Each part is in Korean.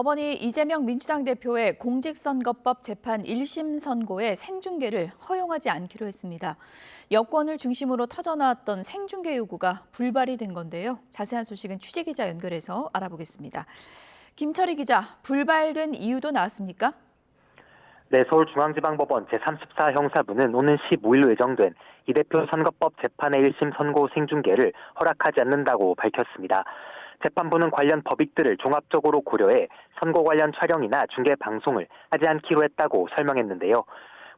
법원이 이재명 민주당 대표의 공직선거법 재판 1심 선고의 생중계를 허용하지 않기로 했습니다. 여권을 중심으로 터져나왔던 생중계 요구가 불발이 된 건데요. 자세한 소식은 취재기자 연결해서 알아보겠습니다. 김철희 기자, 불발된 이유도 나왔습니까? 네, 서울중앙지방법원 제34 형사부는 오는 15일로 예정된 이 대표 선거법 재판의 1심 선고 생중계를 허락하지 않는다고 밝혔습니다. 재판부는 관련 법익들을 종합적으로 고려해 선거 관련 촬영이나 중계 방송을 하지 않기로 했다고 설명했는데요.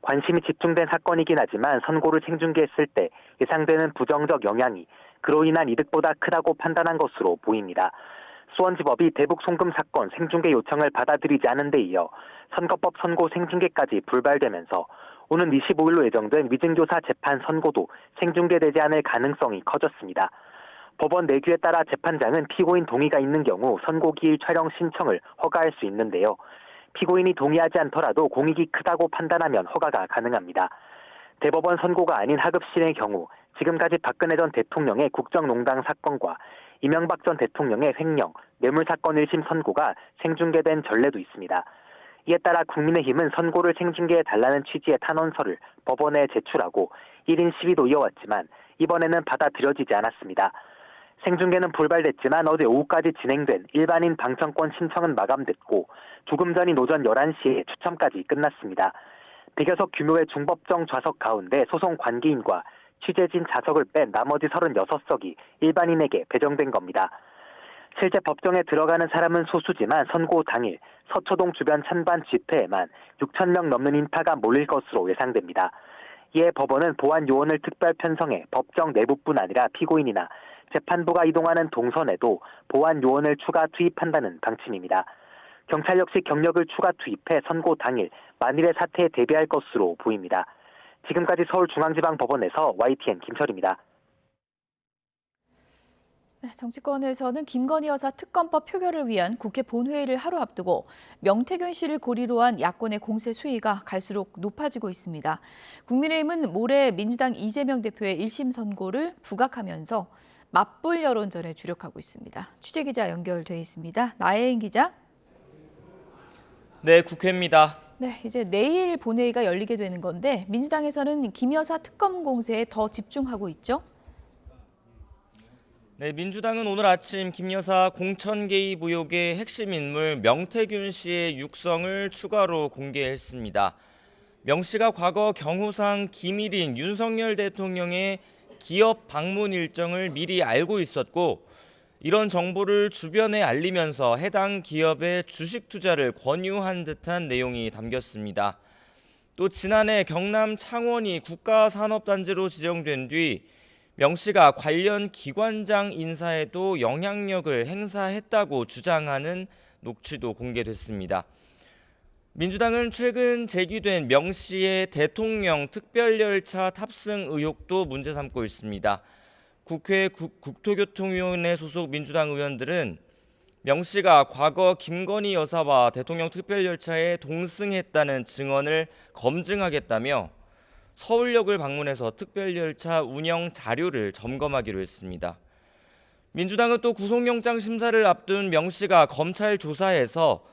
관심이 집중된 사건이긴 하지만 선고를 생중계했을 때 예상되는 부정적 영향이 그로 인한 이득보다 크다고 판단한 것으로 보입니다. 수원지법이 대북 송금 사건 생중계 요청을 받아들이지 않은 데 이어 선거법 선고 생중계까지 불발되면서 오는 25일로 예정된 위증교사 재판 선고도 생중계되지 않을 가능성이 커졌습니다. 법원 내규에 따라 재판장은 피고인 동의가 있는 경우 선고기일 촬영 신청을 허가할 수 있는데요. 피고인이 동의하지 않더라도 공익이 크다고 판단하면 허가가 가능합니다. 대법원 선고가 아닌 하급실의 경우 지금까지 박근혜 전 대통령의 국정농단 사건과 이명박 전 대통령의 횡령, 뇌물사건 1심 선고가 생중계된 전례도 있습니다. 이에 따라 국민의힘은 선고를 생중계해달라는 취지의 탄원서를 법원에 제출하고 1인 시위도 이어왔지만 이번에는 받아들여지지 않았습니다. 생중계는 불발됐지만 어제 오후까지 진행된 일반인 방청권 신청은 마감됐고 조금 전인 오전 11시에 추첨까지 끝났습니다. 100여석 규모의 중법정 좌석 가운데 소송 관계인과 취재진 좌석을 뺀 나머지 36석이 일반인에게 배정된 겁니다. 실제 법정에 들어가는 사람은 소수지만 선고 당일 서초동 주변 찬반 집회에만 6,000명 넘는 인파가 몰릴 것으로 예상됩니다. 이에 법원은 보안 요원을 특별 편성해 법정 내부뿐 아니라 피고인이나 재판부가 이동하는 동선에도 보안 요원을 추가 투입한다는 방침입니다. 경찰 역시 경력을 추가 투입해 선고 당일 만일의 사태에 대비할 것으로 보입니다. 지금까지 서울중앙지방법원에서 YTN 김철입니다. 정치권에서는 김건희 여사 특검법 표결을 위한 국회 본회의를 하루 앞두고 명태균 씨를 고리로 한 야권의 공세 수위가 갈수록 높아지고 있습니다. 국민의힘은 모레 민주당 이재명 대표의 1심 선고를 부각하면서 맞불 여론전에 주력하고 있습니다. 취재기자 연결돼 있습니다. 나혜인 기자. 네, 국회입니다. 네, 이제 내일 본회의가 열리게 되는 건데 민주당에서는 김 여사 특검 공세에 더 집중하고 있죠? 네, 민주당은 오늘 아침 김 여사 공천 개입 의혹의 핵심 인물 명태균 씨의 육성을 추가로 공개했습니다. 명 씨가 과거 경호상 기밀인 윤석열 대통령의 기업 방문 일정을 미리 알고 있었고 이런 정보를 주변에 알리면서 해당 기업의 주식 투자를 권유한 듯한 내용이 담겼습니다. 또 지난해 경남 창원이 국가산업단지로 지정된 뒤 명 씨가 관련 기관장 인사에도 영향력을 행사했다고 주장하는 녹취도 공개됐습니다. 민주당은 최근 제기된 명 씨의 대통령 특별열차 탑승 의혹도 문제 삼고 있습니다. 국회 국토교통위원회 소속 민주당 의원들은 명 씨가 과거 김건희 여사와 대통령 특별열차에 동승했다는 증언을 검증하겠다며 서울역을 방문해서 특별열차 운영 자료를 점검하기로 했습니다. 민주당은 또 구속영장 심사를 앞둔 명 씨가 검찰 조사에서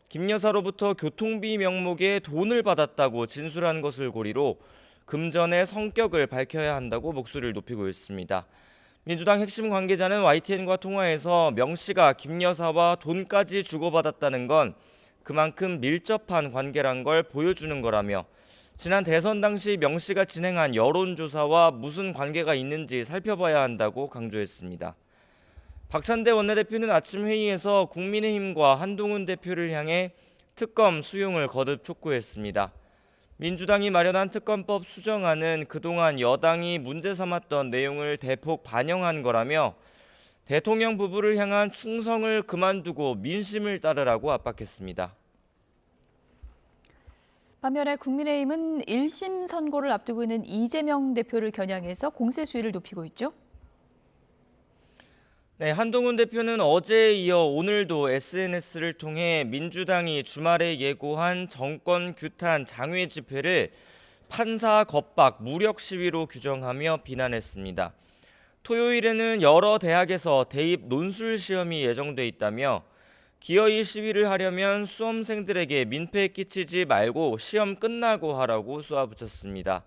김 여사로부터 교통비 명목에 돈을 받았다고 진술한 것을 고리로 금전의 성격을 밝혀야 한다고 목소리를 높이고 있습니다. 민주당 핵심 관계자는 YTN과 통화에서 명 씨가 김 여사와 돈까지 주고받았다는 건 그만큼 밀접한 관계란 걸 보여주는 거라며 지난 대선 당시 명 씨가 진행한 여론조사와 무슨 관계가 있는지 살펴봐야 한다고 강조했습니다. 박찬대 원내대표는 아침 회의에서 국민의힘과 한동훈 대표를 향해 특검 수용을 거듭 촉구했습니다. 민주당이 마련한 특검법 수정안은 그동안 여당이 문제 삼았던 내용을 대폭 반영한 거라며 대통령 부부를 향한 충성을 그만두고 민심을 따르라고 압박했습니다. 반면에 국민의힘은 1심 선고를 앞두고 있는 이재명 대표를 겨냥해서 공세 수위를 높이고 있죠? 네, 한동훈 대표는 어제에 이어 오늘도 SNS를 통해 민주당이 주말에 예고한 정권 규탄 장외 집회를 판사 겁박 무력 시위로 규정하며 비난했습니다. 토요일에는 여러 대학에서 대입 논술 시험이 예정돼 있다며 기어이 시위를 하려면 수험생들에게 민폐 끼치지 말고 시험 끝나고 하라고 쏘아붙였습니다.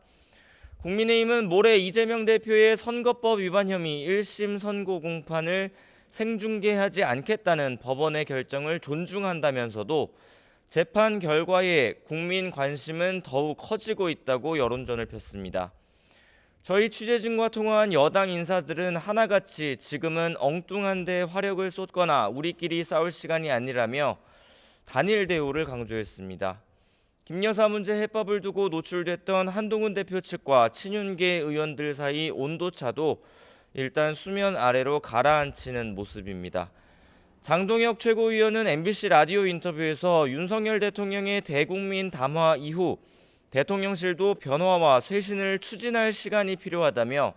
국민의힘은 모레 이재명 대표의 선거법 위반 혐의 1심 선고 공판을 생중계하지 않겠다는 법원의 결정을 존중한다면서도 재판 결과에 국민 관심은 더욱 커지고 있다고 여론전을 폈습니다. 저희 취재진과 통화한 여당 인사들은 하나같이 지금은 엉뚱한 데 화력을 쏟거나 우리끼리 싸울 시간이 아니라며 단일 대우를 강조했습니다. 김 여사 문제 해법을 두고 노출됐던 한동훈 대표 측과 친윤계 의원들 사이 온도차도 일단 수면 아래로 가라앉히는 모습입니다. 장동혁 최고위원은 MBC 라디오 인터뷰에서 윤석열 대통령의 대국민 담화 이후 대통령실도 변화와 쇄신을 추진할 시간이 필요하다며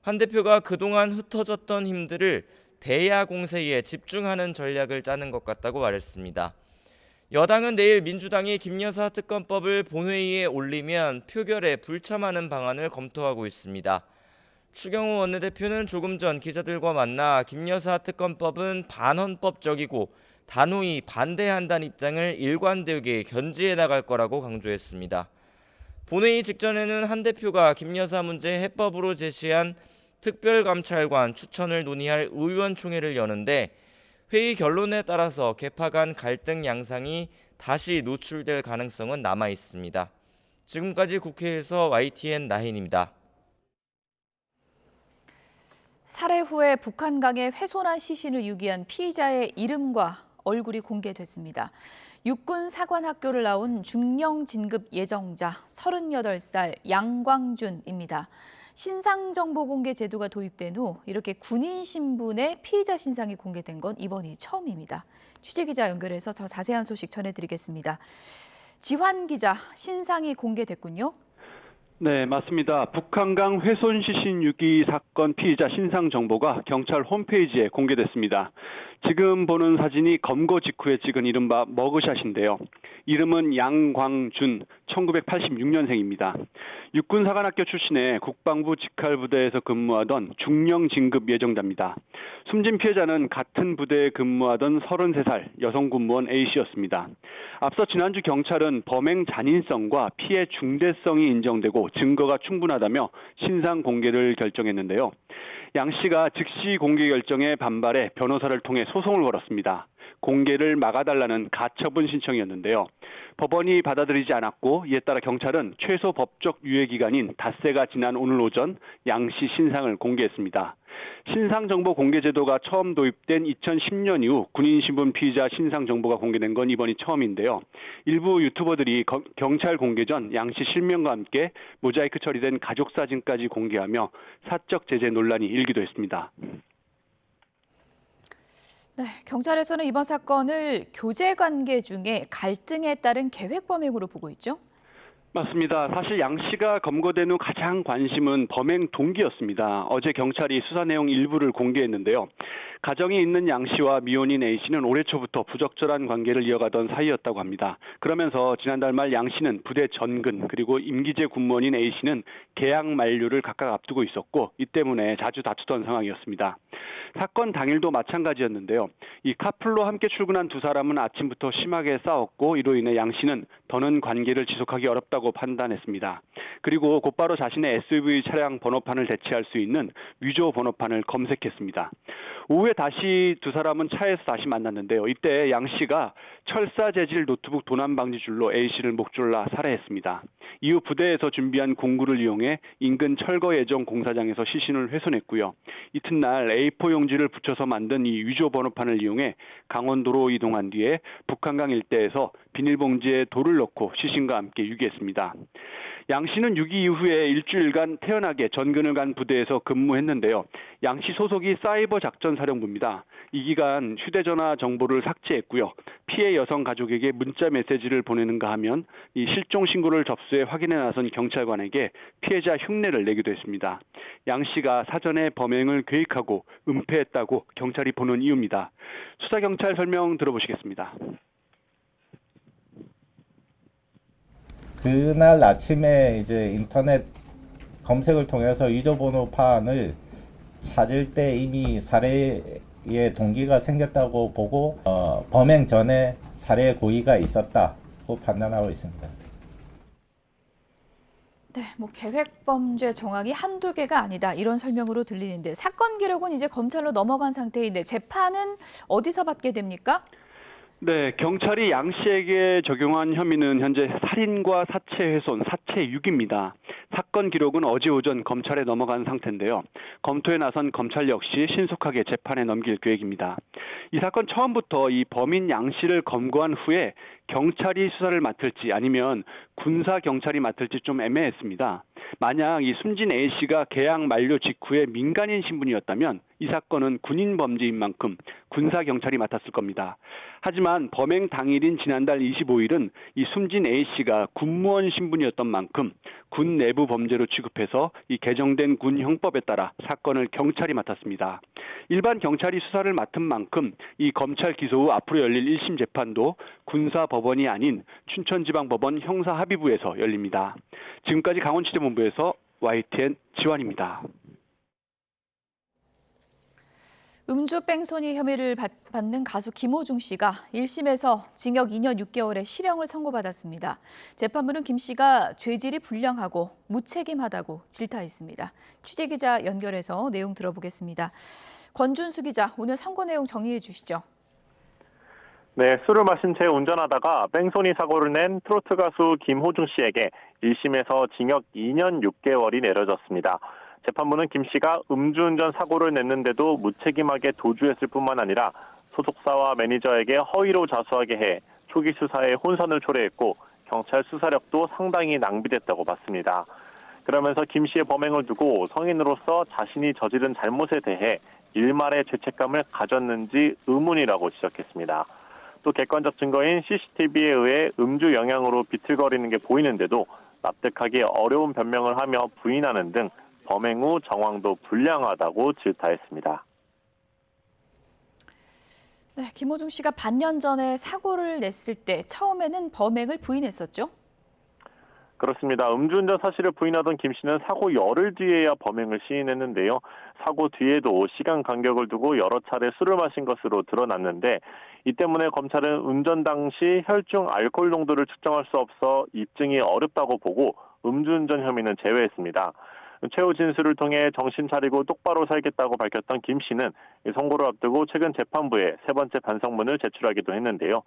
한 대표가 그동안 흩어졌던 힘들을 대야 공세에 집중하는 전략을 짜는 것 같다고 말했습니다. 여당은 내일 민주당이 김 여사 특검법을 본회의에 올리면 표결에 불참하는 방안을 검토하고 있습니다. 추경호 원내대표는 조금 전 기자들과 만나 김 여사 특검법은 반헌법적이고 단호히 반대한다는 입장을 일관되게 견지해 나갈 거라고 강조했습니다. 본회의 직전에는 한 대표가 김 여사 문제 해법으로 제시한 특별감찰관 추천을 논의할 의원총회를 여는데 회의 결론에 따라서 개파 간 갈등 양상이 다시 노출될 가능성은 남아 있습니다. 지금까지 국회에서 YTN 나혜인입니다. 살해 후에 북한강에 훼손한 시신을 유기한 피의자의 이름과 얼굴이 공개됐습니다. 육군 사관학교를 나온 중령 진급 예정자 38살 양광준입니다. 신상정보 공개 제도가 도입된 후 이렇게 군인 신분의 피의자 신상이 공개된 건 이번이 처음입니다. 취재기자 연결해서 더 자세한 소식 전해드리겠습니다. 지환 기자, 신상이 공개됐군요. 네, 맞습니다. 북한강 훼손 시신 유기 사건 피의자 신상 정보가 경찰 홈페이지에 공개됐습니다. 지금 보는 사진이 검거 직후에 찍은 이른바 머그샷인데요. 이름은 양광준, 1986년생입니다. 육군사관학교 출신의 국방부 직할부대에서 근무하던 중령 진급 예정자입니다. 숨진 피해자는 같은 부대에 근무하던 33살 여성 군무원 A씨였습니다. 앞서 지난주 경찰은 범행 잔인성과 피해 중대성이 인정되고 증거가 충분하다며 신상 공개를 결정했는데요. 양 씨가 즉시 공개 결정에 반발해 변호사를 통해 소송을 걸었습니다. 공개를 막아달라는 가처분 신청이었는데요. 법원이 받아들이지 않았고 이에 따라 경찰은 최소 법적 유예 기간인 닷새가 지난 오늘 오전 양 씨 신상을 공개했습니다. 신상정보 공개 제도가 처음 도입된 2010년 이후 군인 신분 피의자 신상정보가 공개된 건 이번이 처음인데요. 일부 유튜버들이 경찰 공개 전 양 씨 실명과 함께 모자이크 처리된 가족 사진까지 공개하며 사적 제재 논란이 일기도 했습니다. 네, 경찰에서는 이번 사건을 교제 관계 중에 갈등에 따른 계획 범행으로 보고 있죠? 맞습니다. 사실 양 씨가 검거된 후 가장 관심은 범행 동기였습니다. 어제 경찰이 수사 내용 일부를 공개했는데요. 가정이 있는 양 씨와 미혼인 A 씨는 올해 초부터 부적절한 관계를 이어가던 사이였다고 합니다. 그러면서 지난달 말 양 씨는 부대 전근 그리고 임기제 군무원인 A 씨는 계약 만료를 각각 앞두고 있었고 이 때문에 자주 다투던 상황이었습니다. 사건 당일도 마찬가지였는데요. 이 카풀로 함께 출근한 두 사람은 아침부터 심하게 싸웠고 이로 인해 양 씨는 더는 관계를 지속하기 어렵다고 판단했습니다. 그리고 곧바로 자신의 SUV 차량 번호판을 대체할 수 있는 위조 번호판을 검색했습니다. 오후에 다시 두 사람은 차에서 다시 만났는데요. 이때 양 씨가 철사 재질 노트북 도난 방지 줄로 A 씨를 목 졸라 살해했습니다. 이후 부대에서 준비한 공구를 이용해 인근 철거 예정 공사장에서 시신을 훼손했고요. 이튿날 A4 용지를 붙여서 만든 이 위조 번호판을 이용해 강원도로 이동한 뒤에 북한강 일대에서 비닐봉지에 돌을 넣고 시신과 함께 유기했습니다. 양 씨는 유기 이후에 일주일간 태연하게 전근을 간 부대에서 근무했는데요. 양 씨 소속이 사이버 작전 사령부입니다. 이 기간 휴대전화 정보를 삭제했고요. 피해 여성 가족에게 문자 메시지를 보내는가 하면 이 실종 신고를 접수해 확인해 나선 경찰관에게 피해자 흉내를 내기도 했습니다. 양 씨가 사전에 범행을 계획하고 은폐했다고 경찰이 보는 이유입니다. 수사경찰 설명 들어보시겠습니다. 그날 아침에 이제 인터넷 검색을 통해서 위조 번호판을 찾을 때 이미 살해에 범행의 동기가 생겼다고 보고 범행 전에 살해 고의가 있었다고 판단하고 있습니다. 네, 계획 범죄 정황이 한두 개가 아니다 이런 설명으로 들리는데 사건 기록은 이제 검찰로 넘어간 상태인데 재판은 어디서 받게 됩니까? 네, 경찰이 양 씨에게 적용한 혐의는 현재 살인과 사체 훼손, 사체 유기입니다. 사건 기록은 어제 오전 검찰에 넘어간 상태인데요. 검토에 나선 검찰 역시 신속하게 재판에 넘길 계획입니다. 이 사건 처음부터 이 범인 양 씨를 검거한 후에 경찰이 수사를 맡을지 아니면 군사 경찰이 맡을지 좀 애매했습니다. 만약 이 숨진 A 씨가 계약 만료 직후에 민간인 신분이었다면 이 사건은 군인 범죄인 만큼 군사 경찰이 맡았을 겁니다. 하지만 범행 당일인 지난달 25일은 이 숨진 A 씨가 군무원 신분이었던 만큼 군 내부 범죄로 취급해서 이 개정된 군 형법에 따라 사건을 경찰이 맡았습니다. 일반 경찰이 수사를 맡은 만큼 이 검찰 기소 후 앞으로 열릴 1심 재판도 군사 법원이 아닌 춘천지방법원 형사합의부에서 열립니다. 지금까지 강원지대본부에서 YTN 지환입니다. 음주 뺑소니 혐의를 받는 가수 김호중 씨가 1심에서 징역 2년 6개월의 실형을 선고받았습니다. 재판부는 김 씨가 죄질이 불량하고 무책임하다고 질타했습니다. 취재기자 연결해서 내용 들어보겠습니다. 권준수 기자, 오늘 선고 내용 정리해 주시죠. 네, 술을 마신 채 운전하다가 뺑소니 사고를 낸 트로트 가수 김호중 씨에게 1심에서 징역 2년 6개월이 내려졌습니다. 재판부는 김 씨가 음주운전 사고를 냈는데도 무책임하게 도주했을 뿐만 아니라 소속사와 매니저에게 허위로 자수하게 해 초기 수사에 혼선을 초래했고 경찰 수사력도 상당히 낭비됐다고 봤습니다. 그러면서 김 씨의 범행을 두고 성인으로서 자신이 저지른 잘못에 대해 일말의 죄책감을 가졌는지 의문이라고 지적했습니다. 또 객관적 증거인 CCTV에 의해 음주 영향으로 비틀거리는 게 보이는데도 납득하기 어려운 변명을 하며 부인하는 등 범행 후 정황도 불량하다고 질타했습니다. 네, 김호중 씨가 반년 전에 사고를 냈을 때 처음에는 범행을 부인했었죠? 그렇습니다. 음주운전 사실을 부인하던 김 씨는 사고 열흘 뒤에야 범행을 시인했는데요. 사고 뒤에도 시간 간격을 두고 여러 차례 술을 마신 것으로 드러났는데 이 때문에 검찰은 운전 당시 혈중 알코올 농도를 측정할 수 없어 입증이 어렵다고 보고 음주운전 혐의는 제외했습니다. 최후 진술을 통해 정신 차리고 똑바로 살겠다고 밝혔던 김 씨는 선고를 앞두고 최근 재판부에 세 번째 반성문을 제출하기도 했는데요.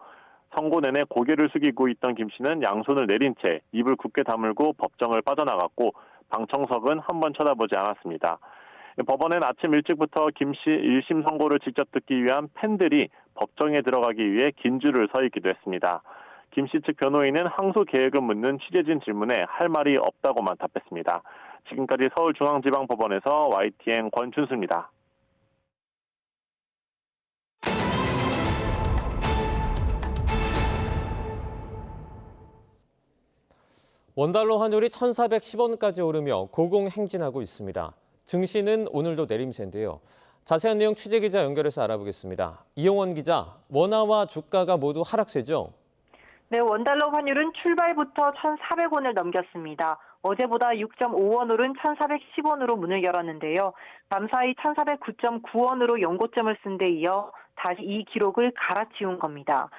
선고 내내 고개를 숙이고 있던 김 씨는 양손을 내린 채 입을 굳게 다물고 법정을 빠져나갔고 방청석은 한 번 쳐다보지 않았습니다. 법원은 아침 일찍부터 김 씨 1심 선고를 직접 듣기 위한 팬들이 법정에 들어가기 위해 긴 줄을 서 있기도 했습니다. 김 씨 측 변호인은 항소 계획을 묻는 취재진 질문에 할 말이 없다고만 답했습니다. 지금까지 서울중앙지방법원에서 YTN 권준수입니다. 원달러 환율이 1,410원까지 오르며 고공행진하고 있습니다. 증시는 오늘도 내림세인데요. 자세한 내용 취재기자 연결해서 알아보겠습니다. 이용원 기자, 원화와 주가가 모두 하락세죠? 네, 원달러 환율은 출발부터 1,400원을 넘겼습니다. 어제보다 6.5원 오른 1,410원으로 문을 열었는데요. 밤사이 1,409.9원으로 연고점을 쓴 데 이어 다시 이 기록을 갈아치운 겁니다.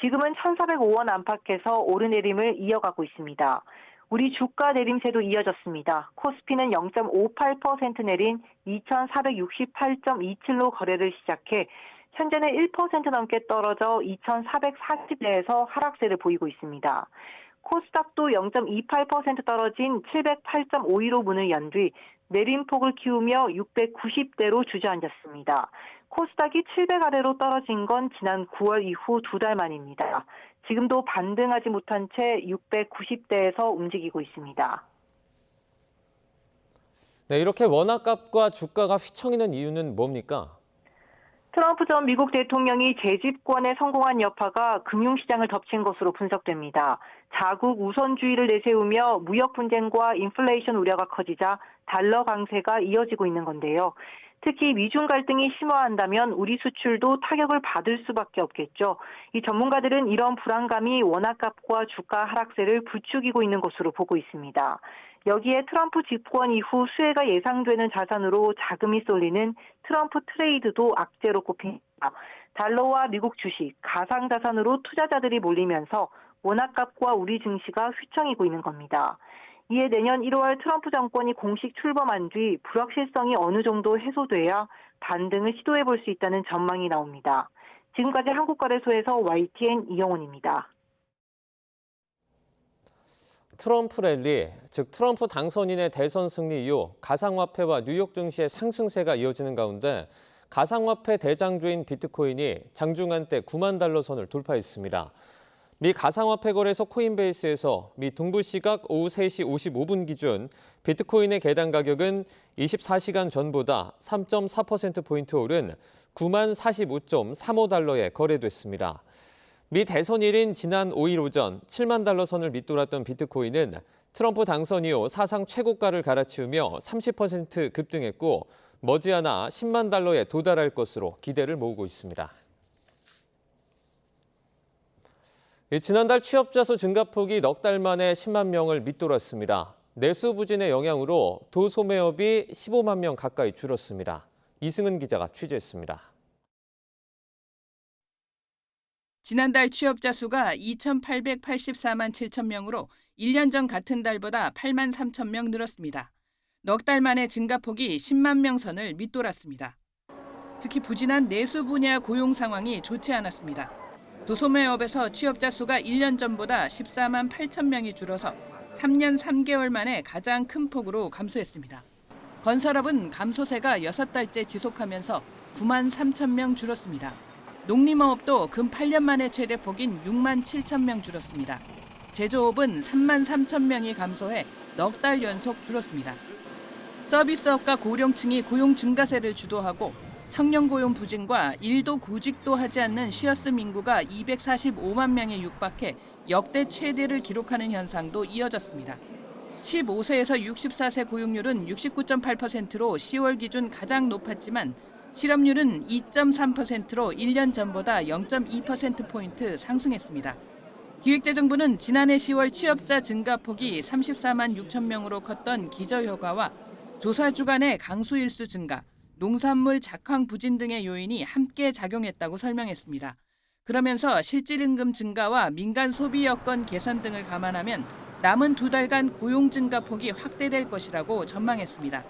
지금은 1,405원 안팎에서 오르내림을 이어가고 있습니다. 우리 주가 내림세도 이어졌습니다. 코스피는 0.58% 내린 2,468.27로 거래를 시작해 현재는 1% 넘게 떨어져 2,440대에서 하락세를 보이고 있습니다. 코스닥도 0.28% 떨어진 708.52로 문을 연 뒤 내림폭을 키우며 690대로 주저앉았습니다. 코스닥이 700 아래로 떨어진 건 지난 9월 이후 2달 만입니다. 지금도 반등하지 못한 채 690대에서 움직이고 있습니다. 네, 이렇게 원화값과 주가가 휘청이는 이유는 뭡니까? 트럼프 전 미국 대통령이 재집권에 성공한 여파가 금융시장을 덮친 것으로 분석됩니다. 자국 우선주의를 내세우며 무역 분쟁과 인플레이션 우려가 커지자 달러 강세가 이어지고 있는 건데요. 특히 미중 갈등이 심화한다면 우리 수출도 타격을 받을 수밖에 없겠죠. 이 전문가들은 이런 불안감이 원화값과 주가 하락세를 부추기고 있는 것으로 보고 있습니다. 여기에 트럼프 집권 이후 수혜가 예상되는 자산으로 자금이 쏠리는 트럼프 트레이드도 악재로 꼽힙니다. 달러와 미국 주식, 가상자산으로 투자자들이 몰리면서 원화값과 우리 증시가 휘청이고 있는 겁니다. 이에 내년 1월 트럼프 정권이 공식 출범한 뒤 불확실성이 어느 정도 해소돼야 반등을 시도해 볼 수 있다는 전망이 나옵니다. 지금까지 한국거래소에서 YTN 이영훈입니다. 트럼프 랠리, 즉 트럼프 당선인의 대선 승리 이후 가상화폐와 뉴욕 증시의 상승세가 이어지는 가운데 가상화폐 대장주인 비트코인이 장중 한때 9만 달러 선을 돌파했습니다. 미 가상화폐 거래소 코인베이스에서 미 동부 시각 오후 3시 55분 기준 비트코인의 계단 가격은 24시간 전보다 3.4%포인트 오른 9만 45.35달러에 거래됐습니다. 미 대선일인 지난 5일 오전 7만 달러 선을 밑돌았던 비트코인은 트럼프 당선 이후 사상 최고가를 갈아치우며 30% 급등했고 머지않아 10만 달러에 도달할 것으로 기대를 모으고 있습니다. 지난달 취업자 수 증가폭이 넉 달 만에 10만 명을 밑돌았습니다. 내수 부진의 영향으로 도소매업이 15만 명 가까이 줄었습니다. 이승은 기자가 취재했습니다. 지난달 취업자 수가 2,884만 7천 명으로 1년 전 같은 달보다 8만 3천 명 늘었습니다. 넉 달 만에 증가폭이 10만 명 선을 밑돌았습니다. 특히 부진한 내수 분야 고용 상황이 좋지 않았습니다. 도소매업에서 취업자 수가 1년 전보다 14만 8천 명이 줄어서 3년 3개월 만에 가장 큰 폭으로 감소했습니다. 건설업은 감소세가 6달째 지속하면서 9만 3천 명 줄었습니다. 농림어업도 근 8년 만에 최대폭인 6만 7천 명 줄었습니다. 제조업은 3만 3천 명이 감소해 넉 달 연속 줄었습니다. 서비스업과 고령층이 고용 증가세를 주도하고 청년 고용 부진과 일도 구직도 하지 않는 쉬어스 인구가 245만 명에 육박해 역대 최대를 기록하는 현상도 이어졌습니다. 15세에서 64세 고용률은 69.8%로 10월 기준 가장 높았지만 실업률은 2.3%로 1년 전보다 0.2%포인트 상승했습니다. 기획재정부는 지난해 10월 취업자 증가폭이 34만 6천 명으로 컸던 기저효과와 조사 주간의 강수일수 증가, 농산물 작황 부진 등의 요인이 함께 작용했다고 설명했습니다. 그러면서 실질임금 증가와 민간 소비 여건 개선 등을 감안하면 남은 2달간 고용 증가폭이 확대될 것이라고 전망했습니다.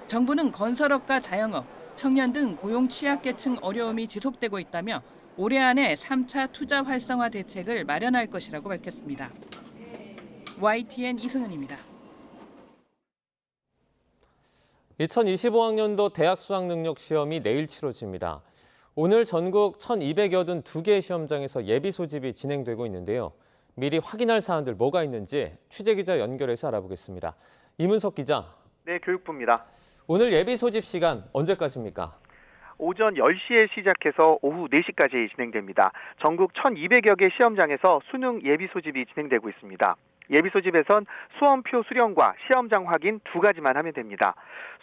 정부는 건설업과 자영업, 청년 등 고용 취약계층 어려움이 지속되고 있다며 올해 안에 3차 투자 활성화 대책을 마련할 것이라고 밝혔습니다. YTN 이승은입니다. 2025학년도 대학 수학능력 시험이 내일 치러집니다. 오늘 전국 1,282개 시험장에서 예비 소집이 진행되고 있는데요. 미리 확인할 사안들 뭐가 있는지 취재기자 연결해서 알아보겠습니다. 이문석 기자. 네, 교육부입니다. 오늘 예비 소집 시간 언제까지입니까? 오전 10시에 시작해서 오후 4시까지 진행됩니다. 전국 1,200여 개 시험장에서 수능 예비 소집이 진행되고 있습니다. 예비 소집에선 수험표 수령과 시험장 확인 2가지만 하면 됩니다.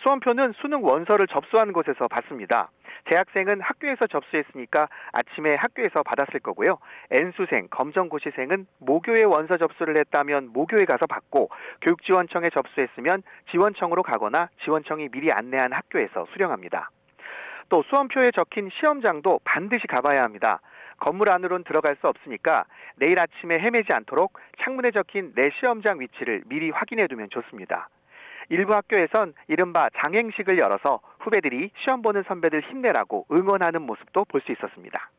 수험표는 수능 원서를 접수한 곳에서 받습니다. 재학생은 학교에서 접수했으니까 아침에 학교에서 받았을 거고요. N수생, 검정고시생은 모교에 원서 접수를 했다면 모교에 가서 받고 교육지원청에 접수했으면 지원청으로 가거나 지원청이 미리 안내한 학교에서 수령합니다. 또 수험표에 적힌 시험장도 반드시 가봐야 합니다. 건물 안으로는 들어갈 수 없으니까 내일 아침에 헤매지 않도록 창문에 적힌 내 시험장 위치를 미리 확인해두면 좋습니다. 일부 학교에선 이른바 장행식을 열어서 후배들이 시험 보는 선배들 힘내라고 응원하는 모습도 볼 수 있었습니다.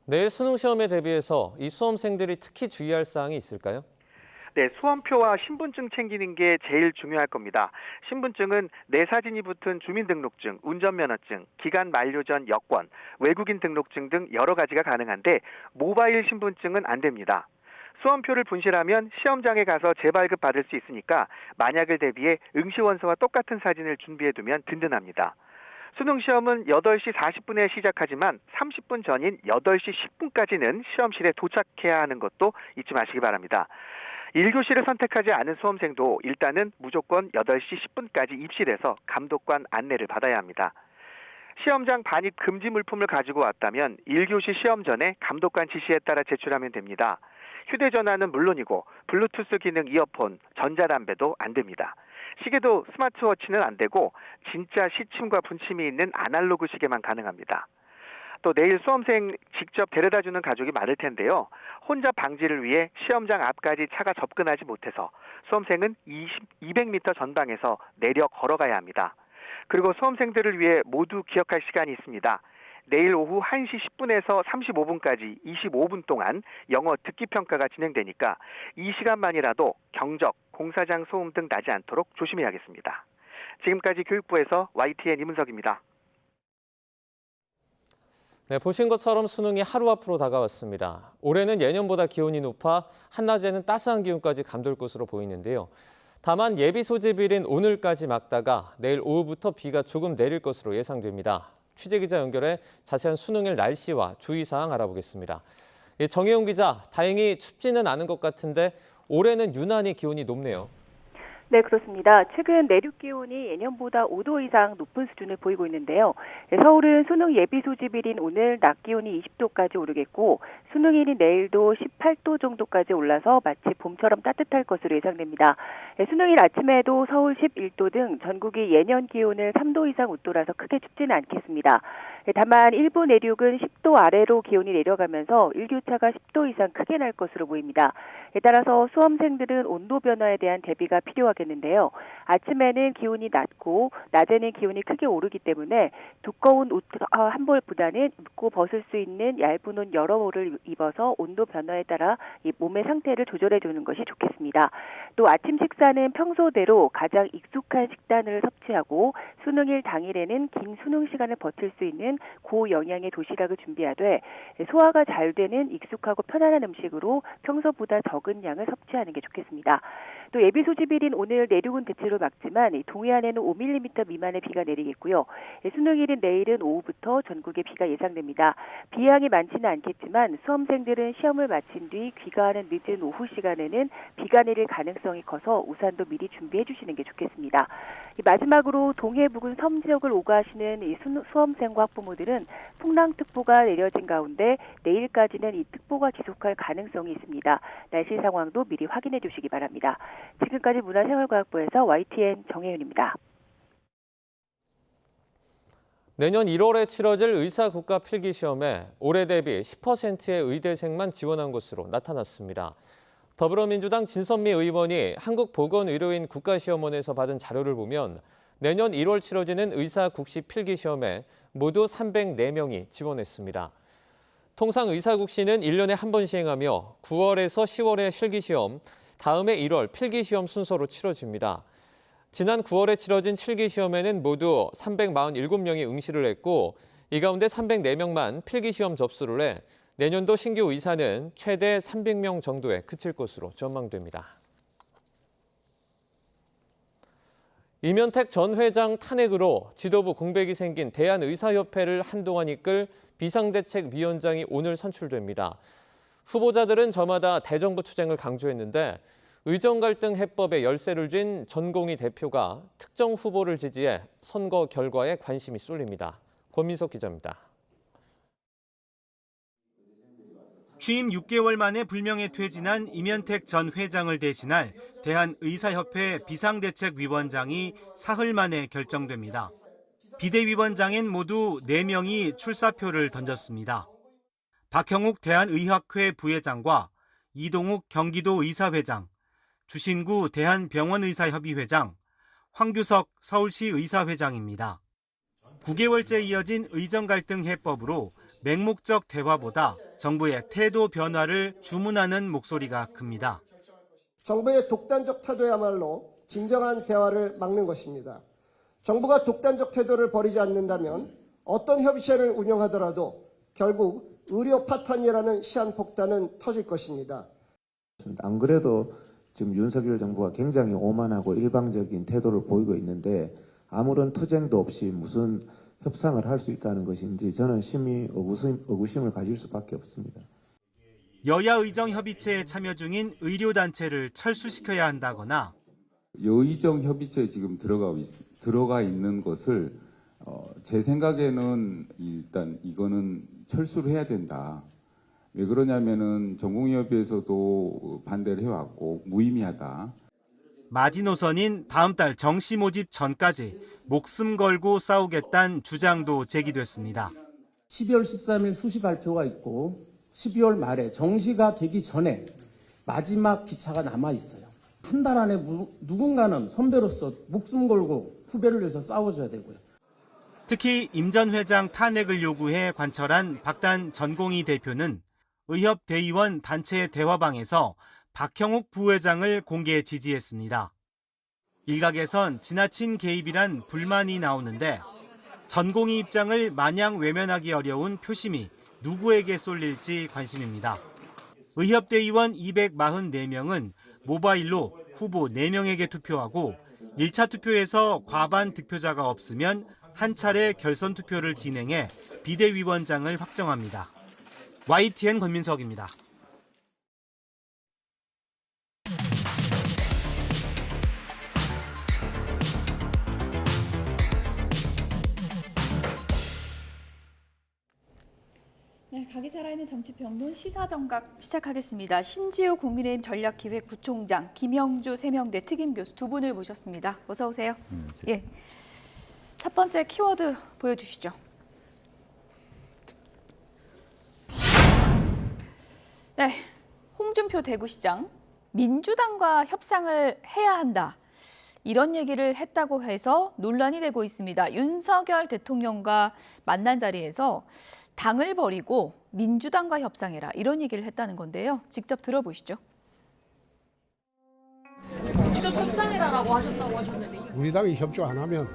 내일 수능 시험에 대비해서 이 수험생들이 특히 주의할 사항이 있을까요? 네, 수험표와 신분증 챙기는 게 제일 중요할 겁니다. 신분증은 내 사진이 붙은 주민등록증, 운전면허증, 기간 만료 전 여권, 외국인 등록증 등 여러 가지가 가능한데 모바일 신분증은 안 됩니다. 수험표를 분실하면 시험장에 가서 재발급 받을 수 있으니까 만약을 대비해 응시원서와 똑같은 사진을 준비해두면 든든합니다. 수능시험은 8시 40분에 시작하지만 30분 전인 8시 10분까지는 시험실에 도착해야 하는 것도 잊지 마시기 바랍니다. 1교시를 선택하지 않은 수험생도 일단은 무조건 8시 10분까지 입실해서 감독관 안내를 받아야 합니다. 시험장 반입 금지 물품을 가지고 왔다면 1교시 시험 전에 감독관 지시에 따라 제출하면 됩니다. 휴대전화는 물론이고 블루투스 기능 이어폰, 전자담배도 안 됩니다. 시계도 스마트워치는 안 되고 진짜 시침과 분침이 있는 아날로그 시계만 가능합니다. 또 내일 수험생 직접 데려다주는 가족이 많을 텐데요. 혼잡 방지를 위해 시험장 앞까지 차가 접근하지 못해서 수험생은 200m 전방에서 내려 걸어가야 합니다. 그리고 수험생들을 위해 모두 기억할 시간이 있습니다. 내일 오후 1시 10분에서 35분까지 25분 동안 영어 듣기 평가가 진행되니까 이 시간만이라도 경적, 공사장 소음 등 나지 않도록 조심해야겠습니다. 지금까지 교육부에서 YTN 이문석입니다. 네, 보신 것처럼 수능이 하루 앞으로 다가왔습니다. 올해는 예년보다 기온이 높아 한낮에는 따스한 기온까지 감돌 것으로 보이는데요. 다만 예비 소집일인 오늘까지 막다가 내일 오후부터 비가 조금 내릴 것으로 예상됩니다. 취재기자 연결해 자세한 수능일 날씨와 주의사항 알아보겠습니다. 정혜용 기자, 다행히 춥지는 않은 것 같은데 올해는 유난히 기온이 높네요. 네, 그렇습니다. 최근 내륙 기온이 예년보다 5도 이상 높은 수준을 보이고 있는데요. 서울은 수능 예비 소집일인 오늘 낮 기온이 20도까지 오르겠고 수능일인 내일도 18도 정도까지 올라서 마치 봄처럼 따뜻할 것으로 예상됩니다. 수능일 아침에도 서울 11도 등 전국이 예년 기온을 3도 이상 웃돌아서 크게 춥지는 않겠습니다. 다만 일부 내륙은 10도 아래로 기온이 내려가면서 일교차가 10도 이상 크게 날 것으로 보입니다. 따라서 수험생들은 온도 변화에 대한 대비가 필요하겠는데요. 아침에는 기온이 낮고 낮에는 기온이 크게 오르기 때문에 두꺼운 옷 한 벌보다는 입고 벗을 수 있는 얇은 옷 여러 벌을 입어서 온도 변화에 따라 이 몸의 상태를 조절해 주는 것이 좋겠습니다. 또 아침 식사는 평소대로 가장 익숙한 식단을 섭취하고 수능일 당일에는 긴 수능 시간을 버틸 수 있는 고영양의 도시락을 준비하되 소화가 잘 되는 익숙하고 편안한 음식으로 평소보다 적은 양을 섭취하는 게 좋겠습니다. 또 예비 소집일인 오늘 내륙은 대체로 맑지만 동해안에는 5mm 미만의 비가 내리겠고요. 수능일인 내일은 오후부터 전국에 비가 예상됩니다. 비 양이 많지는 않겠지만 수험생들은 시험을 마친 뒤 귀가하는 늦은 오후 시간에는 비가 내릴 가능성이 커서 우산도 미리 준비해 주시는 게 좋겠습니다. 마지막으로 동해 부근 섬 지역을 오가시는 이 수험생과 학부모들은 풍랑특보가 내려진 가운데 내일까지는 이 특보가 지속할 가능성이 있습니다. 날씨 상황도 미리 확인해 주시기 바랍니다. 지금까지 문화생활과학부에서 YTN 정혜윤입니다. 내년 1월에 치러질 의사국가 필기시험에 올해 대비 10%의 의대생만 지원한 것으로 나타났습니다. 더불어민주당 진선미 의원이 한국보건의료인 국가시험원에서 받은 자료를 보면 내년 1월 치러지는 의사국시 필기시험에 모두 304명이 지원했습니다. 통상 의사국시는 1년에 한 번 시행하며 9월에서 10월에 실기시험, 다음해 1월 필기시험 순서로 치러집니다. 지난 9월에 치러진 실기시험에는 모두 347명이 응시를 했고 이 가운데 304명만 필기시험 접수를 해 내년도 신규 의사는 최대 300명 정도에 그칠 것으로 전망됩니다. 이면택 전 회장 탄핵으로 지도부 공백이 생긴 대한의사협회를 한동안 이끌 비상대책위원장이 오늘 선출됩니다. 후보자들은 저마다 대정부 투쟁을 강조했는데 의정 갈등 해법에 열쇠를 쥔 전공희 대표가 특정 후보를 지지해 선거 결과에 관심이 쏠립니다. 권민석 기자입니다. 취임 6개월 만에 불명예 퇴진한 이면택 전 회장을 대신할 대한의사협회 비상대책위원장이 사흘 만에 결정됩니다. 비대위원장엔 모두 4명이 출사표를 던졌습니다. 박형욱 대한의학회 부회장과 이동욱 경기도 의사회장, 주신구 대한병원의사협의회장, 황규석 서울시 의사회장입니다. 9개월째 이어진 의정 갈등 해법으로 맹목적 대화보다 정부의 태도 변화를 주문하는 목소리가 큽니다. 정부의 독단적 태도야말로 진정한 대화를 막는 것입니다. 정부가 독단적 태도를 버리지 않는다면 어떤 협의체를 운영하더라도 결국 의료 파탄이라는 시한폭탄은 터질 것입니다. 안 그래도 지금 윤석열 정부가 굉장히 오만하고 일방적인 태도를 보이고 있는데 아무런 투쟁도 없이 무슨 협상을 할 수 있다는 것인지 저는 심히 의구심을 가질 수밖에 없습니다. 여야 의정협의체에 참여 중인 의료단체를 철수시켜야 한다거나 여의정 협의체에 지금 들어가 있는 것을 제 생각에는 일단 이거는 철수를 해야 된다. 왜 그러냐면은 전공의협의회에서도 반대를 해왔고 무의미하다. 마지노선인 다음 달 정시 모집 전까지 목숨 걸고 싸우겠다는 주장도 제기됐습니다. 12월 13일 수시 발표가 있고 12월 말에 정시가 되기 전에 마지막 기차가 남아 있어요. 한 달 안에 누군가는 선배로서 목숨 걸고 후배를 위해서 싸워줘야 되고요. 특히 임 전 회장 탄핵을 요구해 관철한 박단 전공의 대표는 의협 대의원 단체 대화방에서 박형욱 부회장을 공개 지지했습니다. 일각에선 지나친 개입이란 불만이 나오는데 전공의 입장을 마냥 외면하기 어려운 표심이 누구에게 쏠릴지 관심입니다. 의협 대의원 244명은 모바일로 후보 4명에게 투표하고 1차 투표에서 과반 득표자가 없으면 한 차례 결선 투표를 진행해 비대위원장을 확정합니다. YTN 권민석입니다. 네, 각이 살아있는 정치평론 시사정각 시작하겠습니다. 신지호 국민의힘 전략기획부총장, 김영주 세명대 특임교수 두 분을 모셨습니다. 어서 오세요. 예, 첫 번째 키워드 보여주시죠. 네, 홍준표 대구시장, 민주당과 협상을 해야 한다. 이런 얘기를 했다고 해서 논란이 되고 있습니다. 윤석열 대통령과 만난 자리에서 당을 버리고 민주당과 협상해라 이런 얘기를 했다는 건데요. 직접 들어보시죠. 직접 협상해라라고 하셨다고 하셨는데 우리 당이 협조 안 하면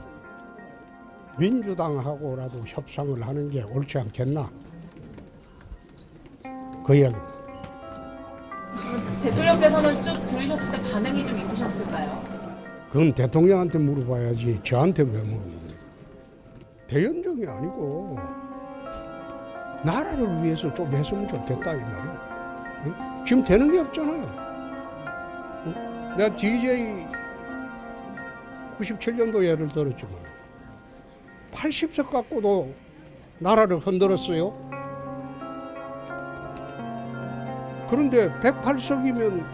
민주당하고라도 협상을 하는 게 옳지 않겠나? 그 이야기입니다. 대통령께서는 쭉 들으셨을 때 반응이 좀 있으셨을까요? 그건 대통령한테 물어봐야지 저한테 왜 물어봅니까? 대연정이 아니고 나라를 위해서 좀 했으면 좋겠다 이 말이야. 응? 지금 되는 게 없잖아요. 응? 내가 DJ 97년도 예를 들었지만 80석 갖고도 나라를 흔들었어요. 그런데 108석이면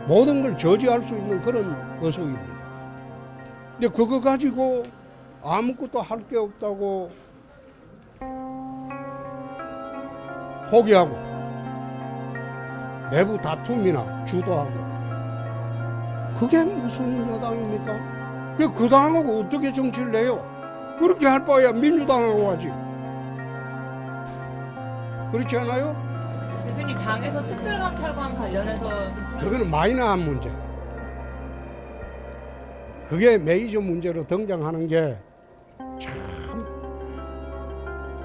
모든 걸 저지할 수 있는 그런 의석입니다. 근데 그거 가지고 아무것도 할 게 없다고 포기하고 내부 다툼이나 주도하고 그게 무슨 여당입니까? 그 당하고 어떻게 정치를 해요? 그렇게 할 바에야 민주당하고 하지. 그렇지 않아요? 대표님 당에서 특별감찰관 관련해서 그거는 마이너한 문제. 그게 메이저 문제로 등장하는 게 참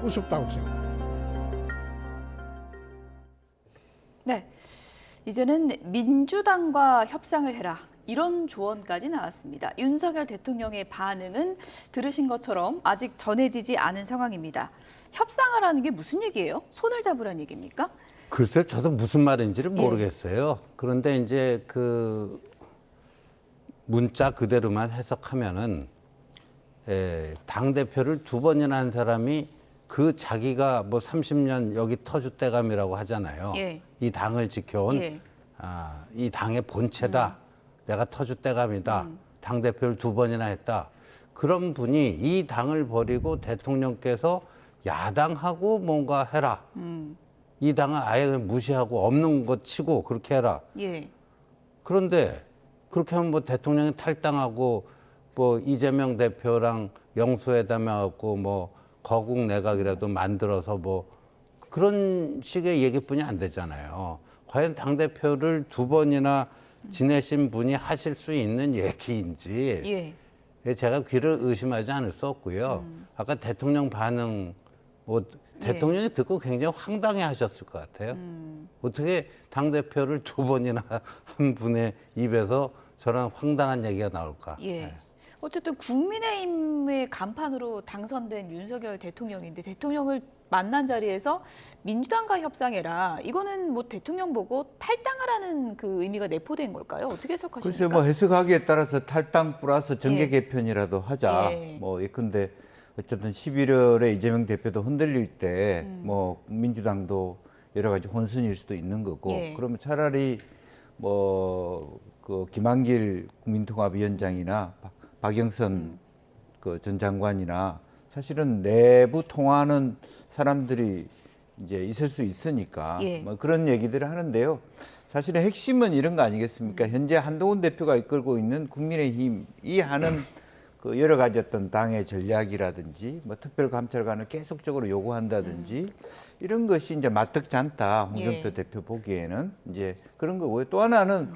우습다고 생각합니다. 네, 이제는 민주당과 협상을 해라. 이런 조언까지 나왔습니다. 윤석열 대통령의 반응은 들으신 것처럼 아직 전해지지 않은 상황입니다. 협상하라는 게 무슨 얘기예요? 손을 잡으라는 얘기입니까? 글쎄요, 저도 무슨 말인지를 모르겠어요. 그런데 이제 그 문자 그대로만 해석하면은 당대표를 2번이나 한 사람이 그 자기가 뭐 30년 여기 터줏대감이라고 하잖아요. 예. 이 당을 지켜온 예. 이 당의 본체다. 내가 터줏대감이다. 당대표를 2번이나 했다. 그런 분이 이 당을 버리고 대통령께서 야당하고 뭔가 해라. 이 당을 아예 그냥 무시하고 없는 것 치고 그렇게 해라. 예. 그런데 그렇게 하면 뭐 대통령이 탈당하고 뭐 이재명 대표랑 영수회담해갖고 뭐 거국 내각이라도 만들어서 뭐 그런 식의 얘기뿐이 안 되잖아요. 과연 당대표를 2번이나 지내신 분이 하실 수 있는 얘기인지 제가 귀를 의심하지 않을 수 없고요. 아까 대통령 반응, 뭐 대통령이 듣고 굉장히 황당해 하셨을 것 같아요. 어떻게 당대표를 2번이나 한 분의 입에서 저런 황당한 얘기가 나올까. 예. 어쨌든 국민의힘의 간판으로 당선된 윤석열 대통령인데 대통령을 만난 자리에서 민주당과 협상해라. 이거는 뭐 대통령 보고 탈당하라는 그 의미가 내포된 걸까요? 어떻게 해석하십니까? 글쎄요, 뭐 해석하기에 따라서 탈당 플러스 정계 예. 개편이라도 하자. 예. 뭐 예컨대 어쨌든 11월에 이재명 대표도 흔들릴 때 뭐 민주당도 여러 가지 혼선일 수도 있는 거고. 예. 그러면 차라리 뭐 그 김한길 국민통합위원장이나 박영선 그 전 장관이나 사실은 내부 통화하는 사람들이 이제 있을 수 있으니까 예. 뭐 그런 얘기들을 하는데요. 사실은 핵심은 이런 거 아니겠습니까? 현재 한동훈 대표가 이끌고 있는 국민의힘이 하는 그 여러 가지 어떤 당의 전략이라든지 뭐 특별감찰관을 계속적으로 요구한다든지 이런 것이 이제 마뜩지 않다. 홍준표 예. 대표 보기에는 이제 그런 거고요. 또 하나는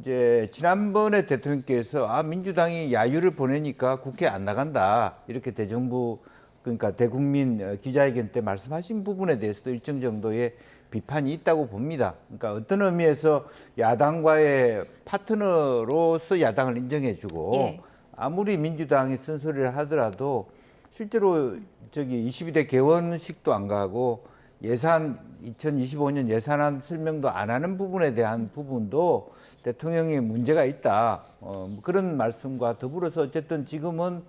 이제 지난번에 대통령께서 민주당이 야유를 보내니까 국회 안 나간다 이렇게 대정부 그러니까 대국민 기자회견 때 말씀하신 부분에 대해서도 일정 정도의 비판이 있다고 봅니다. 그러니까 어떤 의미에서 야당과의 파트너로서 야당을 인정해주고 예. 아무리 민주당이 쓴소리를 하더라도 실제로 저기 22대 개원식도 안 가고 예산 2025년 예산안 설명도 안 하는 부분에 대한 부분도 대통령이 문제가 있다. 그런 말씀과 더불어서 어쨌든 지금은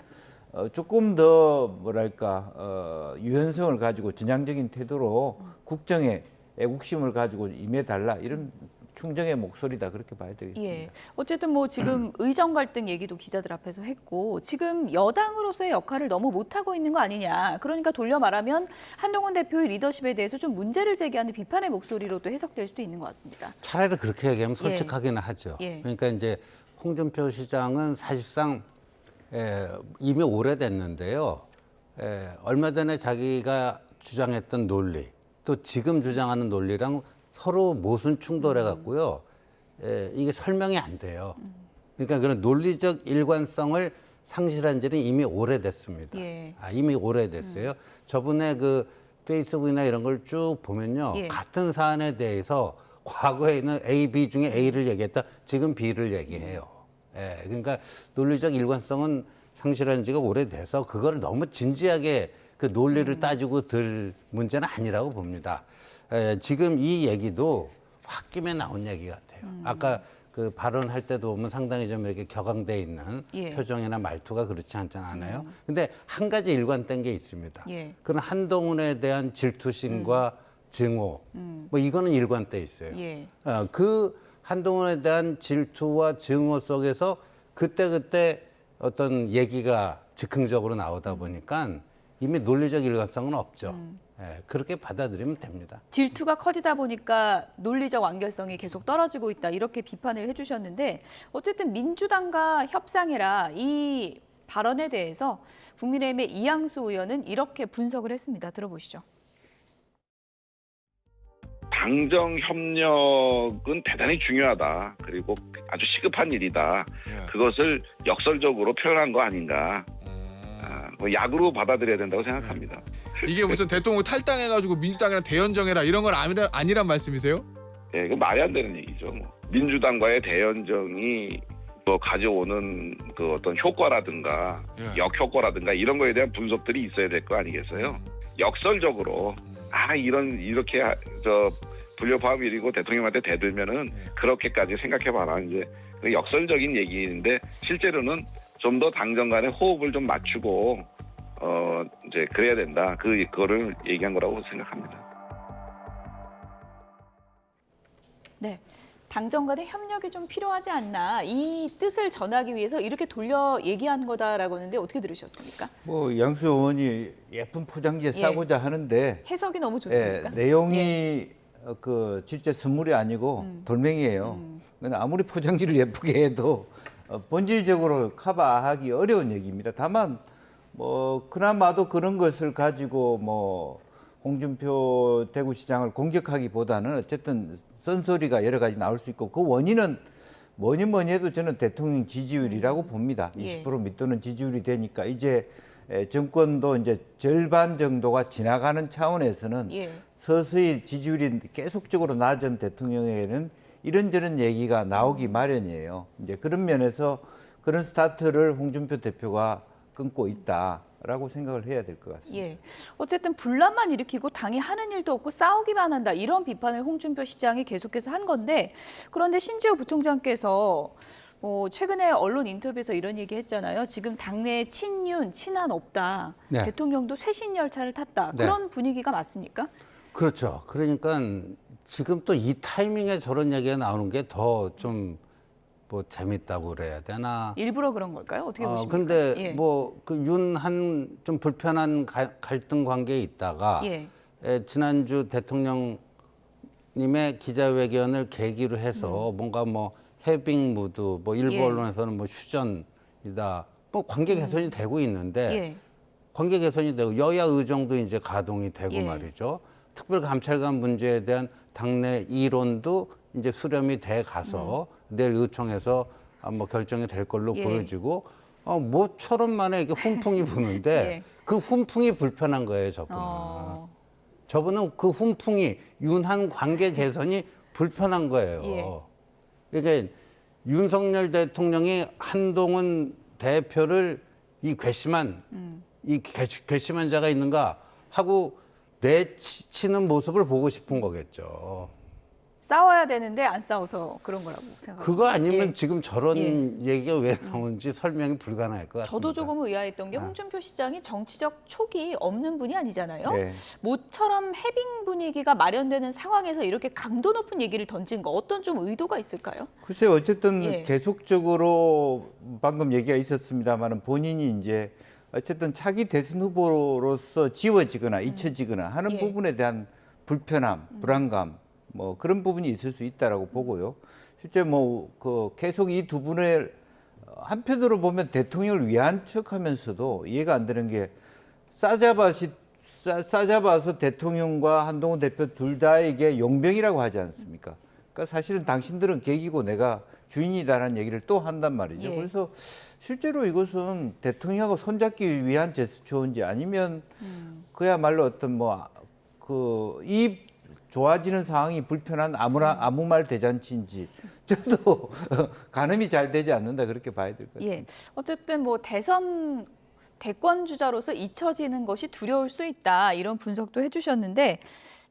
조금 더 뭐랄까 유연성을 가지고 전향적인 태도로 국정에 애국심을 가지고 임해달라 이런 충정의 목소리다 그렇게 봐야 되겠습니다. 예. 어쨌든 뭐 지금 의정 갈등 얘기도 기자들 앞에서 했고 지금 여당으로서의 역할을 너무 못하고 있는 거 아니냐. 그러니까 돌려 말하면 한동훈 대표의 리더십에 대해서 좀 문제를 제기하는 비판의 목소리로도 해석될 수도 있는 것 같습니다. 차라리 그렇게 얘기하면 솔직하기는 하죠. 예. 그러니까 이제 홍준표 시장은 사실상 이미 오래됐는데요. 얼마 전에 자기가 주장했던 논리, 또 지금 주장하는 논리랑 서로 모순 충돌해 갖고요. 이게 설명이 안 돼요. 그러니까 그런 논리적 일관성을 상실한 지는 이미 오래됐습니다. 예. 이미 오래됐어요. 저번에 그 페이스북이나 이런 걸 쭉 보면요. 예. 같은 사안에 대해서 과거에는 A, B 중에 A를 얘기했다. 지금 B를 얘기해요. 그러니까 논리적 일관성은 상실한 지가 오래돼서 그걸 너무 진지하게 그 논리를 따지고 들 문제는 아니라고 봅니다. 지금 이 얘기도 홧김에 나온 얘기 같아요. 아까 그 발언할 때도 보면 상당히 좀 이렇게 격앙돼 있는 표정이나 말투가 그렇지 않아요. 근데 한 가지 일관된 게 있습니다. 그건 한동훈에 대한 질투심과 증오. 뭐 이거는 일관돼 있어요. 그 한동훈에 대한 질투와 증오 속에서 그때그때 어떤 얘기가 즉흥적으로 나오다 보니까 이미 논리적 일관성은 없죠. 그렇게 받아들이면 됩니다. 질투가 커지다 보니까 논리적 완결성이 계속 떨어지고 있다. 이렇게 비판을 해주셨는데 어쨌든 민주당과 협상해라. 이 발언에 대해서 국민의힘의 이양수 의원은 이렇게 분석을 했습니다. 들어보시죠. 당정 협력은 대단히 중요하다. 그리고 아주 시급한 일이다. 그것을 역설적으로 표현한 거 아닌가. 약으로 받아들여야 된다고 생각합니다. 이게 무슨 대통령 탈당해가지고 민주당이랑 대연정해라 이런 건 아니란 말씀이세요? 네, 그 말이 안 되는 얘기죠. 뭐. 민주당과의 대연정이 뭐 가져오는 그 어떤 효과라든가 역효과라든가 이런 거에 대한 분석들이 있어야 될 거 아니겠어요? 역설적으로 이렇게 불협화음 일이고 대통령한테 대들면은 그렇게까지 생각해봐라. 이제 역설적인 얘기인데 실제로는 좀 더 당정 간의 호흡을 좀 맞추고 이제 그래야 된다. 그거를 얘기한 거라고 생각합니다. 네. 당정 간의 협력이 좀 필요하지 않나. 이 뜻을 전하기 위해서 이렇게 돌려 얘기한 거다라고 하는데 어떻게 들으셨습니까? 뭐 양수 의원이 예쁜 포장지에 싸고자 하는데 해석이 너무 좋습니까? 내용이 그 실제 선물이 아니고 돌멩이에요. 아무리 포장지를 예쁘게 해도 본질적으로 커버하기 어려운 얘기입니다. 다만 뭐 그나마도 그런 것을 가지고 뭐 홍준표 대구시장을 공격하기보다는 어쨌든 쓴소리가 여러 가지 나올 수 있고 그 원인은 뭐니 해도 저는 대통령 지지율이라고 봅니다. 20% 밑도는 지지율이 되니까 이제 정권도 이제 절반 정도가 지나가는 차원에서는 서서히 지지율이 계속적으로 낮은 대통령에게는 이런저런 얘기가 나오기 마련이에요. 이제 그런 면에서 그런 스타트를 홍준표 대표가 끊고 있다. 라고 생각을 해야 될 것 같습니다. 예. 어쨌든 분란만 일으키고 당이 하는 일도 없고 싸우기만 한다. 이런 비판을 홍준표 시장이 계속해서 한 건데 그런데 신지호 부총장께서 최근에 언론 인터뷰에서 이런 얘기 했잖아요. 지금 당내에 친윤, 친한 없다. 네. 대통령도 쇄신 열차를 탔다. 네. 그런 분위기가 맞습니까? 그렇죠. 그러니까 지금 또 이 타이밍에 저런 얘기가 나오는 게 더 좀 뭐 재밌다고 그래야 되나. 일부러 그런 걸까요? 어떻게 보십니까? 근데 예. 뭐 그 윤한 좀 불편한 갈등 관계에 있다가 예. 지난주 대통령님의 기자회견을 계기로 해서 뭔가 뭐 해빙 무드, 뭐 일부 예. 언론에서는 뭐 휴전이다. 뭐 관계 개선이 되고 있는데 예. 관계 개선이 되고 여야 의정도 이제 가동이 되고 예. 말이죠. 특별감찰관 문제에 대한 당내 이론도 이제 수렴이 돼 가서 내일 의총에서 뭐 결정이 될 걸로 예. 보여지고 모처럼 만에 이게 훈풍이 부는데 예. 그 훈풍이 불편한 거예요, 저분은. 저분은 그 훈풍이 윤한 관계 개선이 불편한 거예요. 예. 그러니까 윤석열 대통령이 한동훈 대표를 이 괘씸한 이 괘씸한 자가 있는가 하고 내치는 모습을 보고 싶은 거겠죠. 싸워야 되는데 안 싸워서 그런 거라고 생각합니다. 그거 아니면 예. 지금 저런 얘기가 왜 나오는지 설명이 불가능할 것 같습니다. 저도 조금 의아했던 게 홍준표 시장이 정치적 촉이 없는 분이 아니잖아요. 네. 모처럼 해빙 분위기가 마련되는 상황에서 이렇게 강도 높은 얘기를 던진 거 어떤 좀 의도가 있을까요? 글쎄요, 어쨌든 예. 계속적으로 방금 얘기가 있었습니다만 본인이 이제 어쨌든 차기 대선 후보로서 지워지거나 잊혀지거나 하는 예. 부분에 대한 불편함, 불안감 뭐 그런 부분이 있을 수 있다라고 보고요. 실제 뭐 그 계속 이 두 분을 한편으로 보면 대통령을 위한 척하면서도 이해가 안 되는 게 싸잡아서 대통령과 한동훈 대표 둘 다에게 용병이라고 하지 않습니까? 그러니까 사실은 당신들은 객이고 내가 주인이다라는 얘기를 또 한단 말이죠. 예. 그래서 실제로 이것은 대통령하고 손잡기 위한 제스처인지 아니면 그야말로 어떤 이 좋아지는 상황이 불편한 아무 말 대잔치인지 저도 가늠이 잘 되지 않는다 그렇게 봐야 될 것 같습니다. 예. 어쨌든 뭐 대권 주자로서 잊혀지는 것이 두려울 수 있다 이런 분석도 해주셨는데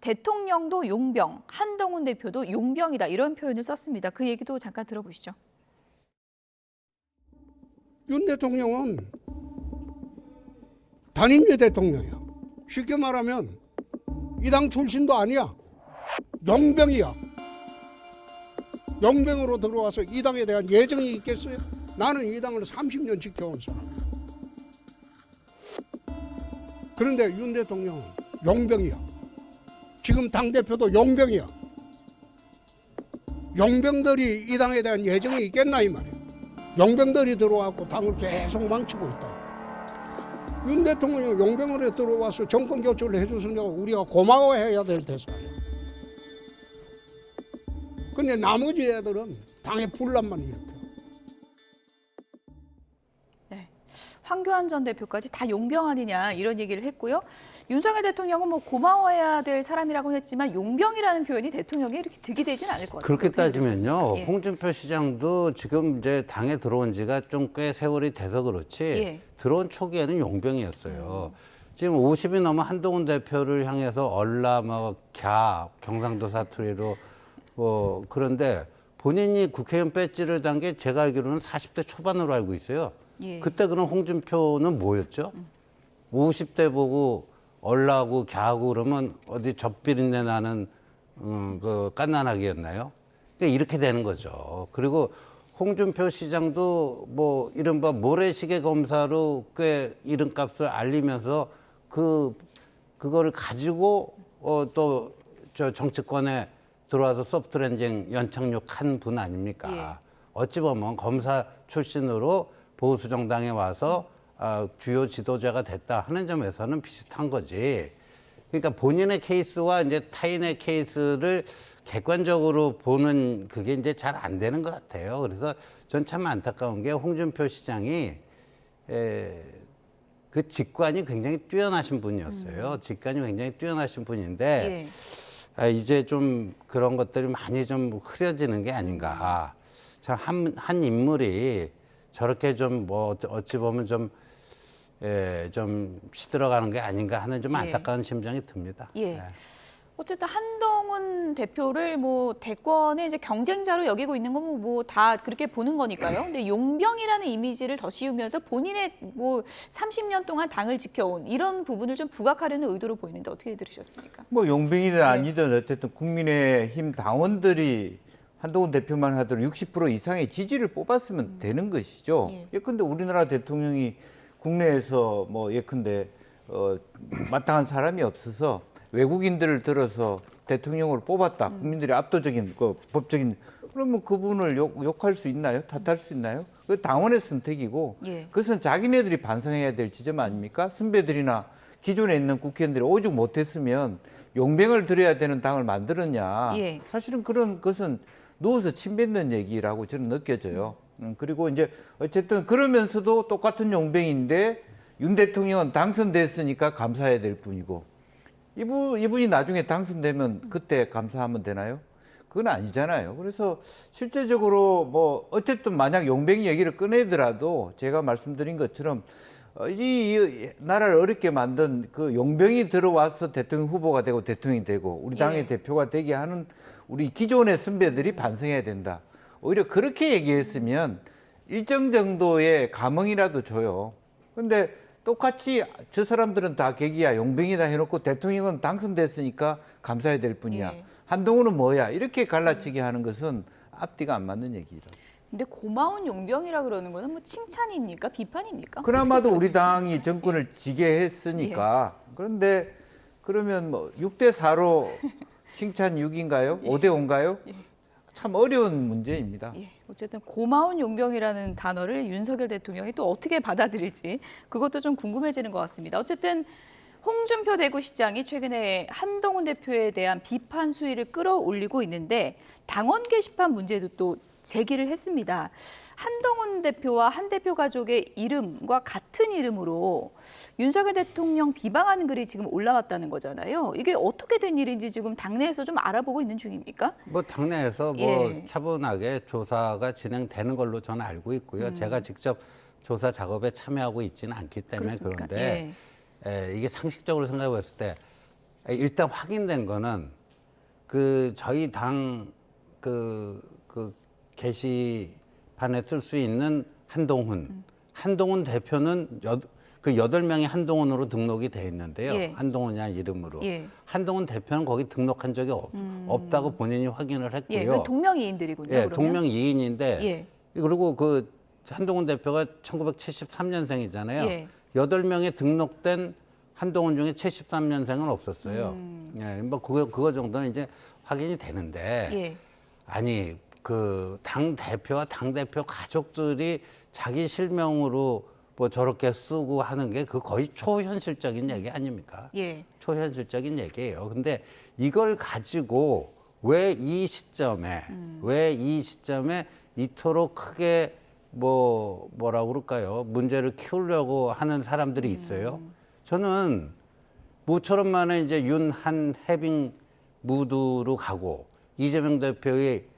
대통령도 용병, 한동훈 대표도 용병이다 이런 표현을 썼습니다. 그 얘기도 잠깐 들어보시죠. 윤 대통령은 단임제 대통령이야. 쉽게 말하면 이 당 출신도 아니야. 용병이야. 용병으로 들어와서 이 당에 대한 예정이 있겠어요? 나는 이 당을 30년 지켜온 사람이야. 그런데 윤 대통령은 용병이야. 지금 당대표도 용병이야. 용병들이 이 당에 대한 예정이 있겠나 이 말이야. 용병들이 들어와서 당을 계속 망치고 있다. 윤 대통령이 용병으로 들어와서 정권 교체를 해줬으니까 우리가 고마워해야 될 대상이야. 근데 나머지 애들은 당의 분란만 일으켜. 네. 황교안 전 대표까지 다 용병 아니냐 이런 얘기를 했고요. 윤석열 대통령은 뭐 고마워해야 될 사람이라고 했지만 용병이라는 표현이 대통령에 이렇게 득이 되진 않을 것 같아요. 그렇게 따지면요. 예. 홍준표 시장도 지금 이제 당에 들어온 지가 좀 꽤 세월이 돼서 그렇지 예. 들어온 초기에는 용병이었어요. 지금 50이 넘은 한동훈 대표를 향해서 얼라 경상도 사투리로 그런데 본인이 국회의원 배지를 단 게 제가 알기로는 40대 초반으로 알고 있어요. 예. 그때 그럼 홍준표는 뭐였죠? 50대 보고 얼라고 갸하고 그러면 어디 젖비린내 나는 그 깐난하기였나요? 그러니까 이렇게 되는 거죠. 그리고 홍준표 시장도 뭐 이른바 모래시계 검사로 꽤 이름값을 알리면서 그거를 가지고 또 저 정치권에 들어와서 소프트랜딩 연착륙한 분 아닙니까? 예. 어찌 보면 검사 출신으로 보수 정당에 와서 주요 지도자가 됐다 하는 점에서는 비슷한 거지. 그러니까 본인의 케이스와 이제 타인의 케이스를 객관적으로 보는 그게 이제 잘 안 되는 것 같아요. 그래서 전 참 안타까운 게 홍준표 시장이 그 직관이 굉장히 뛰어나신 분이었어요. 직관이 굉장히 뛰어나신 분인데 이제 좀 그런 것들이 많이 좀 흐려지는 게 아닌가. 참 한 인물이 저렇게 좀 뭐 어찌 보면 좀 좀 시들어가는 게 아닌가 하는 좀 안타까운 심정이 듭니다. 예. 어쨌든 한동훈 대표를 뭐 대권의 이제 경쟁자로 여기고 있는 건 뭐 다 그렇게 보는 거니까요. 근데 용병이라는 이미지를 더 씌우면서 본인의 뭐 30년 동안 당을 지켜온 이런 부분을 좀 부각하려는 의도로 보이는데 어떻게 들으셨습니까? 뭐 용병이든 아니든 어쨌든 국민의힘 당원들이 한동훈 대표만 하더라도 60% 이상의 지지를 뽑았으면 되는 것이죠. 예컨대 우리나라 대통령이 국내에서 뭐 예컨대 마땅한 사람이 없어서 외국인들을 들어서 대통령으로 뽑았다. 국민들이 압도적인 법적인 그러면 그분을 욕할 수 있나요? 탓할 수 있나요? 그 당원의 선택이고 그것은 자기네들이 반성해야 될 지점 아닙니까? 선배들이나 기존에 있는 국회의원들이 오죽 못했으면 용병을 들여야 되는 당을 만들었냐. 사실은 그런 것은 누워서 침 뱉는 얘기라고 저는 느껴져요. 그리고 이제 어쨌든 그러면서도 똑같은 용병인데 윤 대통령은 당선됐으니까 감사해야 될 뿐이고 이분이 나중에 당선되면 그때 감사하면 되나요? 그건 아니잖아요. 그래서 실제적으로 뭐 어쨌든 만약 용병 얘기를 꺼내더라도 제가 말씀드린 것처럼 이 나라를 어렵게 만든 그 용병이 들어와서 대통령 후보가 되고 대통령이 되고 우리 당의 대표가 되게 하는 우리 기존의 선배들이 반성해야 된다. 오히려 그렇게 얘기했으면 일정 정도의 감흥이라도 줘요. 근데 똑같이 저 사람들은 다 계기야 용병이다 해놓고 대통령은 당선됐으니까 감사해야 될 뿐이야. 한동훈은 뭐야 이렇게 갈라치기 하는 것은 앞뒤가 안 맞는 얘기죠. 근데 고마운 용병이라 그러는 거는 뭐 칭찬입니까? 비판입니까? 그나마도 우리 당이 정권을 지게 했으니까. 그런데 그러면 뭐 6대 4로 칭찬 6인가요? 5대 5인가요? 참 어려운 문제입니다. 어쨌든 고마운 용병이라는 단어를 윤석열 대통령이 또 어떻게 받아들일지 그것도 좀 궁금해지는 것 같습니다. 어쨌든 홍준표 대구시장이 최근에 한동훈 대표에 대한 비판 수위를 끌어올리고 있는데 당원 게시판 문제도 또 제기를 했습니다. 한동훈 대표와 한 대표 가족의 이름과 같은 이름으로 윤석열 대통령 비방하는 글이 지금 올라왔다는 거잖아요. 이게 어떻게 된 일인지 지금 당내에서 좀 알아보고 있는 중입니까? 뭐 당내에서 뭐 차분하게 조사가 진행되는 걸로 저는 알고 있고요. 제가 직접 조사 작업에 참여하고 있지는 않기 때문에 그렇습니까? 그런데 이게 상식적으로 생각해 봤을 때 일단 확인된 거는 그 저희 당 그 게시판에 쓸 수 있는 한동훈 대표는 그 8명이 한동훈으로 등록이 돼 있는데요. 한동훈이라는 이름으로. 한동훈 대표는 거기 등록한 적이 없다고 본인이 확인을 했고요. 그 동명이인들이군요. 그러면? 동명이인인데 그리고 그 한동훈 대표가 1973년생이잖아요. 8명에 등록된 한동훈 중에 73년생은 없었어요. 뭐 그거 정도는 이제 확인이 되는데 아니 그 당 대표와 당 대표 가족들이 자기 실명으로 뭐 저렇게 쓰고 하는 게 그 거의 초현실적인 얘기 아닙니까? 초현실적인 얘기예요. 근데 이걸 가지고 왜 이 시점에 이토록 크게 뭐라고 그럴까요? 문제를 키우려고 하는 사람들이 있어요. 저는 모처럼 만에 이제 윤한 해빙 무드로 가고 이재명 대표의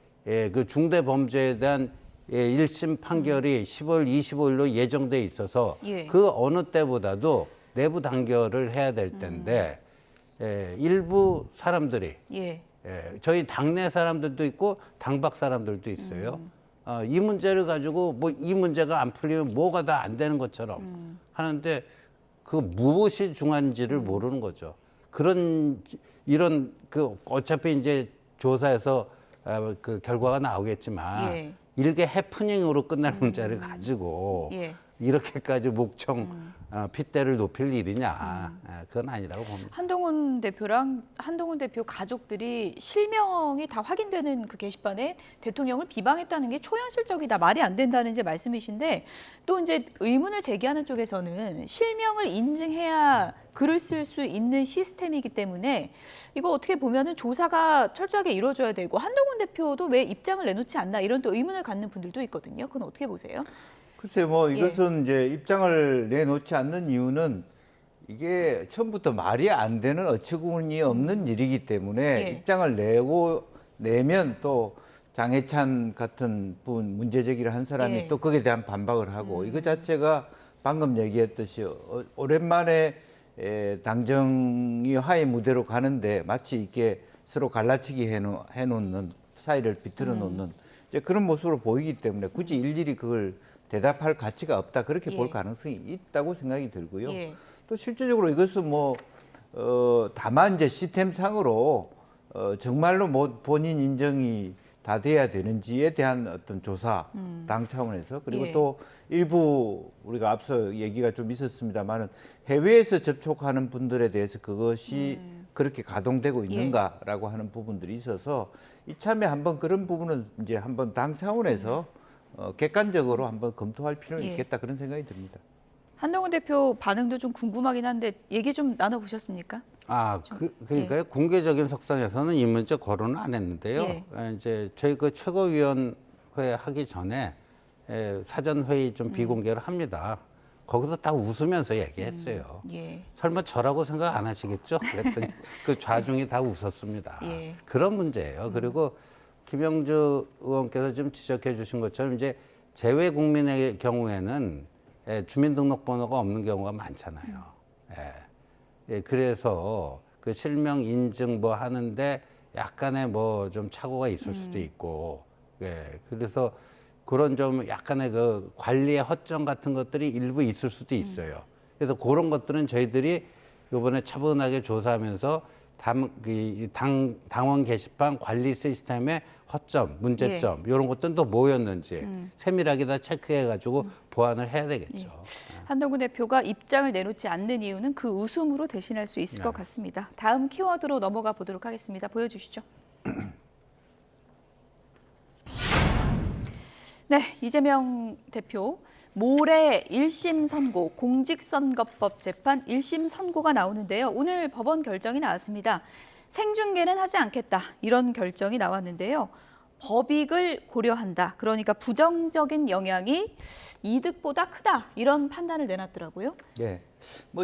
그 중대 범죄에 대한 1심 판결이 10월 25일로 예정돼 있어서 그 어느 때보다도 내부 단결을 해야 될 텐데 일부 사람들이 저희 당내 사람들도 있고 당 밖 사람들도 있어요. 이 문제를 가지고 뭐 이 문제가 안 풀리면 뭐가 다 안 되는 것처럼 하는데 그 무엇이 중요한지를 모르는 거죠. 이런 그 어차피 이제 조사에서 그 결과가 나오겠지만 일개 해프닝으로 끝날 문제를 가지고 이렇게까지 목청 핏대를 높일 일이냐 그건 아니라고 봅니다. 한동훈 대표랑 한동훈 대표 가족들이 실명이 다 확인되는 그 게시판에 대통령을 비방했다는 게 초현실적이다, 말이 안 된다는 이제 말씀이신데 또 이제 의문을 제기하는 쪽에서는 실명을 인증해야 글을 쓸 수 있는 시스템이기 때문에 이거 어떻게 보면은 조사가 철저하게 이루어져야 되고 한동훈 대표도 왜 입장을 내놓지 않나 이런 또 의문을 갖는 분들도 있거든요. 그건 어떻게 보세요? 글쎄요, 뭐 이것은 이제 입장을 내놓지 않는 이유는 이게 처음부터 말이 안 되는 어처구니 없는 일이기 때문에 입장을 내면 또 장해찬 같은 분 문제 제기를 한 사람이 또 거기에 대한 반박을 하고 이거 자체가 방금 얘기했듯이 오랜만에 당정이 화해 무대로 가는데 마치 이렇게 서로 갈라치기 해놓는 사이를 비틀어 놓는 이제 그런 모습으로 보이기 때문에 굳이 일일이 그걸 대답할 가치가 없다 그렇게 볼 가능성이 있다고 생각이 들고요. 또 실제적으로 이것은 다만 이제 시스템상으로 정말로 본인 인정이 다 돼야 되는지에 대한 어떤 조사 당 차원에서 그리고 또 일부 우리가 앞서 얘기가 좀 있었습니다만은 해외에서 접촉하는 분들에 대해서 그것이 그렇게 가동되고 있는가라고 하는 부분들이 있어서 이참에 한번 그런 부분은 이제 한번 당 차원에서 객관적으로 한번 검토할 필요는 있겠다 그런 생각이 듭니다. 한동훈 대표 반응도 좀 궁금하긴 한데 얘기 좀 나눠보셨습니까? 그러니까요. 공개적인 석상에서는 이 문제 거론은 안 했는데요. 이제 저희 그 최고위원회 하기 전에 사전 회의 좀 비공개를 합니다. 거기서 딱 웃으면서 얘기했어요. 설마 저라고 생각 안 하시겠죠? 그랬더니 그 좌중이 다 웃었습니다. 그런 문제예요. 그리고 김영주 의원께서 좀 지적해 주신 것처럼 이제 재외 국민의 경우에는 주민등록번호가 없는 경우가 많잖아요. 그래서 그 실명 인증 하는데 약간의 좀 착오가 있을 수도 있고, 그래서 그런 좀 약간의 그 관리의 허점 같은 것들이 일부 있을 수도 있어요. 그래서 그런 것들은 저희들이 이번에 차분하게 조사하면서 당원 게시판 관리 시스템의 허점, 문제점 이런 것들은 또 뭐였는지 세밀하게 다 체크해가지고 보완을 해야 되겠죠. 한동훈 대표가 입장을 내놓지 않는 이유는 그 웃음으로 대신할 수 있을 것 같습니다. 다음 키워드로 넘어가 보도록 하겠습니다. 보여주시죠. 네, 이재명 대표. 모레 1심 선고, 공직선거법 재판 1심 선고가 나오는데요. 오늘 법원 결정이 나왔습니다. 생중계는 하지 않겠다, 이런 결정이 나왔는데요. 법익을 고려한다. 그러니까 부정적인 영향이 이득보다 크다. 이런 판단을 내놨더라고요. 네.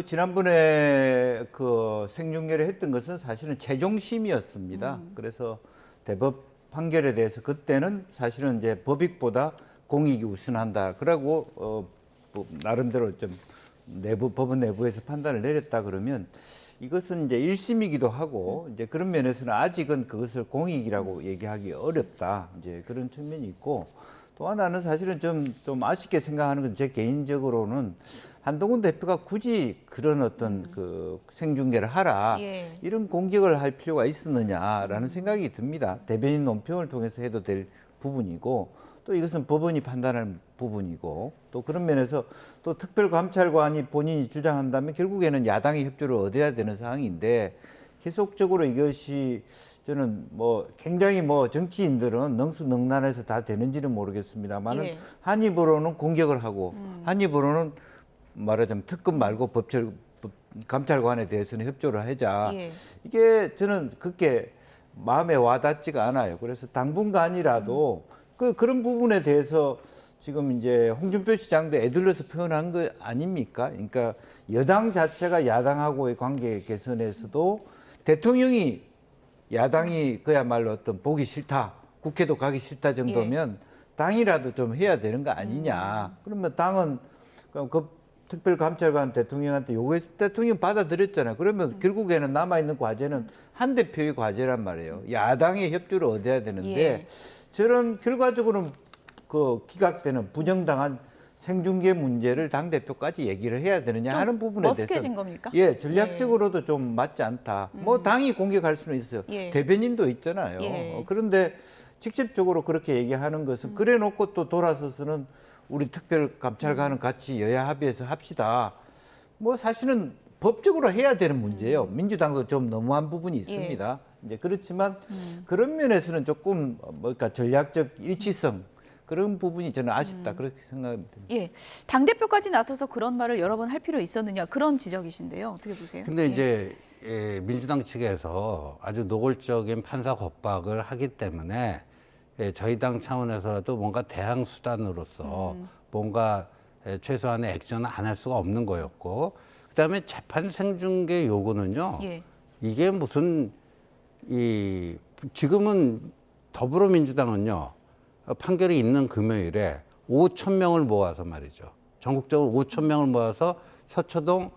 지난번에 그 생중계를 했던 것은 사실은 최종심이었습니다. 그래서 대법 판결에 대해서 그때는 사실은 이제 법익보다 공익이 우선한다. 그러고 나름대로 좀 법원 내부에서 판단을 내렸다 그러면 이것은 이제 1심이기도 하고 이제 그런 면에서는 아직은 그것을 공익이라고 얘기하기 어렵다. 이제 그런 측면이 있고 또 하나는 사실은 좀 아쉽게 생각하는 건 제 개인적으로는 한동훈 대표가 굳이 그런 어떤 그 생중계를 하라 이런 공격을 할 필요가 있었느냐라는 생각이 듭니다. 대변인 논평을 통해서 해도 될 부분이고 또 이것은 법원이 판단할 부분이고 또 그런 면에서 또 특별감찰관이 본인이 주장한다면 결국에는 야당의 협조를 얻어야 되는 상황인데 계속적으로 이것이 저는 굉장히 정치인들은 능수능란해서 다 되는지는 모르겠습니다만은 한 입으로는 공격을 하고 한 입으로는 말하자면 특검 말고 감찰관에 대해서는 협조를 하자. 이게 저는 그렇게 마음에 와닿지가 않아요. 그래서 당분간이라도 그런 부분에 대해서 지금 이제 홍준표 시장도 애들러서 표현한 거 아닙니까? 그러니까 여당 자체가 야당하고의 관계 개선에서도 대통령이 야당이 그야말로 어떤 보기 싫다, 국회도 가기 싫다 정도면 당이라도 좀 해야 되는 거 아니냐. 그러면 당은 그 특별감찰관 대통령한테 요구해서 대통령 받아들였잖아요. 그러면 결국에는 남아있는 과제는 한 대표의 과제란 말이에요. 야당의 협조를 얻어야 되는데 저런 결과적으로는 그 기각되는 부정당한 생중계 문제를 당대표까지 얘기를 해야 되느냐 하는 부분에 머쓱해진 겁니까? 전략적으로도 좀 맞지 않다. 당이 공격할 수는 있어요. 대변인도 있잖아요. 그런데 직접적으로 그렇게 얘기하는 것은 그래 놓고 또 돌아서서는 우리 특별감찰관은 같이 여야 합의해서 합시다. 사실은 법적으로 해야 되는 문제예요. 민주당도 좀 너무한 부분이 있습니다. 이제 그렇지만 그런 면에서는 조금 전략적 일치성 그런 부분이 저는 아쉽다 그렇게 생각합니다. 당 대표까지 나서서 그런 말을 여러 번 할 필요 있었느냐 그런 지적이신데요. 어떻게 보세요? 근데 이제 민주당 측에서 아주 노골적인 판사 겁박을 하기 때문에 저희 당 차원에서라도 뭔가 대항 수단으로서 뭔가 최소한의 액션을 안 할 수가 없는 거였고 그다음에 재판 생중계 요구는요. 이게 무슨 지금은 더불어민주당은요. 판결이 있는 금요일에 5,000명을 모아서 말이죠. 전국적으로 5,000명을 모아서 서초동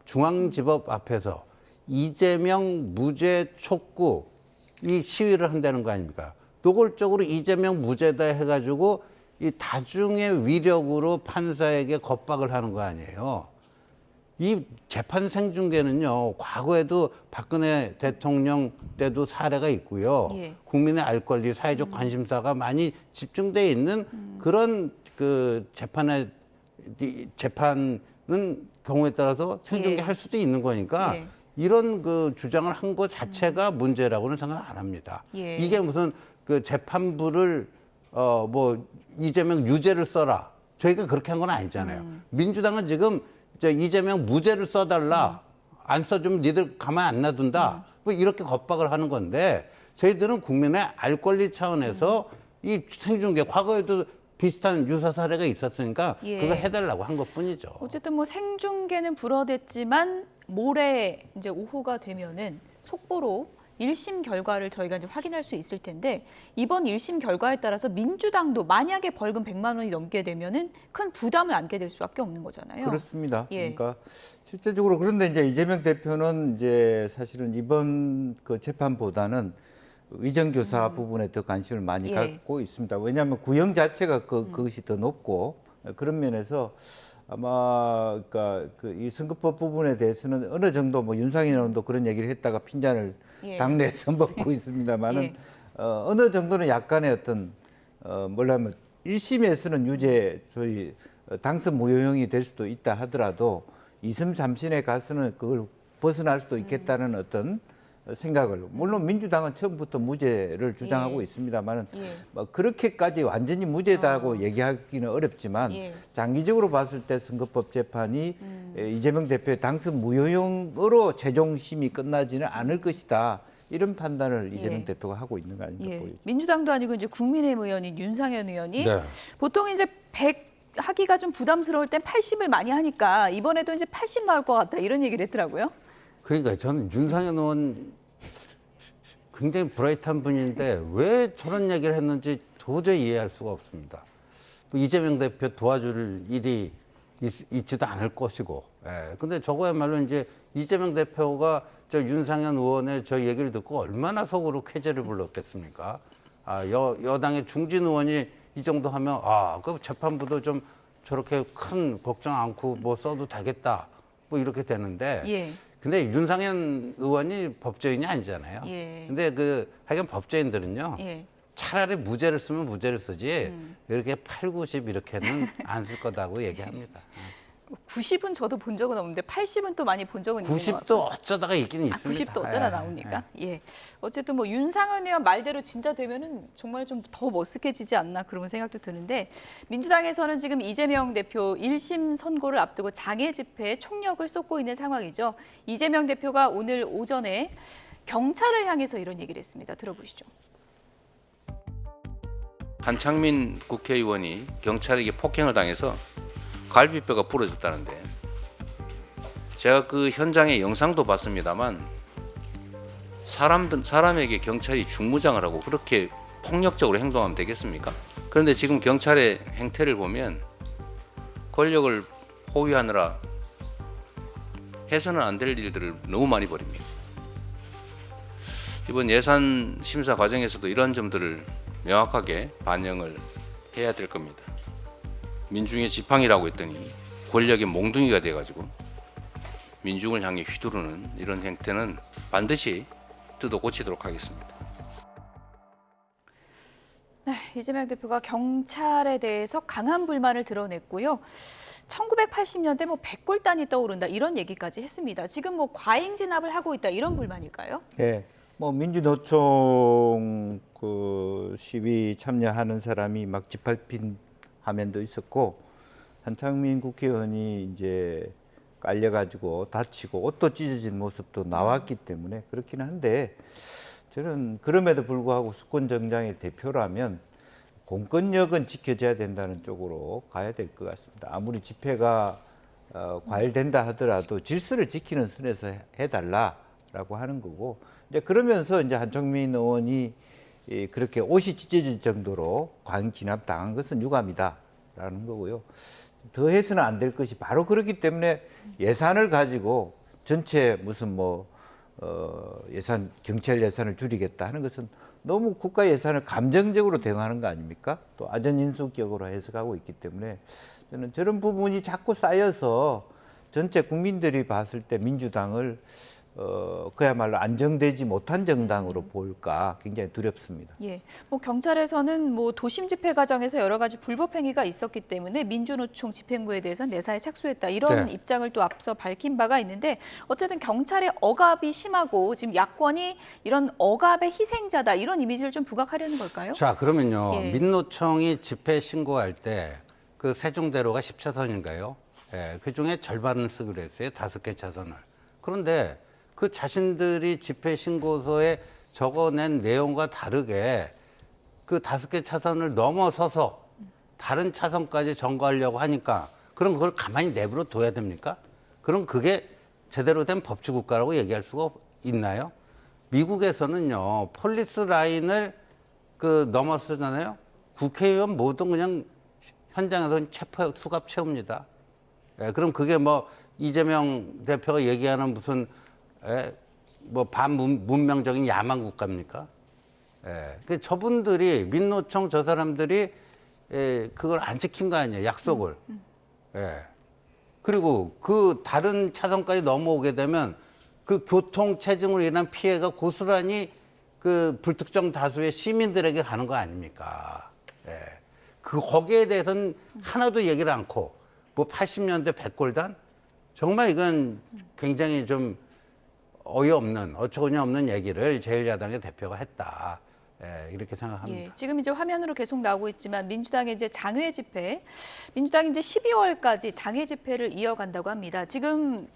중앙지법 앞에서 이재명 무죄 촉구 이 시위를 한다는 거 아닙니까? 노골적으로 이재명 무죄다 해가지고 이 다중의 위력으로 판사에게 겁박을 하는 거 아니에요. 이 재판 생중계는요, 과거에도 박근혜 대통령 때도 사례가 있고요. 예. 국민의 알 권리, 사회적 관심사가 많이 집중되어 있는 그런 그 재판은 경우에 따라서 생중계할 수도 있는 거니까 예. 이런 그 주장을 한 것 자체가 문제라고는 생각 안 합니다. 예. 이게 무슨 그 재판부를 뭐 이재명 유죄를 써라. 저희가 그렇게 한 건 아니잖아요. 민주당은 지금 이재명 무죄를 써달라. 안 써주면 니들 가만 안 놔둔다. 뭐 이렇게 겁박을 하는 건데 저희들은 국민의 알 권리 차원에서 이 생중계 과거에도 비슷한 유사 사례가 있었으니까 예. 그거 해달라고 한 것뿐이죠. 어쨌든 뭐 생중계는 불어댔지만 모레 이제 오후가 되면은 속보로 1심 결과를 저희가 이제 확인할 수 있을 텐데 이번 1심 결과에 따라서 민주당도 만약에 벌금 100만 원이 넘게 되면은 큰 부담을 안게 될 수밖에 없는 거잖아요. 그렇습니다. 예. 그러니까 실제적으로 그런데 이제 이재명 대표는 이제 사실은 이번 그 재판보다는 위정교사 부분에 더 관심을 많이 예. 갖고 있습니다. 왜냐하면 구형 자체가 그것이 더 높고 그런 면에서 아마 그러니까 그 이 선거법 부분에 대해서는 어느 정도 뭐 윤상현 의원도 그런 얘기를 했다가 핀잔을 예. 당내에서 먹고 있습니다만은 예. 어느 정도는 약간의 어떤 뭐라면 1심에서는 유죄 소위 당선 무효형이 될 수도 있다 하더라도 2심 3심에 가서는 그걸 벗어날 수도 있겠다는 어떤 생각을 물론 민주당은 처음부터 무죄를 주장하고 예. 있습니다만은 예. 뭐 그렇게까지 완전히 무죄다고 얘기하기는 어렵지만 예. 장기적으로 봤을 때 선거법 재판이 이재명 대표의 당선 무효형으로 최종 심이 끝나지는 않을 것이다. 이런 판단을 이재명 예. 대표가 하고 있는 거 아닌가 예. 보이죠. 민주당도 아니고 이제 국민의힘 의원인 윤상현 의원이 네. 보통 이제 100 하기가 좀 부담스러울 땐 80을 많이 하니까 이번에도 이제 80 나올 것 같다 이런 얘기를 했더라고요. 그러니까 저는 윤상현 의원 굉장히 브라이트한 분인데 왜 저런 얘기를 했는지 도저히 이해할 수가 없습니다. 이재명 대표 도와줄 일이 있지도 않을 것이고. 예. 근데 저거야말로 이제 이재명 대표가 저 윤상현 의원의 저 얘기를 듣고 얼마나 속으로 쾌재를 불렀겠습니까? 여당의 중진 의원이 이 정도 하면 그 재판부도 좀 저렇게 큰 걱정 않고 뭐 써도 되겠다. 뭐 이렇게 되는데. 예. 근데 윤상현 의원이 법조인이 아니잖아요. 예. 근데 하여간 법조인들은요. 예. 차라리 무죄를 쓰면 무죄를 쓰지 이렇게 8, 90 이렇게는 안 쓸 거다고 얘기합니다. 90은 저도 본 적은 없는데 80은 또 많이 본 적은 있는 것 90도 같아요. 어쩌다가 있긴 있습니다. 90도 어쩌다 나오니까. 예. 어쨌든 뭐 윤상현 의원 말대로 진짜 되면은 정말 좀 더 머쓱해지지 않나 그런 생각도 드는데 민주당에서는 지금 이재명 대표 1심 선고를 앞두고 장애 집회에 총력을 쏟고 있는 상황이죠. 이재명 대표가 오늘 오전에 경찰을 향해서 이런 얘기를 했습니다. 들어보시죠. 한창민 국회의원이 경찰에게 폭행을 당해서 갈비뼈가 부러졌다는데 제가 그 현장의 영상도 봤습니다만 사람에게 경찰이 중무장을 하고 그렇게 폭력적으로 행동하면 되겠습니까? 그런데 지금 경찰의 행태를 보면 권력을 호위하느라 해서는 안 될 일들을 너무 많이 벌입니다. 이번 예산 심사 과정에서도 이런 점들을 명확하게 반영을 해야 될 겁니다. 민중의 지팡이라고 했더니 권력의 몽둥이가 돼가지고 민중을 향해 휘두르는 이런 행태는 반드시 뜯어 고치도록 하겠습니다. 네, 이재명 대표가 경찰에 대해서 강한 불만을 드러냈고요. 1980년대 뭐 백골단이 떠오른다 이런 얘기까지 했습니다. 지금 뭐 과잉 진압을 하고 있다 이런 불만일까요? 네, 뭐 민주노총 그 시위 참여하는 사람이 막 짓밟힌 화면도 있었고 한창민 국회의원이 이제 깔려가지고 다치고 옷도 찢어진 모습도 나왔기 때문에 그렇긴 한데 저는 그럼에도 불구하고 수권정당의 대표라면 공권력은 지켜져야 된다는 쪽으로 가야 될 것 같습니다. 아무리 집회가 과열된다 하더라도 질서를 지키는 선에서 해달라라고 하는 거고 이제 그러면서 이제 한창민 의원이 그렇게 옷이 찢어질 정도로 과잉 진압 당한 것은 유감이다라는 거고요. 더해서는 안 될 것이 바로 그렇기 때문에 예산을 가지고 전체 무슨 예산, 경찰 예산을 줄이겠다 하는 것은 너무 국가 예산을 감정적으로 대응하는 거 아닙니까? 또 아전인수격으로 해석하고 있기 때문에 저는 저런 부분이 자꾸 쌓여서 전체 국민들이 봤을 때 민주당을 그야말로 안정되지 못한 정당으로 볼까 굉장히 두렵습니다. 예, 경찰에서는 도심 집회 과정에서 여러 가지 불법 행위가 있었기 때문에 민주노총 집행부에 대해서 내사에 착수했다 이런 네. 입장을 또 앞서 밝힌 바가 있는데 어쨌든 경찰의 억압이 심하고 지금 야권이 이런 억압의 희생자다 이런 이미지를 좀 부각하려는 걸까요? 자, 그러면요. 예. 민노총이 집회 신고할 때 그 세종대로가 10차선인가요? 예, 그중에 절반을 쓰기로 했어요. 5개 차선을. 그런데 그 자신들이 집회 신고서에 적어낸 내용과 다르게 그 5개 차선을 넘어서서 다른 차선까지 점거하려고 하니까 그럼 그걸 가만히 내버려 둬야 됩니까? 그럼 그게 제대로 된 법치국가라고 얘기할 수가 있나요? 미국에서는요, 폴리스 라인을 넘어서잖아요. 국회의원 모두 그냥 현장에서 체포 수갑 채웁니다. 예, 그럼 그게 이재명 대표가 얘기하는 무슨 반문명적인 야만 국가입니까? 예, 저분들이 민노총 저 사람들이 그걸 안 지킨 거 아니에요, 약속을. 예. 그리고 그 다른 차선까지 넘어오게 되면 그 교통 체증으로 인한 피해가 고스란히 그 불특정 다수의 시민들에게 가는 거 아닙니까? 예. 거기에 대해서는 하나도 얘기를 않고 80년대 백골단? 정말 이건 굉장히 좀 어이없는, 어처구니 없는 얘기를 제1야당의 대표가 했다. 예, 이렇게 생각합니다. 예, 지금 이제 화면으로 계속 나오고 있지만 민주당의 이제 장외 집회, 민주당이 이제 12월까지 장외 집회를 이어간다고 합니다. 지금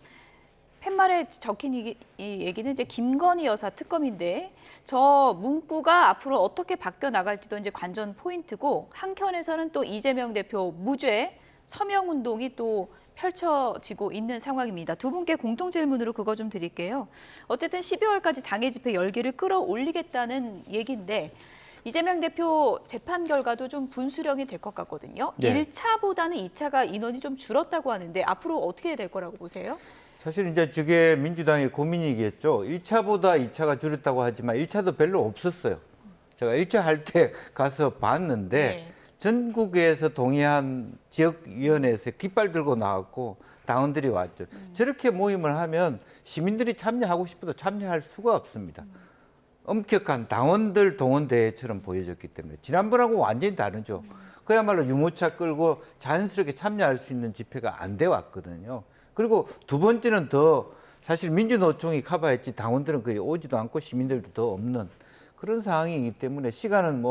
팻말에 적힌 이 얘기는 이제 김건희 여사 특검인데 저 문구가 앞으로 어떻게 바뀌어 나갈지도 이제 관전 포인트고 한켠에서는 또 이재명 대표 무죄 서명 운동이 또 펼쳐지고 있는 상황입니다. 두 분께 공통 질문으로 그거 좀 드릴게요. 어쨌든 12월까지 장외 집회 열기를 끌어올리겠다는 얘기인데 이재명 대표 재판 결과도 좀 분수령이 될 것 같거든요. 네. 1차보다는 2차가 인원이 좀 줄었다고 하는데 앞으로 어떻게 될 거라고 보세요? 사실 이제 저게 민주당의 고민이겠죠. 1차보다 2차가 줄였다고 하지만 1차도 별로 없었어요. 제가 1차 할 때 가서 봤는데 네. 전국에서 동의한 지역위원회에서 깃발 들고 나왔고 당원들이 왔죠. 저렇게 모임을 하면 시민들이 참여하고 싶어도 참여할 수가 없습니다. 엄격한 당원들 동원대회처럼 보여졌기 때문에 지난번하고 완전히 다르죠. 그야말로 유모차 끌고 자연스럽게 참여할 수 있는 집회가 안 돼 왔거든요. 그리고 두 번째는 더 사실 민주노총이 커버했지 당원들은 거의 오지도 않고 시민들도 더 없는 그런 상황이기 때문에 시간은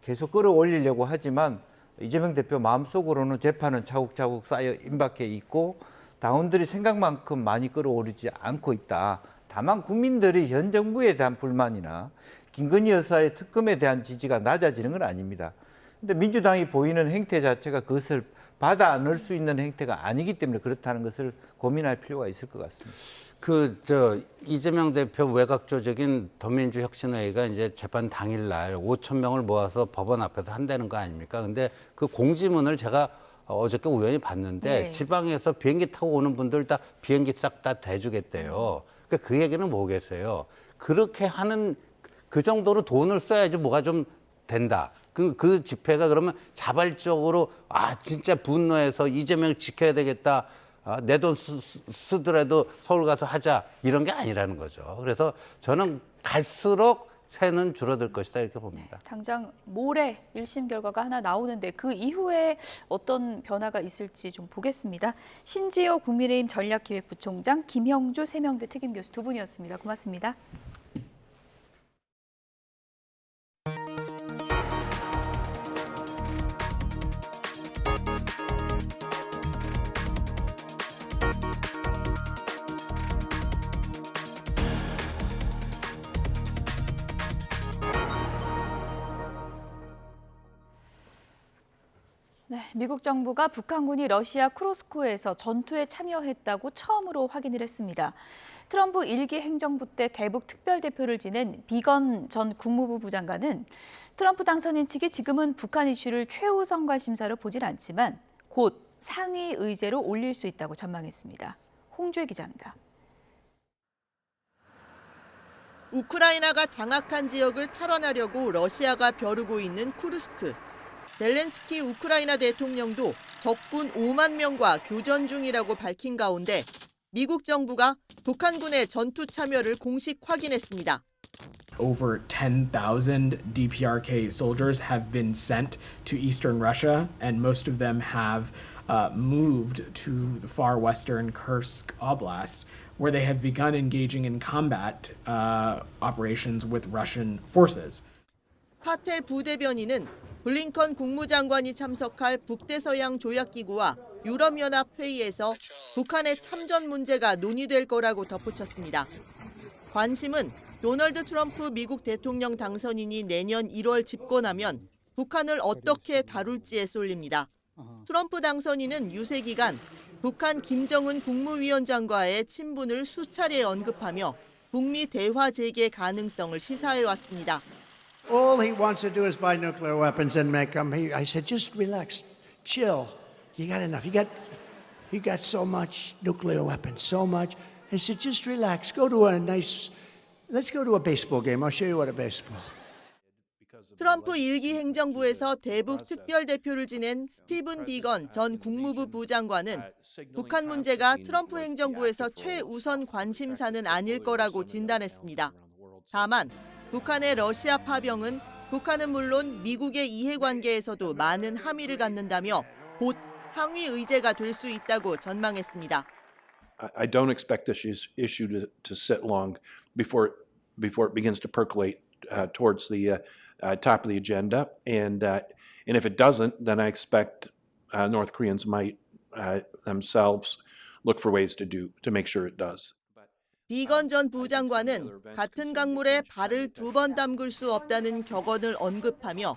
계속 끌어올리려고 하지만 이재명 대표 마음속으로는 재판은 차곡차곡 쌓여 임박해 있고 당원들이 생각만큼 많이 끌어오르지 않고 있다. 다만 국민들이 현 정부에 대한 불만이나 김건희 여사의 특검에 대한 지지가 낮아지는 건 아닙니다. 근데 민주당이 보이는 행태 자체가 그것을 받아 안을 수 있는 행태가 아니기 때문에 그렇다는 것을 고민할 필요가 있을 것 같습니다. 이재명 대표 외곽조적인 더민주혁신회의가 이제 재판 당일날 5,000명을 모아서 법원 앞에서 한다는 거 아닙니까? 근데 그 공지문을 제가 어저께 우연히 봤는데 네. 지방에서 비행기 타고 오는 분들 다 비행기 싹 다 대주겠대요. 그러니까 그 얘기는 뭐겠어요? 그렇게 하는 그 정도로 돈을 써야지 뭐가 좀 된다. 그 집회가 그러면 자발적으로 진짜 분노해서 이재명 지켜야 되겠다. 내 돈 쓰더라도 서울 가서 하자. 이런 게 아니라는 거죠. 그래서 저는 갈수록 새는 줄어들 것이다 이렇게 봅니다. 당장 모레 1심 결과가 하나 나오는데 그 이후에 어떤 변화가 있을지 좀 보겠습니다. 신지호 국민의힘 전략기획부총장, 김형주 세명대 특임교수 두 분이었습니다. 고맙습니다. 네, 미국 정부가 북한군이 러시아 쿠로스크에서 전투에 참여했다고 처음으로 확인을 했습니다. 트럼프 1기 행정부 때 대북 특별대표를 지낸 비건 전 국무부 부장관은 트럼프 당선인 측이 지금은 북한 이슈를 최우선 관심사로 보질 않지만 곧 상위 의제로 올릴 수 있다고 전망했습니다. 홍주혜 기자입니다. 우크라이나가 장악한 지역을 탈환하려고 러시아가 벼르고 있는 쿠르스크. 젤렌스키 우크라이나 대통령도 적군 5만 명과 교전 중이라고 밝힌 가운데 미국 정부가 북한군의 전투 참여를 공식 확인했습니다. Over 10,000 DPRK soldiers have been sent to eastern Russia, and most of them have moved to the far western Kursk Oblast, where they have begun engaging in combat operations with Russian forces. 파텔 부대변인은 블링컨 국무장관이 참석할 북대서양 조약기구와 유럽연합 회의에서 북한의 참전 문제가 논의될 거라고 덧붙였습니다. 관심은 도널드 트럼프 미국 대통령 당선인이 내년 1월 집권하면 북한을 어떻게 다룰지에 쏠립니다. 트럼프 당선인은 유세 기간 북한 김정은 국무위원장과의 친분을 수차례 언급하며 북미 대화 재개 가능성을 시사해왔습니다. All he wants to do is buy nuclear weapons and make them. I said, just relax, chill. You got enough. You got so much nuclear weapons, so much. I said, just relax. Let's go to a baseball game. I'll show you what a baseball. 트럼프 1기 행정부에서 대북 특별대표를 지낸 스티븐 비건 전 국무부 부장관은 북한 문제가 트럼프 행정부에서 최우선 관심사는 아닐 거라고 진단했습니다. 다만 북한의 러시아 파병은 북한은 물론 미국의 이해관계에서도 많은 함의를 갖는다며 곧 상위 의제가 될 수 있다고 전망했습니다. I don't expect this issue to sit long before it begins to percolate towards the top of the agenda, and if it doesn't, then I expect North Koreans might themselves look for ways to make sure it does. 비건 전 부장관은 같은 강물에 발을 2번 담글 수 없다는 격언을 언급하며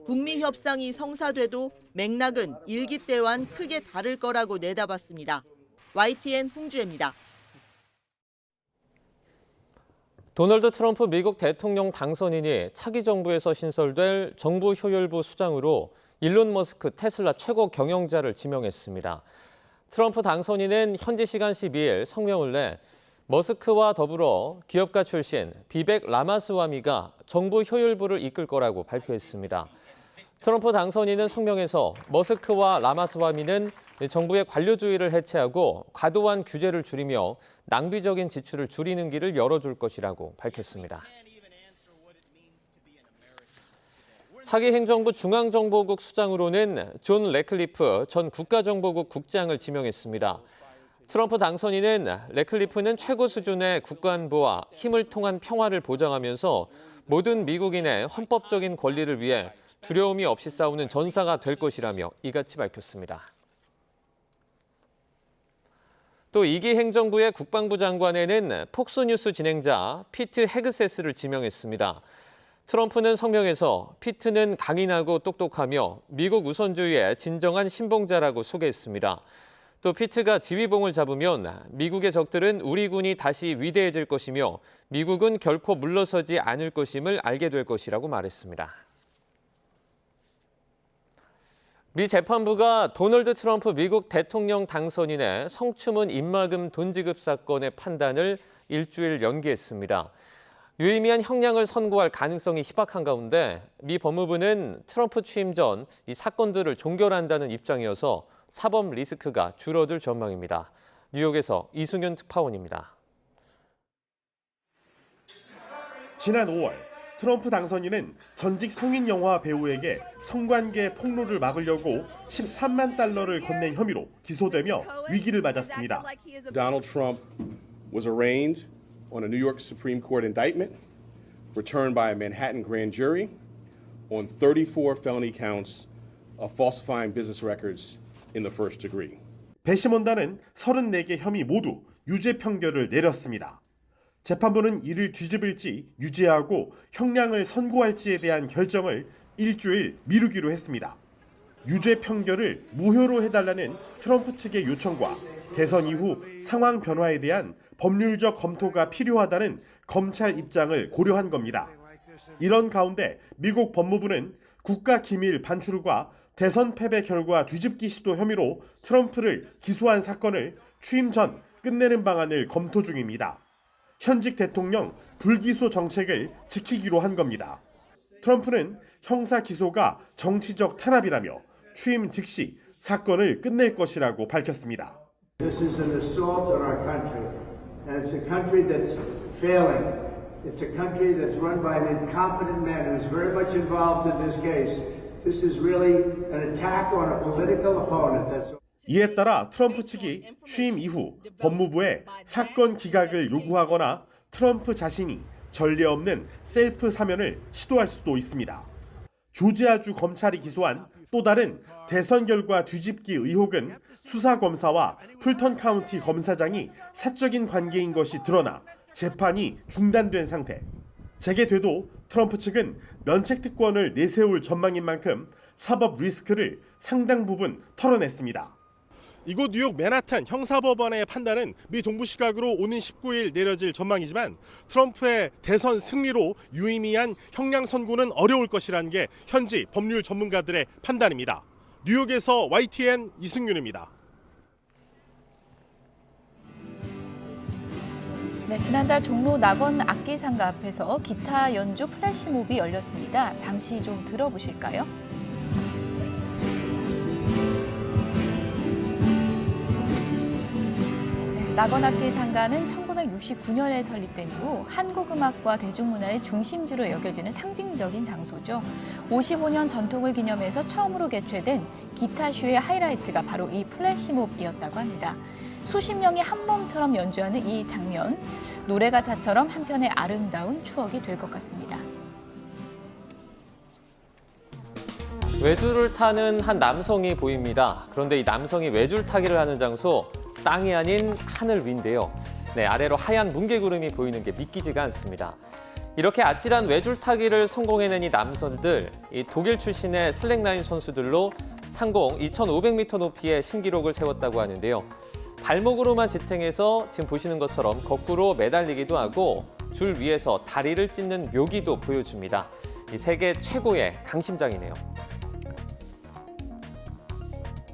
북미 협상이 성사돼도 맥락은 1기 때와는 크게 다를 거라고 내다봤습니다. YTN 홍주혜입니다. 도널드 트럼프 미국 대통령 당선인이 차기 정부에서 신설될 정부 효율부 수장으로 일론 머스크 테슬라 최고 경영자를 지명했습니다. 트럼프 당선인은 현지 시간 12일 성명을 내 머스크와 더불어 기업가 출신 비벡 라마스와미가 정부 효율부를 이끌 거라고 발표했습니다. 트럼프 당선인은 성명에서 머스크와 라마스와미는 정부의 관료주의를 해체하고 과도한 규제를 줄이며 낭비적인 지출을 줄이는 길을 열어줄 것이라고 밝혔습니다. 차기 행정부 중앙정보국 수장으로는 존 래클리프 전 국가정보국 국장을 지명했습니다. 트럼프 당선인은 래클리프는 최고 수준의 국가안보와 힘을 통한 평화를 보장하면서 모든 미국인의 헌법적인 권리를 위해 두려움이 없이 싸우는 전사가 될 것이라며 이같이 밝혔습니다. 또 2기 행정부의 국방부 장관에는 폭스뉴스 진행자 피트 헤그세스를 지명했습니다. 트럼프는 성명에서 피트는 강인하고 똑똑하며 미국 우선주의의 진정한 신봉자라고 소개했습니다. 또 피트가 지휘봉을 잡으면 미국의 적들은 우리 군이 다시 위대해질 것이며 미국은 결코 물러서지 않을 것임을 알게 될 것이라고 말했습니다. 미 재판부가 도널드 트럼프 미국 대통령 당선인의 성추문 입막음 돈 지급 사건의 판단을 일주일 연기했습니다. 유의미한 형량을 선고할 가능성이 희박한 가운데 미 법무부는 트럼프 취임 전 이 사건들을 종결한다는 입장이어서 사법 리스크가 줄어들 전망입니다. 뉴욕에서 이승윤 특파원입니다. 지난 5월 트럼프 당선인은 전직 성인 영화 배우에게 성관계 폭로를 막으려고 13만 달러를 건넨 혐의로 기소되며 위기를 맞았습니다. Donald Trump was arraigned on a New York Supreme Court indictment returned by a Manhattan grand jury on 34 felony counts of falsifying business records in the first degree. 배심원단은 34개 혐의 모두 유죄 판결을 내렸습니다. 재판부는 이를 뒤집을지 유죄하고 형량을 선고할지에 대한 결정을 일주일 미루기로 했습니다. 유죄 판결을 무효로 해달라는 트럼프 측의 요청과 대선 이후 상황 변화에 대한 법률적 검토가 필요하다는 검찰 입장을 고려한 겁니다. 이런 가운데 미국 법무부는 국가기밀 반출과 대선 패배 결과 뒤집기 시도 혐의로 트럼프를 기소한 사건을 취임 전 끝내는 방안을 검토 중입니다. 현직 대통령 불기소 정책을 지키기로 한 겁니다. 트럼프는 형사 기소가 정치적 탄압이라며 취임 즉시 사건을 끝낼 것이라고 밝혔습니다. This is an assault on our country, and it's a country that's failing. It's a country that's run by an incompetent man who's very much involved in this case. This is really an attack on a political opponent. That's 이에 따라 트럼프 측이 취임 이후 법무부에 사건 기각을 요구하거나 트럼프 자신이 전례 없는 셀프 사면을 시도할 수도 있습니다. 조지아주 검찰이 기소한 또 다른 대선 결과 뒤집기 의혹은 수사검사와 풀턴 카운티 검사장이 사적인 관계인 것이 드러나 재판이 중단된 상태. 재개돼도 트럼프 측은 면책특권을 내세울 전망인 만큼 사법 리스크를 상당 부분 털어냈습니다. 이곳 뉴욕 맨하탄 형사법원의 판단은 미 동부 시각으로 오는 19일 내려질 전망이지만 트럼프의 대선 승리로 유의미한 형량 선고는 어려울 것이라는 게 현지 법률 전문가들의 판단입니다. 뉴욕에서 YTN 이승윤입니다. 네, 지난달 종로 낙원 악기상가 앞에서 기타 연주 플래시몹이 열렸습니다. 잠시 좀 들어보실까요? 낙원악기 상가는 1969년에 설립된 이후 한국음악과 대중문화의 중심지로 여겨지는 상징적인 장소죠. 55년 전통을 기념해서 처음으로 개최된 기타쇼의 하이라이트가 바로 이 플래시몹이었다고 합니다. 수십 명이 한 몸처럼 연주하는 이 장면, 노래 가사처럼 한편의 아름다운 추억이 될 것 같습니다. 외줄을 타는 한 남성이 보입니다. 그런데 이 남성이 외줄 타기를 하는 장소, 땅이 아닌 하늘 위인데요. 네, 아래로 하얀 뭉게구름이 보이는 게 믿기지가 않습니다. 이렇게 아찔한 외줄 타기를 성공해낸 이 남선들, 이 독일 출신의 슬랙라인 선수들로 상공 2,500m 높이의 신기록을 세웠다고 하는데요. 발목으로만 지탱해서 지금 보시는 것처럼 거꾸로 매달리기도 하고 줄 위에서 다리를 찢는 묘기도 보여줍니다. 이 세계 최고의 강심장이네요.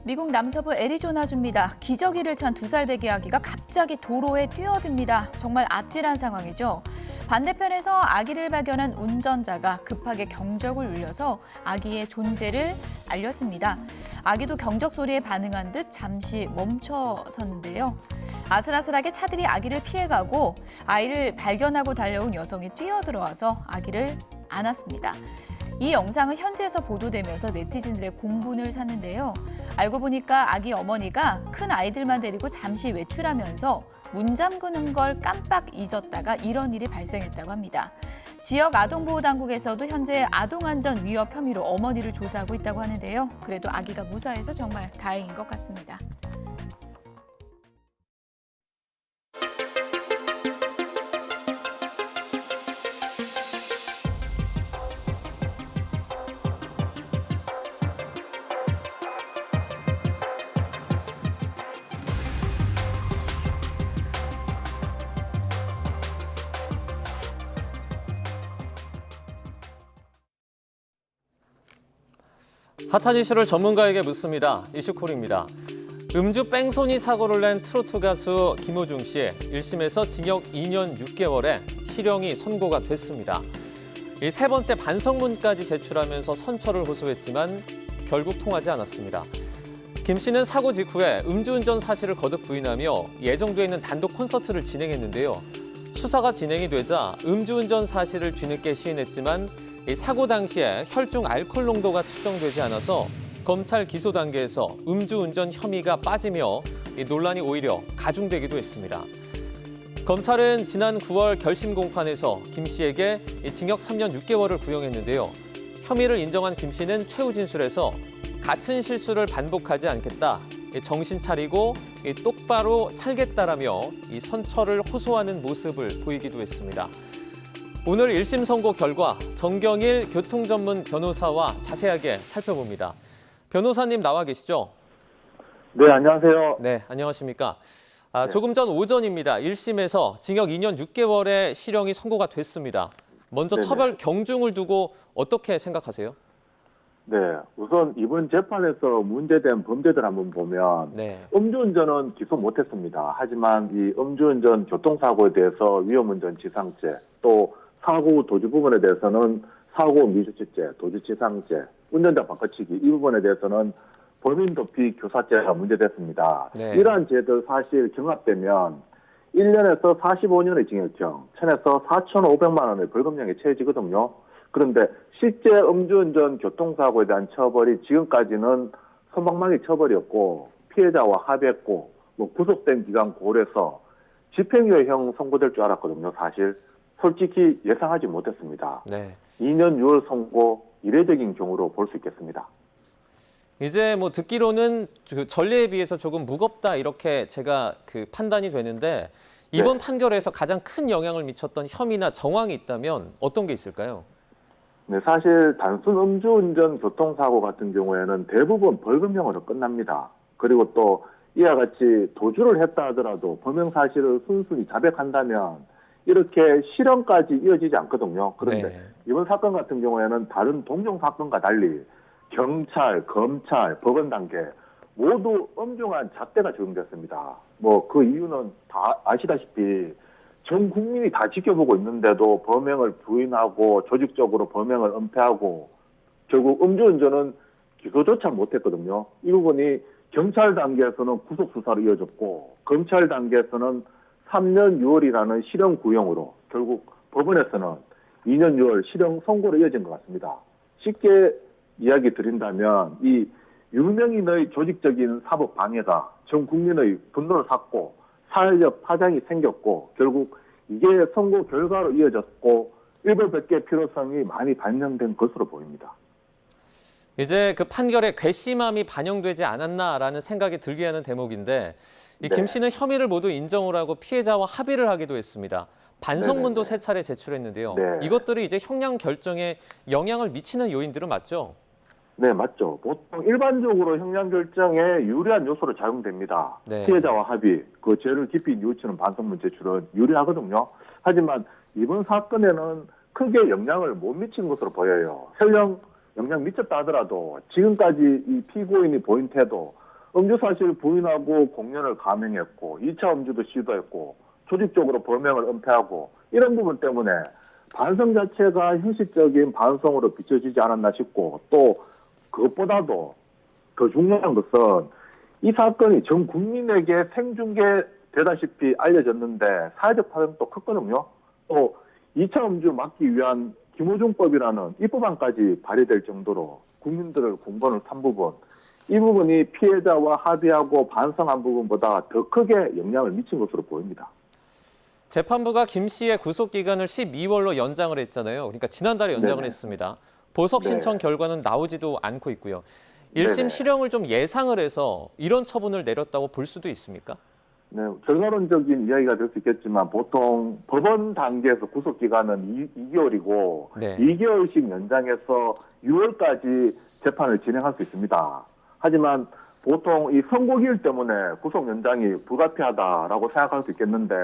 미국 남서부 애리조나주입니다. 기저귀를 찬 2살 배기 아기가 갑자기 도로에 뛰어듭니다. 정말 아찔한 상황이죠. 반대편에서 아기를 발견한 운전자가 급하게 경적을 울려서 아기의 존재를 알렸습니다. 아기도 경적 소리에 반응한 듯 잠시 멈춰섰는데요. 아슬아슬하게 차들이 아기를 피해가고 아이를 발견하고 달려온 여성이 뛰어들어와서 아기를 안았습니다. 이 영상은 현지에서 보도되면서 네티즌들의 공분을 샀는데요. 알고 보니까 아기 어머니가 큰 아이들만 데리고 잠시 외출하면서 문 잠그는 걸 깜빡 잊었다가 이런 일이 발생했다고 합니다. 지역 아동보호당국에서도 현재 아동안전 위협 혐의로 어머니를 조사하고 있다고 하는데요. 그래도 아기가 무사해서 정말 다행인 것 같습니다. 핫한 이슈를 전문가에게 묻습니다. 이슈콜입니다. 음주 뺑소니 사고를 낸 트로트 가수 김호중 씨 1심에서 징역 2년 6개월에 실형이 선고가 됐습니다. 이 세 번째 반성문까지 제출하면서 선처를 호소했지만 결국 통하지 않았습니다. 김 씨는 사고 직후에 음주운전 사실을 거듭 부인하며 예정돼 있는 단독 콘서트를 진행했는데요. 수사가 진행이 되자 음주운전 사실을 뒤늦게 시인했지만 이 사고 당시에 혈중 알코올 농도가 측정되지 않아서 검찰 기소 단계에서 음주운전 혐의가 빠지며 이 논란이 오히려 가중되기도 했습니다. 검찰은 지난 9월 결심 공판에서 김 씨에게 징역 3년 6개월을 구형했는데요. 혐의를 인정한 김 씨는 최후 진술에서 같은 실수를 반복하지 않겠다, 정신 차리고 똑바로 살겠다라며 이 선처를 호소하는 모습을 보이기도 했습니다. 오늘 1심 선고 결과 정경일 교통전문 변호사와 자세하게 살펴봅니다. 변호사님 나와 계시죠? 네, 안녕하세요. 네, 안녕하십니까? 조금 전 오전입니다. 1심에서 징역 2년 6개월의 실형이 선고가 됐습니다. 먼저 네네. 처벌 경중을 두고 어떻게 생각하세요? 네, 우선 이번 재판에서 문제된 범죄들 한번 보면 네. 음주운전은 기소 못했습니다. 하지만 이 음주운전 교통사고에 대해서 위험운전 지상죄, 또 사고 도주 부분에 대해서는 사고 미수치죄, 도주치상죄, 운전자 바꿔치기 이 부분에 대해서는 범인도피 교사죄가 문제됐습니다. 네. 이러한 죄들 사실 경합되면 1년에서 45년의 징역형, 1000에서 4,500만 원의 벌금형에 처해지거든요. 그런데 실제 음주운전 교통사고에 대한 처벌이 지금까지는 선방망이 처벌이었고 피해자와 합의했고 뭐 구속된 기간 고려해서 집행유예형 선고될 줄 알았거든요. 사실 솔직히 예상하지 못했습니다. 네. 2년 6월 선고 이례적인 경우로 볼 수 있겠습니다. 이제 뭐 듣기로는 그 전례에 비해서 조금 무겁다 이렇게 제가 그 판단이 되는데 이번 판결에서 가장 큰 영향을 미쳤던 혐의나 정황이 있다면 어떤 게 있을까요? 네, 사실 단순 음주운전 교통사고 같은 경우에는 대부분 벌금형으로 끝납니다. 그리고 또 이와 같이 도주를 했다 하더라도 범행 사실을 순순히 자백한다면 이렇게 실형까지 이어지지 않거든요. 그런데 네. 이번 사건 같은 경우에는 다른 동종 사건과 달리 경찰, 검찰, 법원 단계 모두 엄중한 잣대가 적용됐습니다. 뭐 그 이유는 다 아시다시피 전 국민이 다 지켜보고 있는데도 범행을 부인하고 조직적으로 범행을 은폐하고 결국 음주운전은 기소조차 못했거든요. 이 부분이 경찰 단계에서는 구속수사로 이어졌고 검찰 단계에서는 3년 6월이라는 실형 구형으로 결국 법원에서는 2년 6월 실형 선고로 이어진 것 같습니다. 쉽게 이야기 드린다면 이 유명인의 조직적인 사법 방해가 전 국민의 분노를 샀고 사회적 파장이 생겼고 결국 이게 선고 결과로 이어졌고 일벌백계 필요성이 많이 반영된 것으로 보입니다. 이제 그 판결에 괘씸함이 반영되지 않았나라는 생각이 들게 하는 대목인데 이 김 씨는 혐의를 모두 인정을 하고 피해자와 합의를 하기도 했습니다. 반성문도 세 차례 제출했는데요. 네. 이것들이 이제 형량 결정에 영향을 미치는 요인들은 맞죠? 네, 맞죠. 보통 일반적으로 형량 결정에 유리한 요소로 작용됩니다. 네. 피해자와 합의, 그 죄를 깊이 뉘우치는 반성문 제출은 유리하거든요. 하지만 이번 사건에는 크게 영향을 못 미친 것으로 보여요. 설령 영향 미쳤다 하더라도 지금까지 이 피고인이 보인 태도, 음주 사실 부인하고 공연을 감행했고 2차 음주도 시도했고 조직적으로 범행을 은폐하고 이런 부분 때문에 반성 자체가 형식적인 반성으로 비춰지지 않았나 싶고 또 그것보다도 더 중요한 것은 이 사건이 전 국민에게 생중계되다시피 알려졌는데 사회적 파장도 컸거든요. 또 2차 음주 막기 위한 김호중법이라는 입법안까지 발의될 정도로 국민들을 공분을 산 부분, 이 부분이 피해자와 합의하고 반성한 부분보다 더 크게 영향을 미친 것으로 보입니다. 재판부가 김 씨의 구속 기간을 12월로 연장을 했잖아요. 그러니까 지난달에 연장을 네네. 했습니다. 보석 신청 결과는 나오지도 않고 있고요. 1심 네네. 실형을 좀 예상을 해서 이런 처분을 내렸다고 볼 수도 있습니까? 네, 결과론적인 이야기가 될 수 있겠지만 보통 법원 단계에서 구속 기간은 2개월이고 네. 2개월씩 연장해서 6월까지 재판을 진행할 수 있습니다. 하지만 보통 이 선고기일 때문에 구속 연장이 불가피하다라고 생각할 수 있겠는데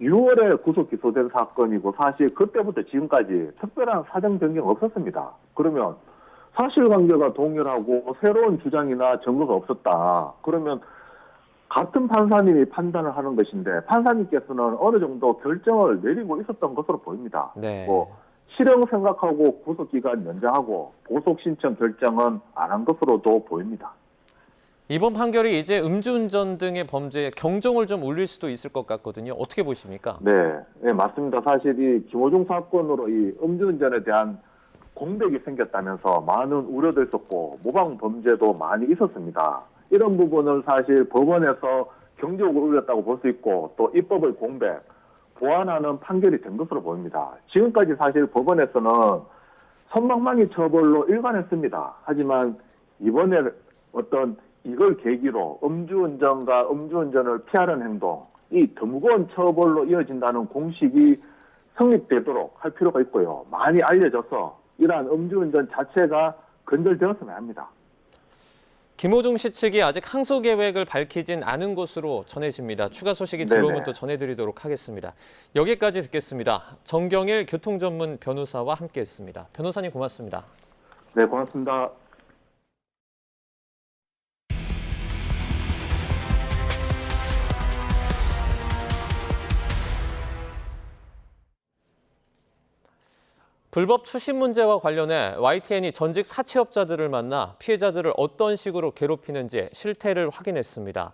6월에 구속 기소된 사건이고 사실 그때부터 지금까지 특별한 사정 변경 없었습니다. 그러면 사실관계가 동일하고 새로운 주장이나 증거가 없었다. 그러면 같은 판사님이 판단을 하는 것인데 판사님께서는 어느 정도 결정을 내리고 있었던 것으로 보입니다. 네. 뭐 실형 생각하고 구속기간 연장하고 보석 신청 결정은 안 한 것으로도 보입니다. 이번 판결이 이제 음주운전 등의 범죄에 경종을 좀 울릴 수도 있을 것 같거든요. 어떻게 보십니까? 네, 네, 맞습니다. 사실 이 김호중 사건으로 이 음주운전에 대한 공백이 생겼다면서 많은 우려도 있었고 모방 범죄도 많이 있었습니다. 이런 부분을 사실 법원에서 경종을 울렸다고 볼 수 있고 또 입법의 공백, 보완하는 판결이 된 것으로 보입니다. 지금까지 사실 법원에서는 선망망이 처벌로 일관했습니다. 하지만 이번에 어떤 이걸 계기로 음주운전과 음주운전을 피하는 행동, 이 더 무거운 처벌로 이어진다는 공식이 성립되도록 할 필요가 있고요. 많이 알려져서 이러한 음주운전 자체가 근절되었으면 합니다. 김호중 씨 측이 아직 항소 계획을 밝히진 않은 것으로 전해집니다. 추가 소식이 들어오면 네네. 또 전해드리도록 하겠습니다. 여기까지 듣겠습니다. 정경일 교통전문 변호사와 함께했습니다. 변호사님 고맙습니다. 네, 고맙습니다. 불법 추심 문제와 관련해 YTN이 전직 사채업자들을 만나 피해자들을 어떤 식으로 괴롭히는지 실태를 확인했습니다.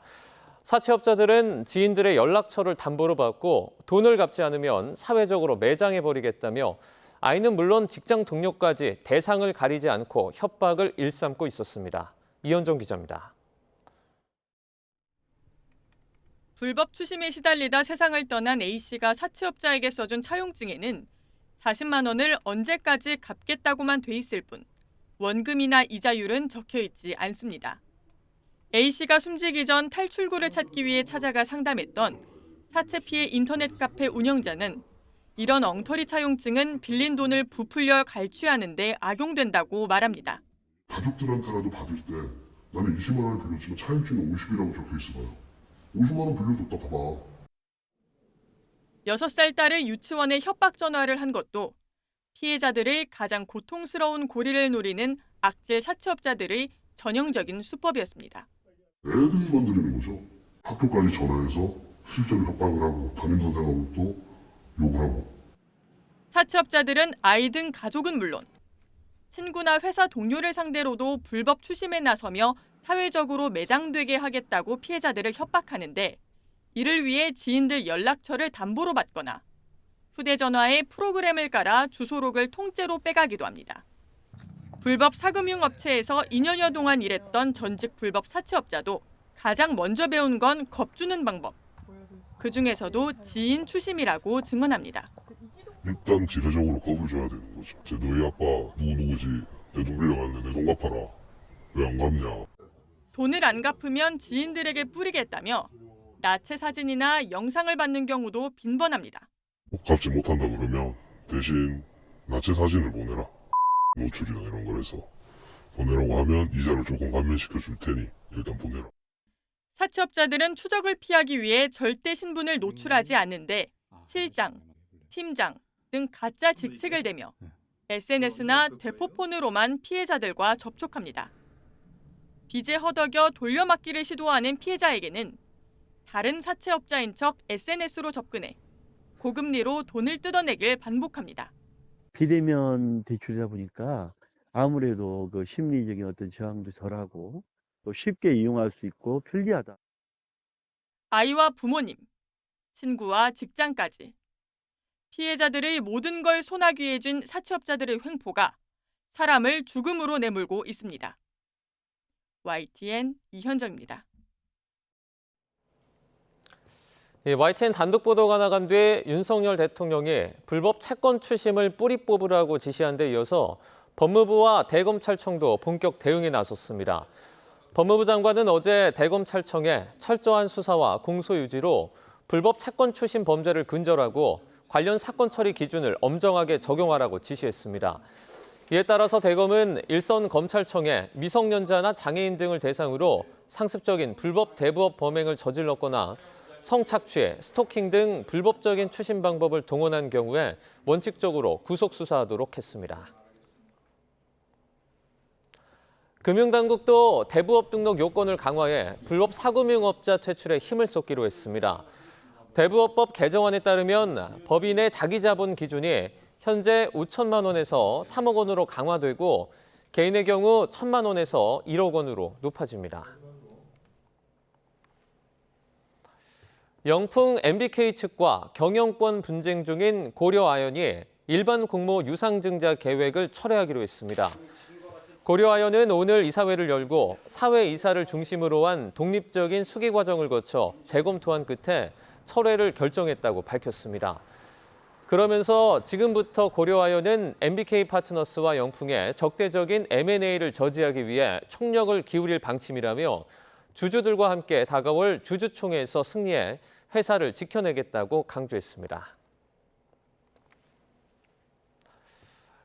사채업자들은 지인들의 연락처를 담보로 받고 돈을 갚지 않으면 사회적으로 매장해버리겠다며 아이는 물론 직장 동료까지 대상을 가리지 않고 협박을 일삼고 있었습니다. 이현정 기자입니다. 불법 추심에 시달리다 세상을 떠난 A씨가 사채업자에게 써준 차용증에는 40만 원을 언제까지 갚겠다고만 돼 있을 뿐 원금이나 이자율은 적혀 있지 않습니다. A씨가 숨지기 전 탈출구를 찾기 위해 찾아가 상담했던 사채 피해 인터넷 카페 운영자는 이런 엉터리 차용증은 빌린 돈을 부풀려 갈취하는 데 악용된다고 말합니다. 가족들한테라도 받을 때 나는 20만 원을 빌려주면 차용증에 50이라고 적혀 있어봐요. 50만 원 빌려줬다 봐봐. 6살 딸을 유치원에 협박 전화를 한 것도 피해자들의 가장 고통스러운 고리를 노리는 악질 사채업자들의 전형적인 수법이었습니다. 애들 건드리는 거죠. 학교까지 전화해서 실제로 협박을 하고 담임선생하고 또 욕을 하고. 사채업자들은 아이 등 가족은 물론 친구나 회사 동료를 상대로도 불법 추심에 나서며 사회적으로 매장되게 하겠다고 피해자들을 협박하는데 이를 위해 지인들 연락처를 담보로 받거나 휴대전화에 프로그램을 깔아 주소록을 통째로 빼가기도 합니다. 불법 사금융 업체에서 2년여 동안 일했던 전직 불법 사채업자도 가장 먼저 배운 건 겁주는 방법. 그중에서도 지인 추심이라고 증언합니다. 일단 지대적으로 겁을 줘야 되는 거죠. 쟤 너희 아빠 누구지? 내 돈 빌려갔는데 내 돈 갚아라. 왜 안 갚냐? 돈을 안 갚으면 지인들에게 뿌리겠다며 나체 사진이나 영상을 받는 경우도 빈번합니다. 갚지 못한다 그러면 대신 나체 사진을 보내라. 노출이나 이런 걸 해서 보내라고 하면 이자를 조금 감면시켜 줄 테니 일단 보내라. 사채업자들은 추적을 피하기 위해 절대 신분을 노출하지 않는데 실장, 팀장 등 가짜 직책을 대며 SNS나 대포폰으로만 피해자들과 접촉합니다. 빚에 허덕여 돌려막기를 시도하는 피해자에게는 다른 사채업자인 척 SNS로 접근해 고금리로 돈을 뜯어내길 반복합니다. 비대면 대출이다 보니까 아무래도 그 심리적인 어떤 저항도 덜하고 또 쉽게 이용할 수 있고 편리하다. 아이와 부모님, 친구와 직장까지 피해자들의 모든 걸 소나귀에 쥔 사채업자들의 횡포가 사람을 죽음으로 내몰고 있습니다. YTN 이현정입니다. YTN 단독 보도가 나간 뒤 윤석열 대통령이 불법 채권 추심을 뿌리 뽑으라고 지시한 데 이어서 법무부와 대검찰청도 본격 대응에 나섰습니다. 법무부 장관은 어제 대검찰청에 철저한 수사와 공소 유지로 불법 채권 추심 범죄를 근절하고 관련 사건 처리 기준을 엄정하게 적용하라고 지시했습니다. 이에 따라서 대검은 일선 검찰청에 미성년자나 장애인 등을 대상으로 상습적인 불법 대부업 범행을 저질렀거나 성착취, 스토킹 등 불법적인 추심 방법을 동원한 경우에 원칙적으로 구속 수사하도록 했습니다. 금융당국도 대부업 등록 요건을 강화해 불법 사금융업자 퇴출에 힘을 쏟기로 했습니다. 대부업법 개정안에 따르면 법인의 자기자본 기준이 현재 5천만 원에서 3억 원으로 강화되고 개인의 경우 1천만 원에서 1억 원으로 높아집니다. 영풍 MBK 측과 경영권 분쟁 중인 고려아연이 일반 공모 유상증자 계획을 철회하기로 했습니다. 고려아연은 오늘 이사회를 열고 사회 이사를 중심으로 한 독립적인 수기 과정을 거쳐 재검토한 끝에 철회를 결정했다고 밝혔습니다. 그러면서 지금부터 고려아연은 MBK 파트너스와 영풍의 적대적인 M&A를 저지하기 위해 총력을 기울일 방침이라며 주주들과 함께 다가올 주주총회에서 승리해 회사를 지켜내겠다고 강조했습니다.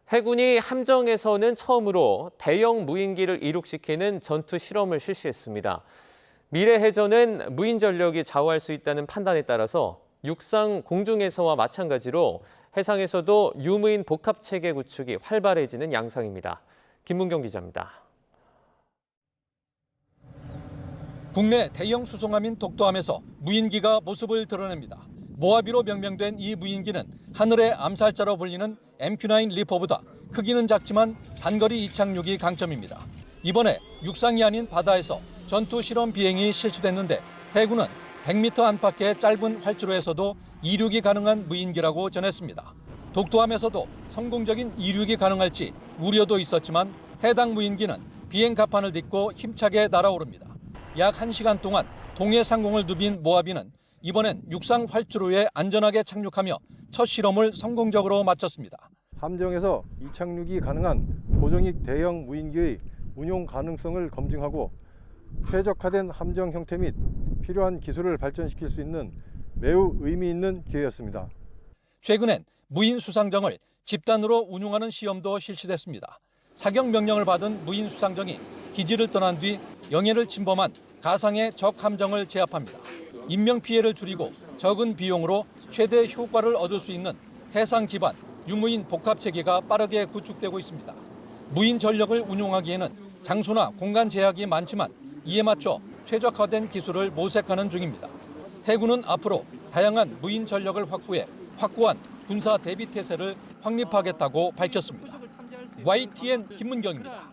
해군이 함정에서는 처음으로 대형 무인기를 이륙시키는 전투 실험을 실시했습니다. 미래 해전은 무인 전력이 좌우할 수 있다는 판단에 따라서 육상, 공중에서와 마찬가지로 해상에서도 유무인 복합체계 구축이 활발해지는 양상입니다. 김문경 기자입니다. 국내 대형 수송함인 독도함에서 무인기가 모습을 드러냅니다. 모하비로 명명된 이 무인기는 하늘의 암살자로 불리는 MQ-9 리퍼보다 크기는 작지만 단거리 이착륙이 강점입니다. 이번에 육상이 아닌 바다에서 전투 실험 비행이 실시됐는데 해군은 100m 안팎의 짧은 활주로에서도 이륙이 가능한 무인기라고 전했습니다. 독도함에서도 성공적인 이륙이 가능할지 우려도 있었지만 해당 무인기는 비행 갑판을 딛고 힘차게 날아오릅니다. 약 1시간 동안 동해 상공을 누빈 모하비는 이번엔 육상 활주로에 안전하게 착륙하며 첫 실험을 성공적으로 마쳤습니다. 함정에서 이착륙이 가능한 고정익 대형 무인기의 운용 가능성을 검증하고 최적화된 함정 형태 및 필요한 기술을 발전시킬 수 있는 매우 의미 있는 기회였습니다. 최근엔 무인 수상정을 집단으로 운용하는 시험도 실시됐습니다. 사격 명령을 받은 무인 수상정이 기지를 떠난 뒤 영해를 침범한 가상의 적 함정을 제압합니다. 인명 피해를 줄이고 적은 비용으로 최대 효과를 얻을 수 있는 해상 기반 유무인 복합 체계가 빠르게 구축되고 있습니다. 무인 전력을 운용하기에는 장소나 공간 제약이 많지만 이에 맞춰 최적화된 기술을 모색하는 중입니다. 해군은 앞으로 다양한 무인 전력을 확보해 확고한 군사 대비 태세를 확립하겠다고 밝혔습니다. YTN 김문경입니다.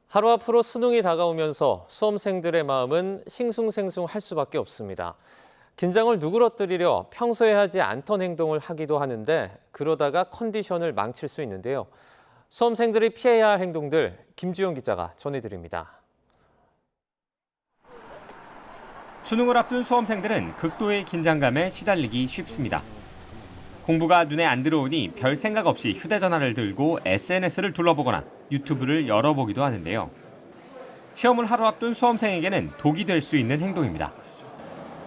하루 앞으로 수능이 다가오면서 수험생들의 마음은 싱숭생숭할 수밖에 없습니다. 긴장을 누그러뜨리려 평소에 하지 않던 행동을 하기도 하는데 그러다가 컨디션을 망칠 수 있는데요. 수험생들이 피해야 할 행동들 김주영 기자가 전해드립니다. 수능을 앞둔 수험생들은 극도의 긴장감에 시달리기 쉽습니다. 공부가 눈에 안 들어오니 별 생각 없이 휴대전화를 들고 SNS를 둘러보거나 유튜브를 열어보기도 하는데요. 시험을 하루 앞둔 수험생에게는 독이 될 수 있는 행동입니다.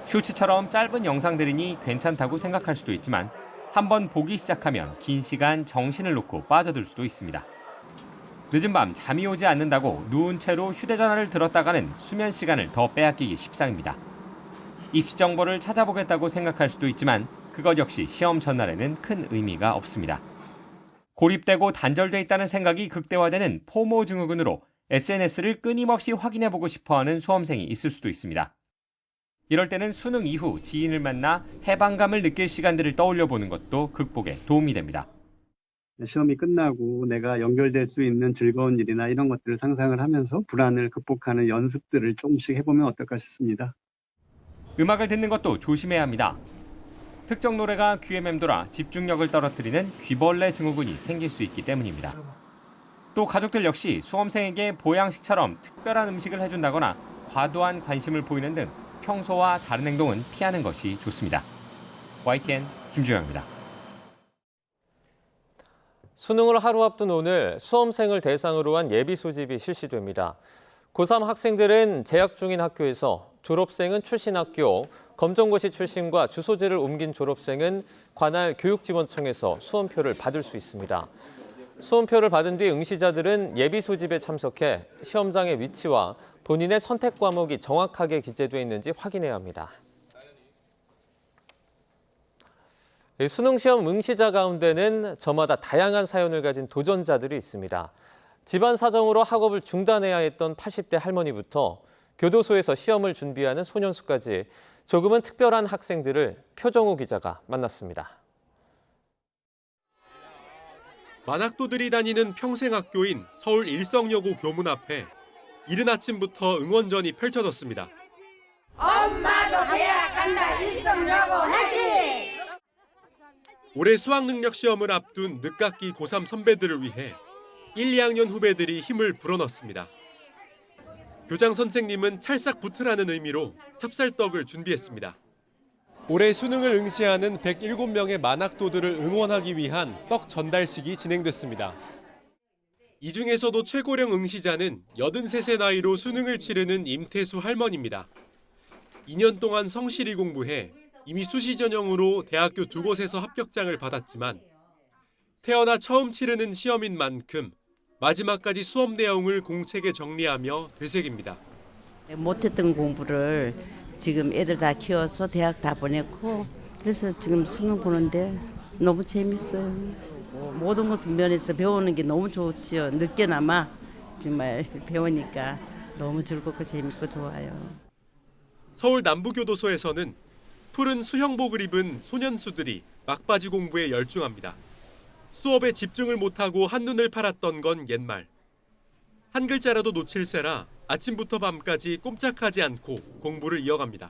쇼츠처럼 짧은 영상들이니 괜찮다고 생각할 수도 있지만 한번 보기 시작하면 긴 시간 정신을 놓고 빠져들 수도 있습니다. 늦은 밤 잠이 오지 않는다고 누운 채로 휴대전화를 들었다가는 수면 시간을 더 빼앗기기 십상입니다. 입시 정보를 찾아보겠다고 생각할 수도 있지만 그것 역시 시험 전날에는 큰 의미가 없습니다. 고립되고 단절돼 있다는 생각이 극대화되는 포모 증후군으로 SNS를 끊임없이 확인해보고 싶어하는 수험생이 있을 수도 있습니다. 이럴 때는 수능 이후 지인을 만나 해방감을 느낄 시간들을 떠올려보는 것도 극복에 도움이 됩니다. 시험이 끝나고 내가 연결될 수 있는 즐거운 일이나 이런 것들을 상상을 하면서 불안을 극복하는 연습들을 조금씩 해보면 어떨까 싶습니다. 음악을 듣는 것도 조심해야 합니다. 특정 노래가 귀에 맴돌아 집중력을 떨어뜨리는 귀벌레 증후군이 생길 수 있기 때문입니다. 또 가족들 역시 수험생에게 보양식처럼 특별한 음식을 해준다거나 과도한 관심을 보이는 등 평소와 다른 행동은 피하는 것이 좋습니다. YTN 김주영입니다. 수능을 하루 앞둔 오늘 수험생을 대상으로 한 예비 소집이 실시됩니다. 고3 학생들은 재학 중인 학교에서, 졸업생은 출신 학교, 검정고시 출신과 주소지를 옮긴 졸업생은 관할 교육지원청에서 수험표를 받을 수 있습니다. 수험표를 받은 뒤 응시자들은 예비 소집에 참석해 시험장의 위치와 본인의 선택 과목이 정확하게 기재돼 있는지 확인해야 합니다. 수능 시험 응시자 가운데는 저마다 다양한 사연을 가진 도전자들이 있습니다. 집안 사정으로 학업을 중단해야 했던 80대 할머니부터 교도소에서 시험을 준비하는 소년수까지 조금은 특별한 학생들을 표정우 기자가 만났습니다. 만학도들이 다니는 평생학교인 서울 일성여고 교문 앞에 이른 아침부터 응원전이 펼쳐졌습니다. 엄마도 대학 간다 일성여고 하지! 올해 수학능력 시험을 앞둔 늦깎이 고3 선배들을 위해 1, 2학년 후배들이 힘을 불어넣습니다. 교장 선생님은 찰싹 붙으라는 의미로 찹쌀떡을 준비했습니다. 올해 수능을 응시하는 107명의 만학도들을 응원하기 위한 떡 전달식이 진행됐습니다. 이 중에서도 최고령 응시자는 83세 나이로 수능을 치르는 임태수 할머니입니다. 2년 동안 성실히 공부해 이미 수시 전형으로 대학교 2곳에서 합격장을 받았지만 태어나 처음 치르는 시험인 만큼 마지막까지 수업 내용을 공책에 정리하며 되새깁니다. 못했던 공부를 지금 애들 다 키워서 대학 다 보냈고 그래서 지금 수능 보는데 너무 재밌어요. 모든 것을 면에서 배우는 게 너무 좋지요. 늦게나마 정말 배우니까 너무 즐겁고 재밌고 좋아요. 서울 남부교도소에서는 푸른 수형복을 입은 소년수들이 막바지 공부에 열중합니다. 수업에 집중을 못하고 한눈을 팔았던 건 옛말. 한 글자라도 놓칠세라 아침부터 밤까지 꼼짝하지 않고 공부를 이어갑니다.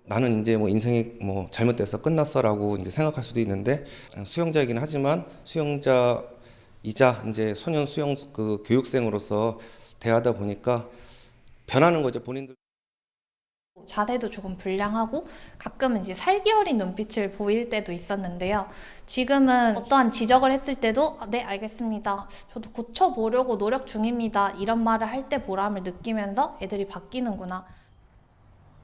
나는 이제 뭐 인생이 뭐 잘못돼서 끝났어라고 이제 생각할 수도 있는데 수용자이긴 하지만 수용자이자 이제 소년 수용 그 교육생으로서 대하다 보니까 변하는 거죠, 본인들. 자세도 조금 불량하고 가끔은 이제 살기 어린 눈빛을 보일 때도 있었는데요. 지금은 어떠한 지적을 했을 때도 네, 알겠습니다. 저도 고쳐보려고 노력 중입니다. 이런 말을 할 때 보람을 느끼면서 애들이 바뀌는구나.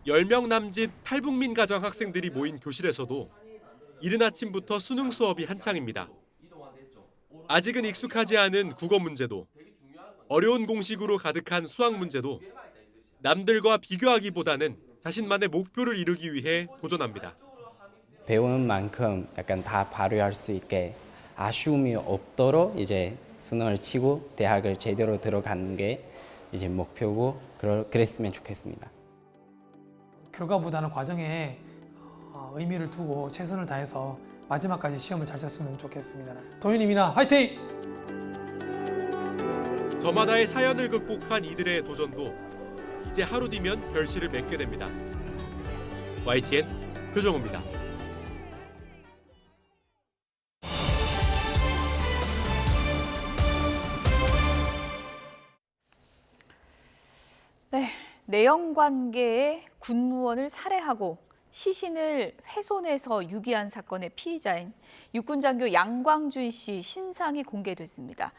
10명 남짓 탈북민 가정 학생들이 모인 교실에서도 이른 아침부터 수능 수업이 한창입니다. 아직은 익숙하지 않은 국어 문제도 어려운 공식으로 가득한 수학 문제도 남들과 비교하기보다는 자신만의 목표를 이루기 위해 도전합니다. 배우는 만큼 약간 다 발휘할 수 있게 아쉬움이 없도록 이제 수능을 치고 대학을 제대로 들어가는 게 이제 목표고 그랬으면 좋겠습니다. 결과보다는 과정에 의미를 두고 최선을 다해서 마지막까지 시험을 잘 쳤으면 좋겠습니다. 도현님이나 화이팅! 저마다의 사연을 극복한 이들의 도전도 이제 하루 뒤면 결실을 맺게 됩니다. YTN 표정호입니다. 네, 내연관계의 군무원을 살해하고 시신을 훼손해서 유기한 사건의 피의자인 육군장교 양광준 씨 신상이 공개됐습니다.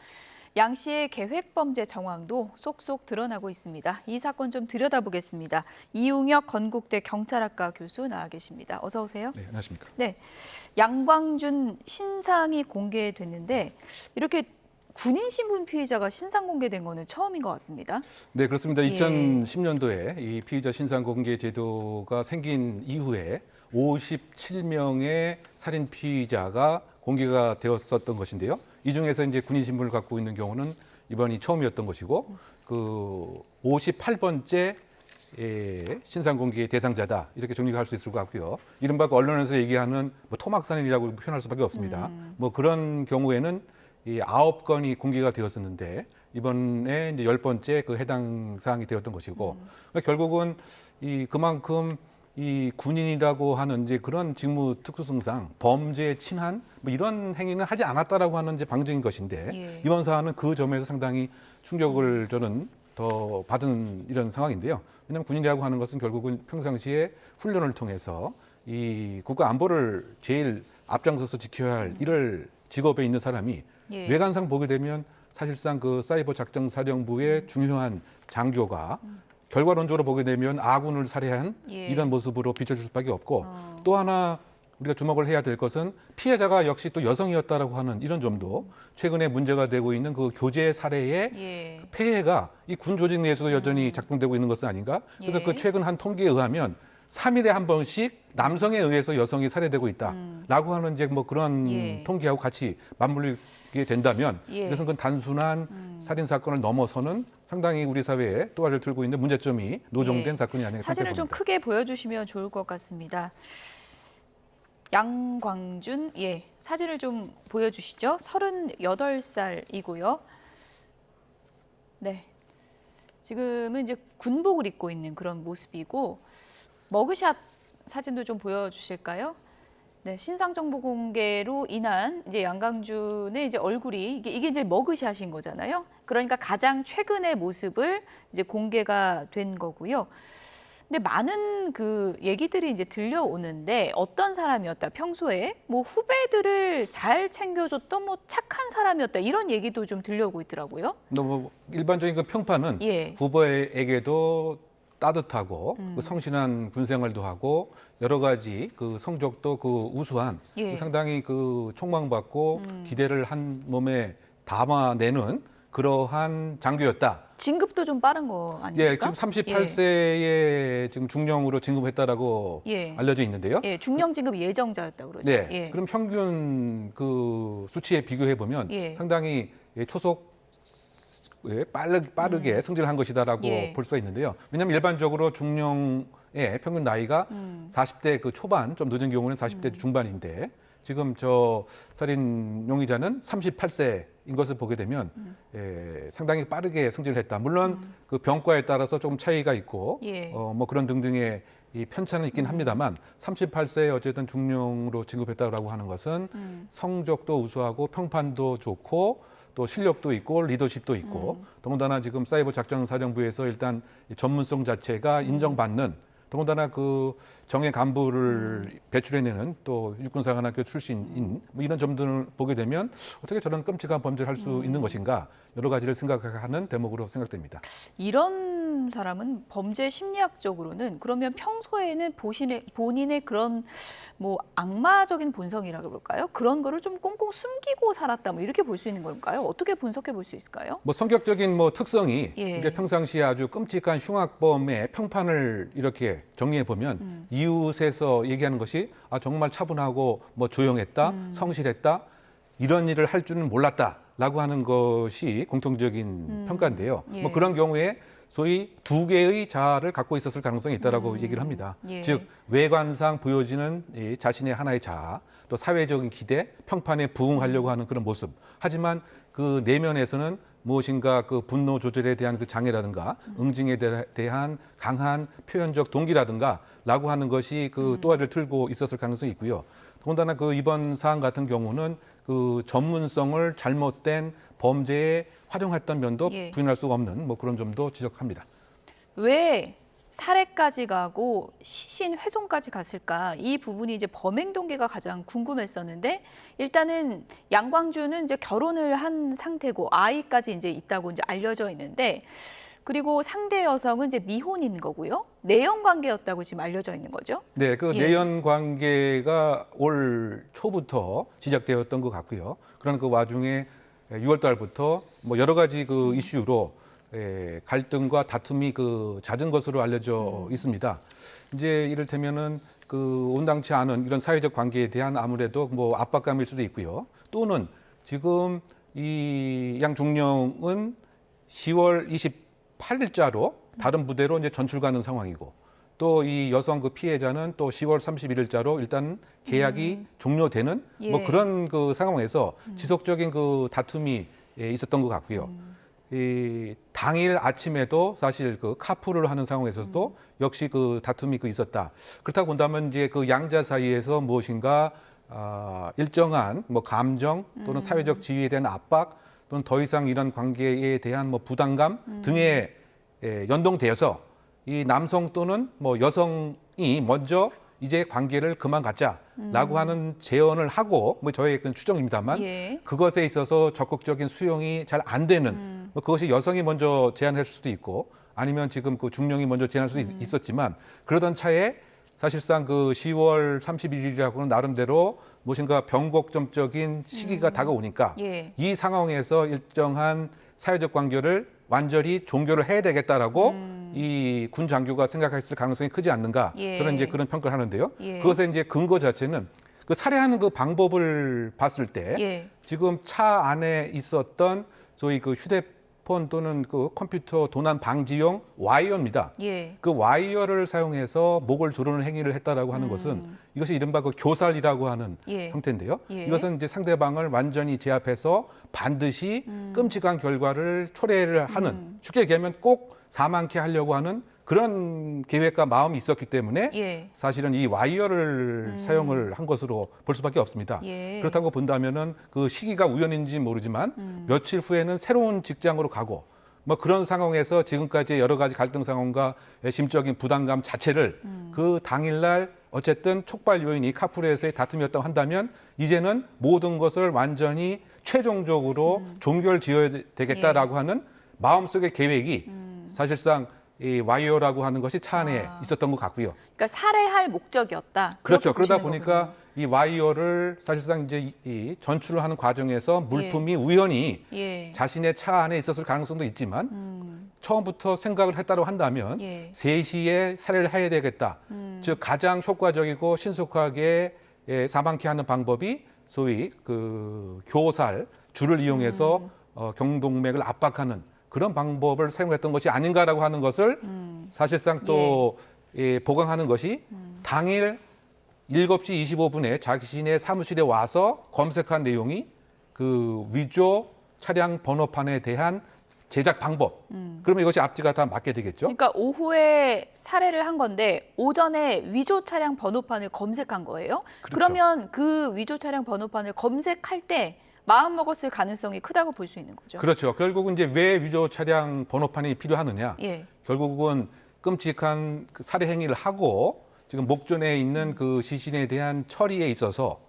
양 씨의 계획범죄 정황도 속속 드러나고 있습니다. 이 사건 좀 들여다보겠습니다. 이웅혁 건국대 경찰학과 교수 나와 계십니다. 어서 오세요. 네, 안녕하십니까. 네, 양광준 신상이 공개됐는데 이렇게 군인 신분 피의자가 신상 공개된 거는 처음인 것 같습니다. 네, 그렇습니다. 예. 2010년도에 이 피의자 신상 공개 제도가 생긴 이후에 57명의 살인 피의자가 공개가 되었었던 것인데요. 이 중에서 이제 군인 신분을 갖고 있는 경우는 이번이 처음이었던 것이고, 그 58번째 신상 공개 대상자다 이렇게 정리할 수 있을 것 같고요. 이른바 언론에서 얘기하는 뭐 토막살인이라고 표현할 수밖에 없습니다. 뭐 그런 경우에는 이 9건이 공개가 되었었는데 이번에 이제 10번째 그 해당 사항이 되었던 것이고, 그러니까 결국은 그만큼 이 군인이라고 하는 이제 그런 직무 특수성상 범죄에 친한 뭐 이런 행위는 하지 않았다라고 하는 이제 방증인 것인데 예. 이번 사안은 그 점에서 상당히 충격을 저는 더 받은 이런 상황인데요. 왜냐하면 군인이라고 하는 것은 결국은 평상시에 훈련을 통해서 이 국가 안보를 제일 앞장서서 지켜야 할 이럴 직업에 있는 사람이 예. 외관상 보게 되면 사실상 그 사이버 작전 사령부의 중요한 장교가 결과론적으로 보게 되면 아군을 살해한 예. 이런 모습으로 비춰질 수밖에 없고 또 하나 우리가 주목을 해야 될 것은 피해자가 역시 또 여성이었다라고 하는 이런 점도 최근에 문제가 되고 있는 그 교제 살해의 예. 폐해가 이 군 조직 내에서도 여전히 작동되고 있는 것은 아닌가? 그래서 예. 그 최근 한 통계에 의하면 3일에 한 번씩 남성에 의해서 여성이 살해되고 있다라고 하는 이제 뭐 그런 예. 통계하고 같이 맞물리게 된다면 예. 이것은 그 단순한 살인 사건을 넘어서는 상당히 우리 사회에 또아를 들고 있는 문제점이 노정된 예. 사건이 아닌가 사진을 좀 생각합니다. 크게 보여주시면 좋을 것 같습니다. 양광준, 예, 사진을 좀 보여주시죠. 38살이고요. 네, 지금은 이제 군복을 입고 있는 그런 모습이고 머그샷 사진도 좀 보여주실까요? 네, 신상 정보 공개로 인한 이제 양광준의 이제 얼굴이 이게 이제 머그샷인 거잖아요. 그러니까 가장 최근의 모습을 이제 공개가 된 거고요. 근데 많은 그 얘기들이 이제 들려오는데 어떤 사람이었다, 평소에 뭐 후배들을 잘 챙겨줬던 뭐 착한 사람이었다 이런 얘기도 좀 들려오고 있더라고요. 너무 일반적인 그 평판은 예. 후보에게도 따뜻하고 그 성실한 군 생활도 하고 여러 가지 그 성적도 그 우수한 예. 상당히 그 촉망받고 기대를 한 몸에 담아내는 그러한 장교였다. 진급도 좀 빠른 거 아닙니까? 예, 지금 38세에 지금 중령으로 진급했다라고 예. 알려져 있는데요. 예, 중령 진급 예정자였다고 그러죠. 네. 예. 그럼 평균 그 수치에 비교해 보면 예. 상당히 초속 빠르게 승진을 한 것이다라고 예. 볼 수가 있는데요. 왜냐하면 일반적으로 중령의 평균 나이가 40대 그 초반, 좀 늦은 경우는 40대 중반인데 지금 저 살인 용의자는 38세인 것을 보게 되면 상당히 빠르게 승진을 했다. 물론 그 병과에 따라서 조금 차이가 있고 예. 뭐 그런 등등의 이 편차는 있긴 합니다만 38세에 어쨌든 중령으로 진급했다고 하는 것은 성적도 우수하고 평판도 좋고 또 실력도 있고 리더십도 있고 더군다나 지금 사이버 작전 사령부에서 일단 이 전문성 자체가 인정받는 더군다나 그 정예 간부를 배출해내는 또 육군사관학교 출신인 뭐 이런 점들을 보게 되면 어떻게 저런 끔찍한 범죄를 할 수 있는 것인가 여러 가지를 생각하는 대목으로 생각됩니다. 이런 사람은 범죄 심리학적으로는 그러면 평소에는 본인의 그런 뭐 악마적인 본성이라고 그럴까요? 그런 거를 좀 꽁꽁 숨기고 살았다 뭐 이렇게 볼 수 있는 걸까요? 어떻게 분석해 볼 수 있을까요? 뭐 성격적인 뭐 특성이 예. 그러니까 평상시에 아주 끔찍한 흉악범의 평판을 이렇게 정리해 보면 이웃에서 얘기하는 것이 아 정말 차분하고 뭐 조용했다, 성실했다 이런 일을 할 줄은 몰랐다라고 하는 것이 공통적인 평가인데요. 예. 뭐 그런 경우에 소위 두 개의 자아를 갖고 있었을 가능성이 있다라고 얘기를 합니다. 예. 즉 외관상 보여지는 이 자신의 하나의 자아, 또 사회적인 기대, 평판에 부응하려고 하는 그런 모습. 하지만 그 내면에서는 무엇인가 그 분노 조절에 대한 그 장애라든가 응징에 대한 강한 표현적 동기라든가 라고 하는 것이 그 또아를 틀고 있었을 가능성이 있고요. 더군다나 그 이번 사안 같은 경우는 그 전문성을 잘못된 범죄에 활용했던 면도 예. 부인할 수가 없는 뭐 그런 점도 지적합니다. 왜 살해까지 가고 시신 훼손까지 갔을까? 이 부분이 이제 범행 동기가 가장 궁금했었는데 일단은 양광주는 이제 결혼을 한 상태고 아이까지 이제 있다고 이제 알려져 있는데 그리고 상대 여성은 이제 미혼인 거고요. 내연 관계였다고 지금 알려져 있는 거죠. 네, 그 예. 내연 관계가 올 초부터 시작되었던 것 같고요. 그런 그 와중에 6월 달부터 뭐 여러 가지 그 이슈로 갈등과 다툼이 그 잦은 것으로 알려져 있습니다. 이제 이를테면은 그 온당치 않은 이런 사회적 관계에 대한 아무래도 뭐 압박감일 수도 있고요. 또는 지금 이 양 중령은 10월 28일자로 다른 부대로 이제 전출 가는 상황이고 또 이 여성 그 피해자는 또 10월 31일자로 일단 계약이 종료되는 예. 뭐 그런 그 상황에서 지속적인 그 다툼이 있었던 것 같고요. 이 당일 아침에도 사실 그 카풀을 하는 상황에서도 역시 그 다툼이 그 있었다. 그렇다고 본다면 이제 그 양자 사이에서 무엇인가 일정한 뭐 감정 또는 사회적 지위에 대한 압박 또는 더 이상 이런 관계에 대한 뭐 부담감 등에 연동되어서 이 남성 또는 뭐 여성이 먼저 이제 관계를 그만 갖자라고 하는 제언을 하고 뭐 저의 그 추정입니다만 예. 그것에 있어서 적극적인 수용이 잘 안 되는 뭐 그것이 여성이 먼저 제안할 수도 있고 아니면 지금 그 중령이 먼저 제안할 수도 있었지만 그러던 차에 사실상 그 10월 31일이라고는 나름대로 무엇인가 변곡점적인 시기가 다가오니까 예. 이 상황에서 일정한 사회적 관계를 완전히 종교를 해야 되겠다라고 이 군 장교가 생각했을 가능성이 크지 않는가 예. 저는 이제 그런 평가를 하는데요. 예. 그것의 이제 근거 자체는 그 살해하는 그 방법을 봤을 때 예. 지금 차 안에 있었던 소위 그 휴대폰 또는 그 컴퓨터 도난 방지용 와이어입니다. 예. 그 와이어를 사용해서 목을 조르는 행위를 했다라고 하는 것은 이것이 이른바 그 교살이라고 하는 예. 형태인데요. 예. 이것은 이제 상대방을 완전히 제압해서 반드시 끔찍한 결과를 초래를 하는 쉽게 얘기하면 꼭 사망케 하려고 하는 그런 계획과 마음이 있었기 때문에 예. 사실은 이 와이어를 사용을 한 것으로 볼 수밖에 없습니다. 예. 그렇다고 본다면은 그 시기가 우연인지 모르지만 며칠 후에는 새로운 직장으로 가고 뭐 그런 상황에서 지금까지 여러 가지 갈등 상황과 심적인 부담감 자체를 그 당일날 어쨌든 촉발 요인이 카풀에서의 다툼이었다고 한다면 이제는 모든 것을 완전히 최종적으로 종결 지어야 되겠다라고 하는 마음속의 계획이 사실상 이 와이어라고 하는 것이 차 안에 있었던 것 같고요. 그러니까 살해할 목적이었다. 그렇죠. 그렇게 그러다 보시는 보니까 거군요. 이 와이어를 사실상 이제 이 전출을 하는 과정에서 물품이 우연히 예. 자신의 차 안에 있었을 가능성도 있지만 처음부터 생각을 했다고 한다면 예. 3시에 살해를 해야 되겠다. 즉 가장 효과적이고 신속하게 사망케 하는 방법이 소위 그 교살 줄을 이용해서 경동맥을 압박하는 그런 방법을 사용했던 것이 아닌가라고 하는 것을 사실상 또 보강하는 것이 당일 7시 25분에 자신의 사무실에 와서 검색한 내용이 그 위조 차량 번호판에 대한 제작 방법. 그러면 이것이 앞뒤가 다 맞게 되겠죠. 그러니까 오후에 살해를 한 건데 오전에 위조 차량 번호판을 검색한 거예요. 그렇죠. 그러면 그 위조 차량 번호판을 검색할 때 마음 먹었을 가능성이 크다고 볼 수 있는 거죠. 그렇죠. 결국은 이제 왜 위조 차량 번호판이 필요하느냐. 예. 결국은 끔찍한 그 살해 행위를 하고 지금 목전에 있는 그 시신에 대한 처리에 있어서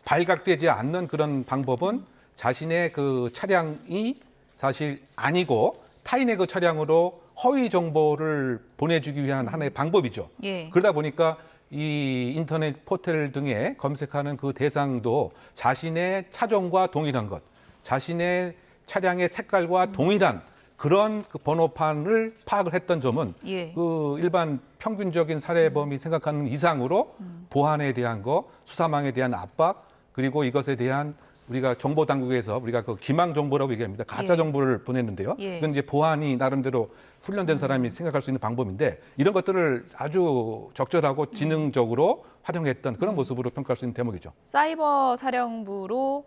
발각되지 않는 그런 방법은 자신의 그 차량이 사실 아니고 타인의 그 차량으로 허위 정보를 보내주기 위한 하나의 방법이죠. 예. 그러다 보니까 이 인터넷 포털 등에 검색하는 그 대상도 자신의 차종과 동일한 것, 자신의 차량의 색깔과 동일한 그런 그 번호판을 파악을 했던 점은 예. 그 일반 평균적인 살해범이 생각하는 이상으로 보안에 대한 거, 수사망에 대한 압박, 그리고 이것에 대한 우리가 정보 당국에서 우리가 그 기망 정보라고 얘기합니다. 가짜 예. 정보를 보냈는데요. 예. 이건 이제 보안이 나름대로 훈련된 사람이 생각할 수 있는 방법인데 이런 것들을 아주 적절하고 지능적으로 활용했던 그런 모습으로 평가할 수 있는 대목이죠. 사이버 사령부로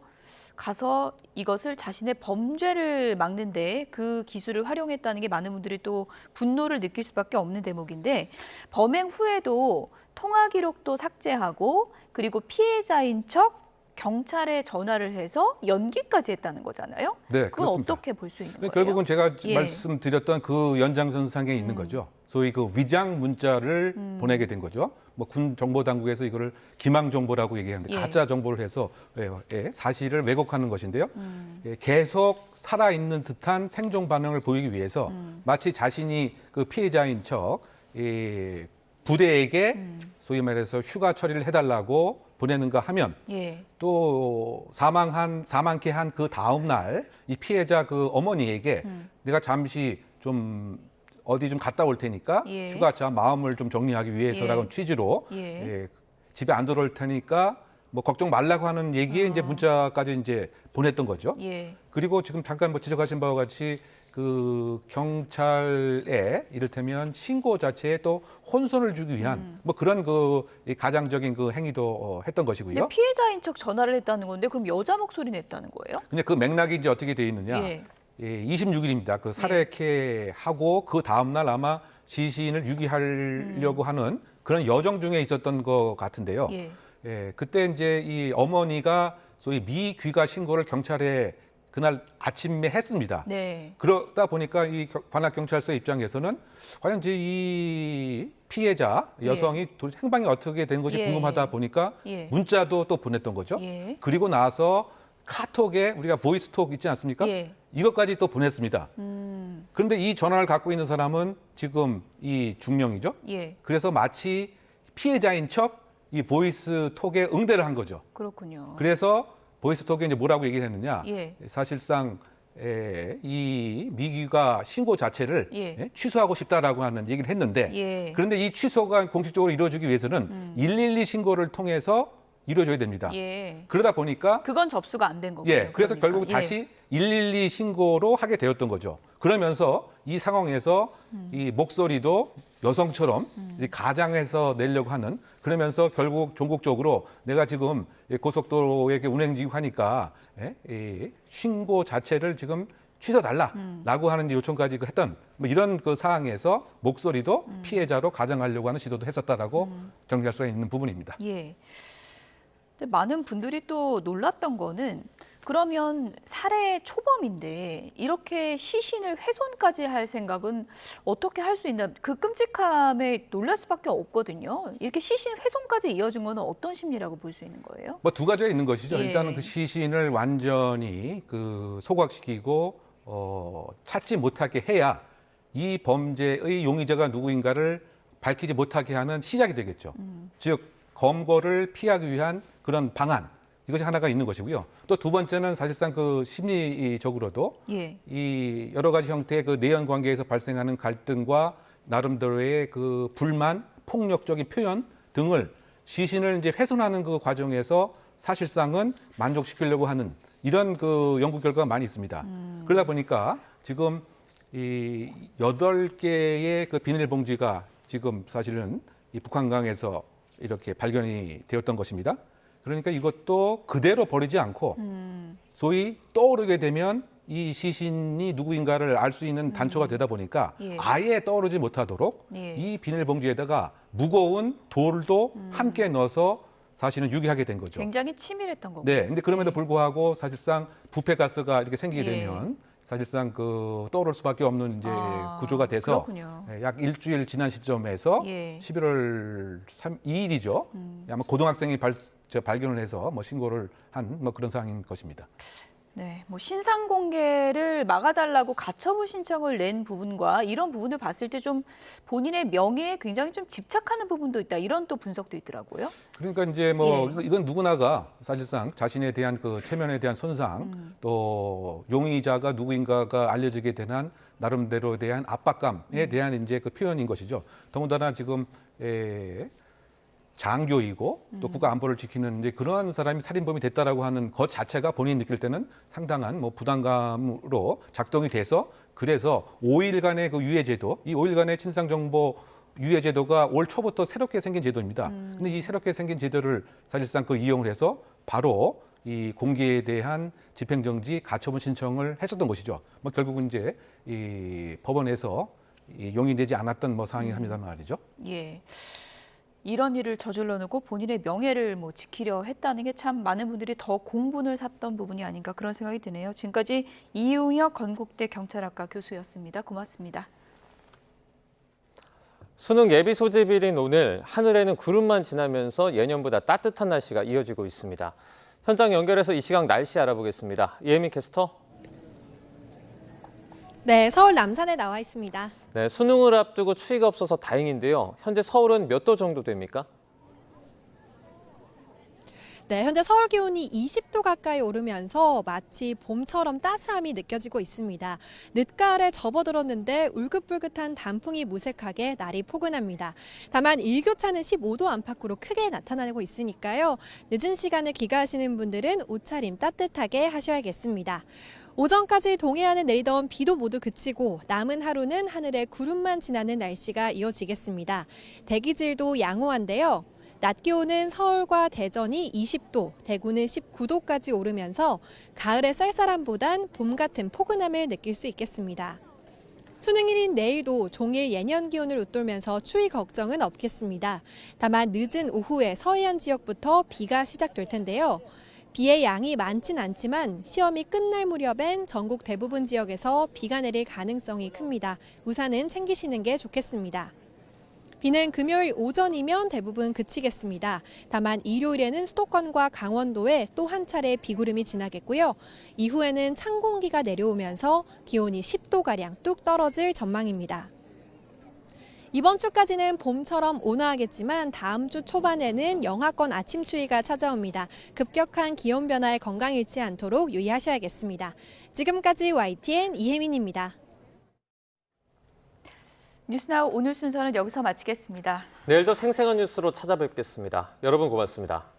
가서 이것을 자신의 범죄를 막는데 그 기술을 활용했다는 게 많은 분들이 또 분노를 느낄 수밖에 없는 대목인데 범행 후에도 통화 기록도 삭제하고 그리고 피해자인 척 경찰에 전화를 해서 연기까지 했다는 거잖아요. 네, 그건 그렇습니다. 어떻게 볼 수 있는 거예요? 결국은 제가 예. 말씀드렸던 그 연장선상에 있는 거죠. 소위 그 위장 문자를 보내게 된 거죠. 뭐 군 정보 당국에서 이거를 기망 정보라고 얘기하는데 예. 가짜 정보를 해서 사실을 왜곡하는 것인데요. 계속 살아 있는 듯한 생존 반응을 보이기 위해서 마치 자신이 그 피해자인 척 부대에게 소위 말해서 휴가 처리를 해달라고 보내는가 하면 예. 또 사망케 한 그 다음 날 이 피해자 그 어머니에게 내가 잠시 좀 어디 좀 갔다 올 테니까 예. 휴가차 마음을 좀 정리하기 위해서라는 예. 취지로 예. 집에 안 들어올 테니까 뭐 걱정 말라고 하는 얘기에 이제 문자까지 이제 보냈던 거죠. 예. 그리고 지금 잠깐 뭐 지적하신 바와 같이 그 경찰에 이를테면 신고 자체에 또 혼선을 주기 위한 뭐 그런 그 가장적인 그 행위도 했던 것이고요. 근데 피해자인 척 전화를 했다는 건데 그럼 여자 목소리 냈다는 거예요? 근데 그 맥락이 이제 어떻게 돼 있느냐? 예. 26일입니다. 그 살해케 하고 그 다음 날 아마 시신을 유기하려고 하는 그런 여정 중에 있었던 것 같은데요. 예. 그때 이제 이 어머니가 소위 미귀가 신고를 경찰에 그날 아침에 했습니다. 네. 그러다 보니까 이 관악경찰서 입장에서는 과연 이제 이 피해자 여성이 행방이 어떻게 된 것이 예. 궁금하다 보니까 예. 문자도 또 보냈던 거죠. 예. 그리고 나서 카톡에 우리가 보이스톡 있지 않습니까? 예. 이것까지 또 보냈습니다. 그런데 이 전화를 갖고 있는 사람은 지금 이 중령이죠. 예. 그래서 마치 피해자인 척 이 보이스톡에 응대를 한 거죠. 그렇군요. 그래서 보이스톡에 이제 뭐라고 얘기를 했느냐? 예. 사실상 이 미귀가 신고 자체를 예. 취소하고 싶다라고 하는 얘기를 했는데 예. 그런데 이 취소가 공식적으로 이루어지기 위해서는 112 신고를 통해서 이루어져야 됩니다. 예. 그러다 보니까 그건 접수가 안 된 거고요. 그래서 그러니까. 결국 다시 112 신고로 하게 되었던 거죠. 그러면서 이 상황에서 이 목소리도 여성처럼 이 가장해서 내려고 하는 그러면서 결국 종국적으로 내가 지금 고속도로에 운행 중하니까 이 신고 자체를 지금 취소달라라고 하는 요청까지 했던 뭐 이런 그 사항에서 목소리도 피해자로 가장하려고 하는 시도도 했었다라고 정리할 수가 있는 부분입니다. 예. 근데 많은 분들이 또 놀랐던 거는 그러면 살해 초범인데 이렇게 시신을 훼손까지 할 생각은 어떻게 할 수 있나 그 끔찍함에 놀랄 수밖에 없거든요. 이렇게 시신 훼손까지 이어진 거는 어떤 심리라고 볼 수 있는 거예요? 뭐 두 가지가 있는 것이죠. 예. 일단은 그 시신을 완전히 그 소각시키고 찾지 못하게 해야 이 범죄의 용의자가 누구인가를 밝히지 못하게 하는 시작이 되겠죠. 즉 검거를 피하기 위한 그런 방안, 이것이 하나가 있는 것이고요. 또 두 번째는 사실상 그 심리적으로도 예. 이 여러 가지 형태의 그 내연 관계에서 발생하는 갈등과 나름대로의 그 불만, 폭력적인 표현 등을 시신을 이제 훼손하는 그 과정에서 사실상은 만족시키려고 하는 이런 그 연구 결과가 많이 있습니다. 그러다 보니까 지금 이 8개의 그 비닐봉지가 지금 사실은 이 북한강에서 이렇게 발견이 되었던 것입니다. 그러니까 이것도 그대로 버리지 않고 소위 떠오르게 되면 이 시신이 누구인가를 알 수 있는 단초가 되다 보니까 예. 아예 떠오르지 못하도록 예. 이 비닐봉지에다가 무거운 돌도 함께 넣어서 사실은 유기하게 된 거죠. 굉장히 치밀했던 거고. 네, 근데 그럼에도 불구하고 사실상 부패가스가 이렇게 생기게 예. 되면 사실상 그 떠오를 수밖에 없는 이제 구조가 돼서 그렇군요. 약 일주일 지난 시점에서 예. 11월 2일이죠. 아마 고등학생이 발견을 해서 뭐 신고를 한 뭐 그런 상황인 것입니다. 네, 뭐 신상 공개를 막아달라고 가처분 신청을 낸 부분과 이런 부분을 봤을 때 좀 본인의 명예에 굉장히 좀 집착하는 부분도 있다. 이런 또 분석도 있더라고요. 그러니까 이제 뭐 예. 이건 누구나가 사실상 자신에 대한 그 체면에 대한 손상, 또 용의자가 누구인가가 알려지게 된 한 나름대로에 대한 압박감에 대한 이제 그 표현인 것이죠. 더군다나 지금 장교이고 또 국가 안보를 지키는 이제 그러한 사람이 살인범이 됐다라고 하는 것 자체가 본인이 느낄 때는 상당한 뭐 부담감으로 작동이 돼서 그래서 5일간의 그 유예제도, 이 5일간의 진상정보 유예제도가 올 초부터 새롭게 생긴 제도입니다. 근데 이 새롭게 생긴 제도를 사실상 그 이용을 해서 바로 이 공개에 대한 집행정지 가처분 신청을 했었던 것이죠. 뭐 결국은 이제 이 법원에서 이 용인되지 않았던 뭐 상황이 합니다만 말이죠. 예. 이런 일을 저질러 놓고 본인의 명예를 뭐 지키려 했다는 게 참 많은 분들이 더 공분을 샀던 부분이 아닌가 그런 생각이 드네요. 지금까지 이웅혁 건국대 경찰학과 교수였습니다. 고맙습니다. 수능 예비 소집일인 오늘 하늘에는 구름만 지나면서 예년보다 따뜻한 날씨가 이어지고 있습니다. 현장 연결해서 이 시각 날씨 알아보겠습니다. 이혜민 캐스터. 네, 서울 남산에 나와 있습니다. 네, 수능을 앞두고 추위가 없어서 다행인데요. 현재 서울은 몇 도 정도 됩니까? 네, 현재 서울 기온이 20도 가까이 오르면서 마치 봄처럼 따스함이 느껴지고 있습니다. 늦가을에 접어들었는데 울긋불긋한 단풍이 무색하게 날이 포근합니다. 다만 일교차는 15도 안팎으로 크게 나타나고 있으니까요. 늦은 시간에 귀가하시는 분들은 옷차림 따뜻하게 하셔야겠습니다. 오전까지 동해안에 내리던 비도 모두 그치고 남은 하루는 하늘에 구름만 지나는 날씨가 이어지겠습니다. 대기질도 양호한데요. 낮 기온은 서울과 대전이 20도, 대구는 19도까지 오르면서 가을의 쌀쌀함보단 봄 같은 포근함을 느낄 수 있겠습니다. 수능일인 내일도 종일 예년 기온을 웃돌면서 추위 걱정은 없겠습니다. 다만 늦은 오후에 서해안 지역부터 비가 시작될 텐데요. 비의 양이 많진 않지만 시험이 끝날 무렵엔 전국 대부분 지역에서 비가 내릴 가능성이 큽니다. 우산은 챙기시는 게 좋겠습니다. 비는 금요일 오전이면 대부분 그치겠습니다. 다만 일요일에는 수도권과 강원도에 또 한 차례 비구름이 지나겠고요. 이후에는 찬 공기가 내려오면서 기온이 10도가량 뚝 떨어질 전망입니다. 이번 주까지는 봄처럼 온화하겠지만 다음 주 초반에는 영하권 아침 추위가 찾아옵니다. 급격한 기온 변화에 건강 잃지 않도록 유의하셔야겠습니다. 지금까지 YTN 이혜민입니다. 뉴스나우 오늘 순서는 여기서 마치겠습니다. 내일도 생생한 뉴스로 찾아뵙겠습니다. 여러분 고맙습니다.